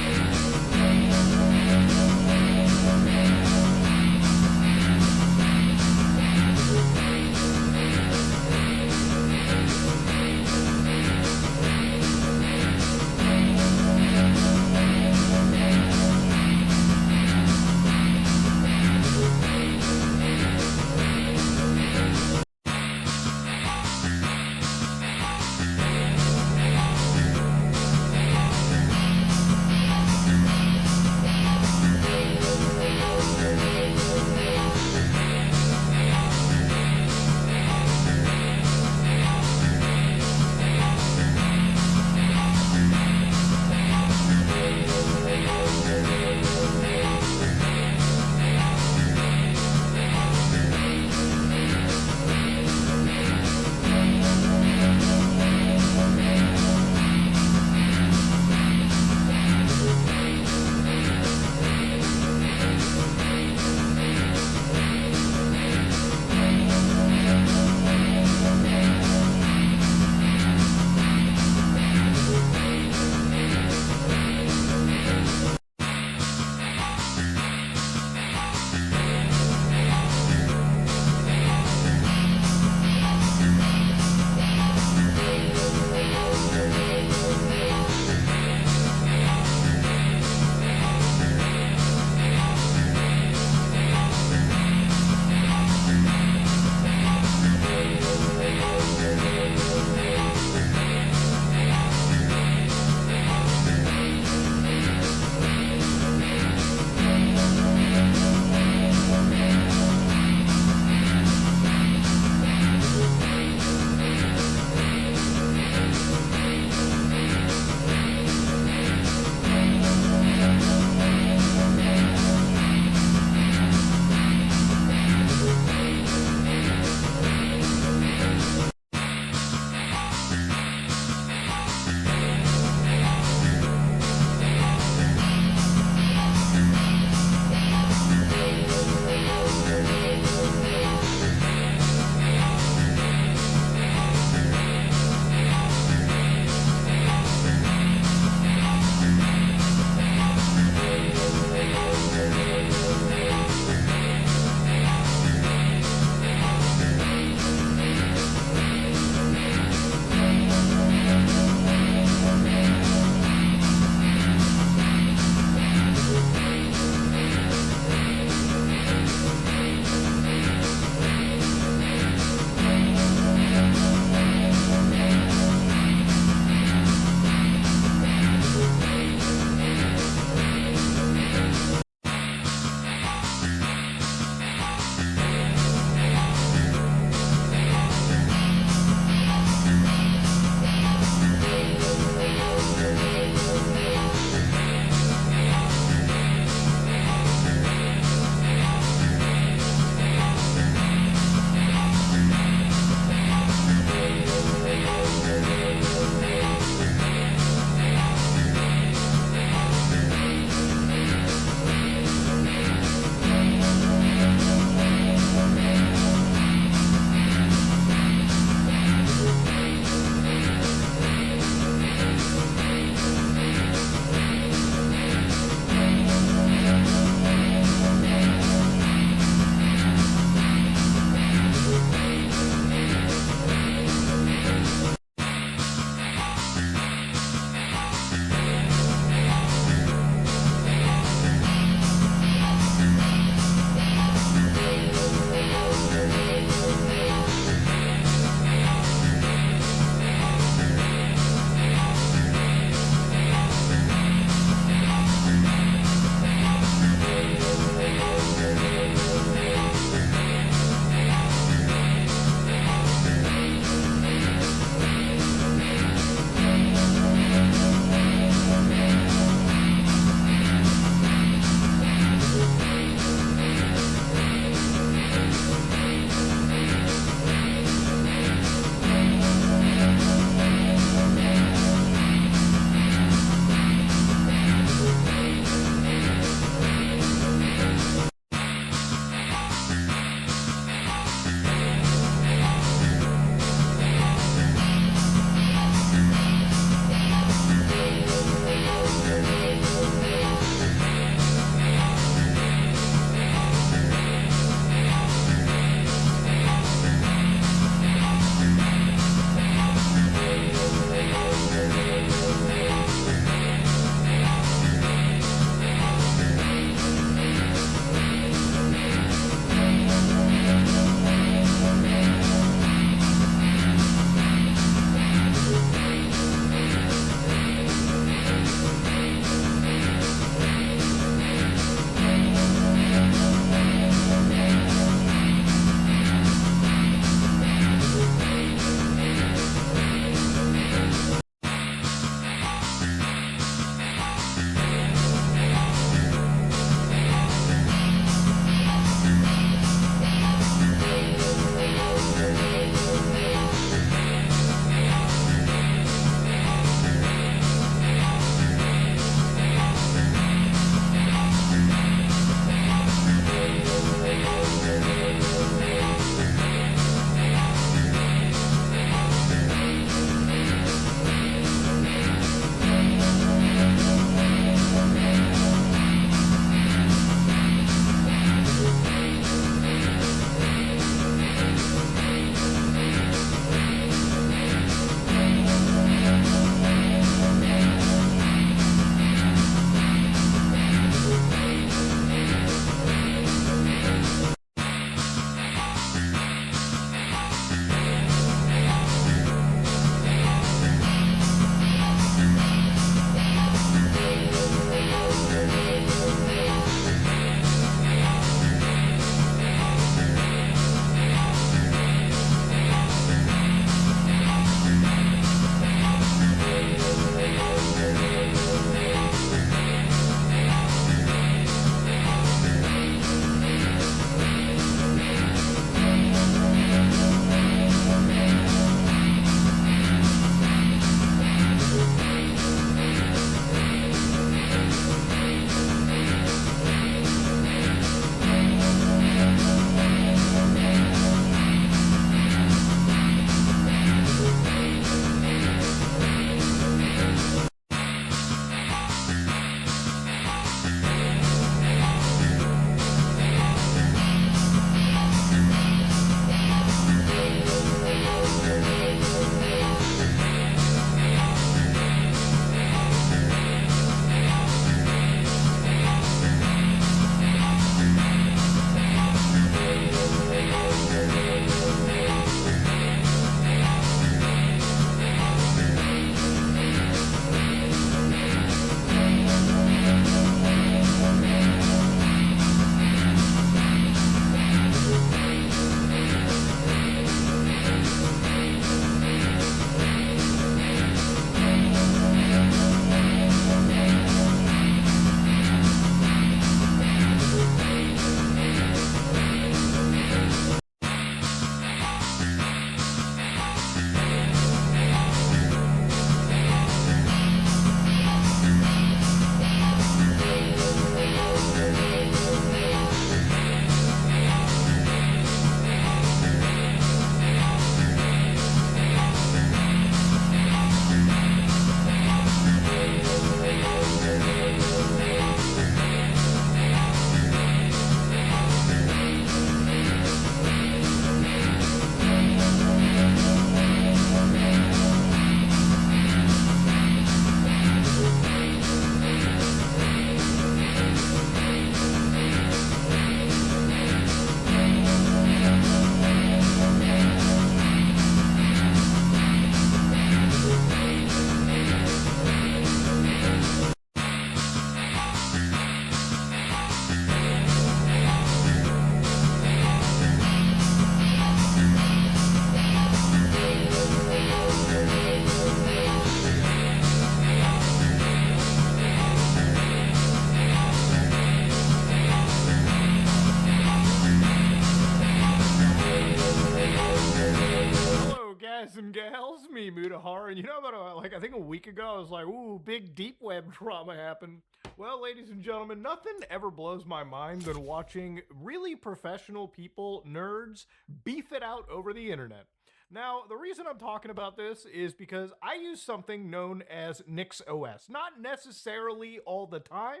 guys and gals, me Mutahar, and you know about I think a week ago I was like, ooh, big deep web drama happened. Well, ladies and gentlemen, nothing ever blows my mind than watching really professional people, nerds, beef it out over the internet. Now, the reason I'm talking about this is because I use something known as NixOS. Not necessarily all the time.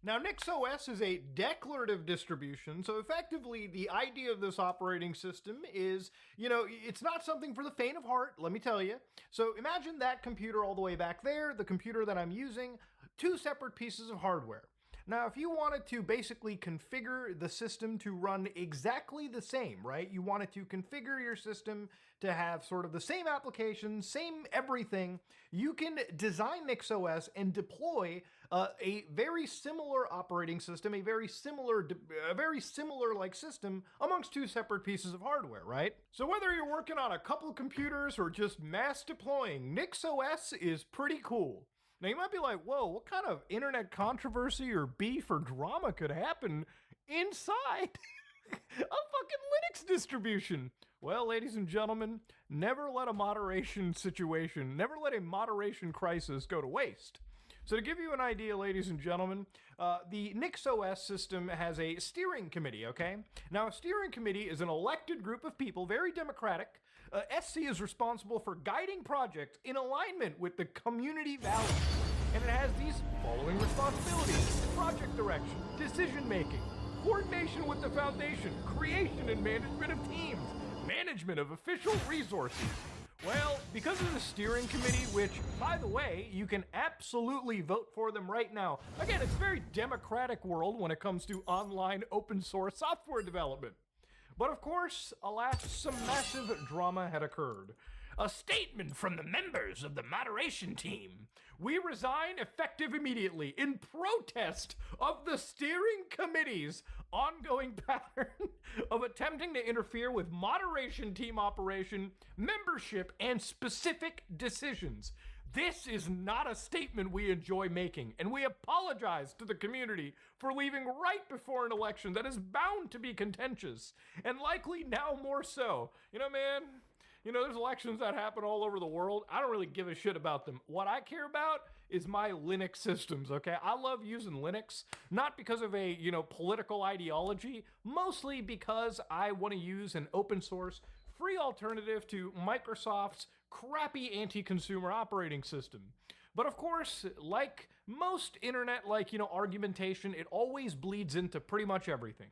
Now, NixOS is a declarative distribution, so effectively the idea of this operating system is, it's not something for the faint of heart, let me tell you. So imagine that computer all the way back there, the computer that I'm using, two separate pieces of hardware. Now, if you wanted to basically configure the system to run exactly the same, right? You wanted to configure your system to have sort of the same applications, same everything, you can design NixOS and deploy a very similar operating system, a very similar like system amongst two separate pieces of hardware, right? So whether you're working on a couple computers or just mass deploying, NixOS is pretty cool. Now, you might be like, whoa, what kind of internet controversy or beef or drama could happen inside a fucking Linux distribution? Well, ladies and gentlemen, never let a moderation crisis go to waste. So to give you an idea, ladies and gentlemen, the NixOS system has a steering committee, okay? Now, a steering committee is an elected group of people, very democratic. SC is responsible for guiding projects in alignment with the community values. And it has these following responsibilities: project direction, decision-making, coordination with the foundation, creation and management of teams, management of official resources. Well, because of the steering committee, which, by the way, you can absolutely vote for them right now. Again, it's a very democratic world when it comes to online open source software development. But of course, alas, some massive drama had occurred. A statement from the members of the moderation team. We resign effective immediately in protest of the steering committee's ongoing pattern of attempting to interfere with moderation team operation, membership, and specific decisions. This is not a statement we enjoy making, and we apologize to the community for leaving right before an election that is bound to be contentious, and likely now more so. Man, there's elections that happen all over the world. I don't really give a shit about them. What I care about is my Linux systems, okay? I love using Linux, not because of a, political ideology, mostly because I want to use an open source, free alternative to Microsoft's crappy anti-consumer operating system. But of course, like most internet, argumentation, it always bleeds into pretty much everything.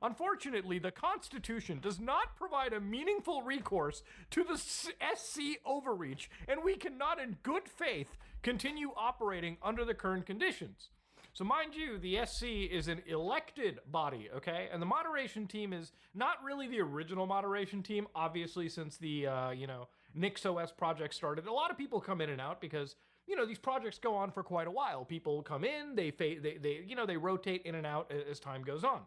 Unfortunately, the Constitution does not provide a meaningful recourse to the SC overreach, and we cannot in good faith continue operating under the current conditions. So mind you, the SC is an elected body, okay? And the moderation team is not really the original moderation team, obviously, since the, NixOS project started. A lot of people come in and out because, these projects go on for quite a while. People come in, they rotate in and out as time goes on.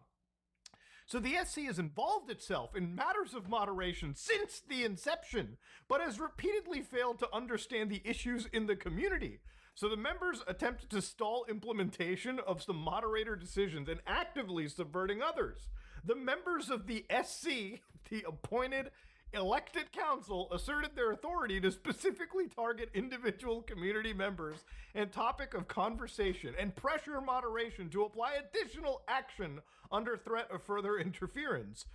So the SC has involved itself in matters of moderation since the inception, but has repeatedly failed to understand the issues in the community. So the members attempted to stall implementation of some moderator decisions and actively subverting others. The members of the SC, the appointed elected council, asserted their authority to specifically target individual community members and topic of conversation and pressure moderation to apply additional action under threat of further interference.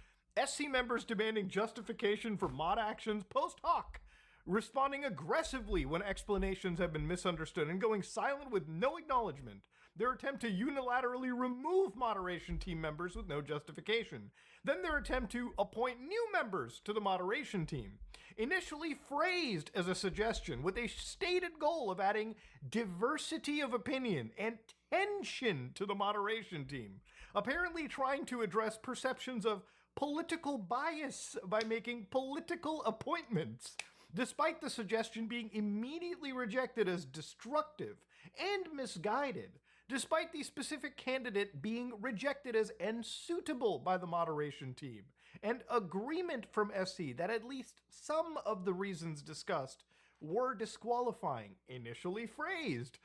SC members demanding justification for mod actions post hoc, responding aggressively when explanations have been misunderstood, and going silent with no acknowledgement. Their attempt to unilaterally remove moderation team members with no justification. Then their attempt to appoint new members to the moderation team. Initially phrased as a suggestion with a stated goal of adding diversity of opinion and tension to the moderation team. Apparently trying to address perceptions of political bias by making political appointments, despite the suggestion being immediately rejected as destructive and misguided, despite the specific candidate being rejected as unsuitable by the moderation team, and agreement from SC that at least some of the reasons discussed were disqualifying, eventually phrased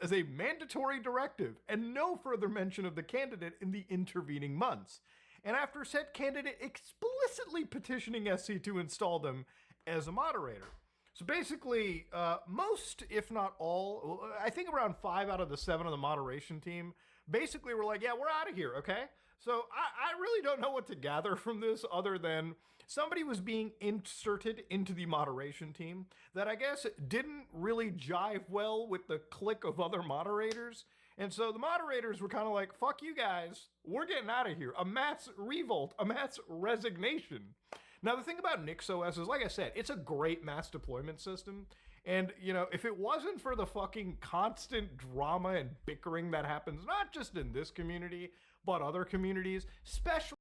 as a mandatory directive, and no further mention of the candidate in the intervening months. And after said candidate explicitly petitioning SC to install them, as a moderator. So basically, most, if not all, I think around 5 out of the 7 of the moderation team basically were like, yeah, we're out of here, okay? So I really don't know what to gather from this other than somebody was being inserted into the moderation team that I guess didn't really jive well with the clique of other moderators. And so the moderators were kind of like, fuck you guys, we're getting out of here. A mass revolt, a mass resignation. Now, the thing about NixOS is, like I said, it's a great mass deployment system. And, you know, if it wasn't for the fucking constant drama and bickering that happens, not just in this community, but other communities, especially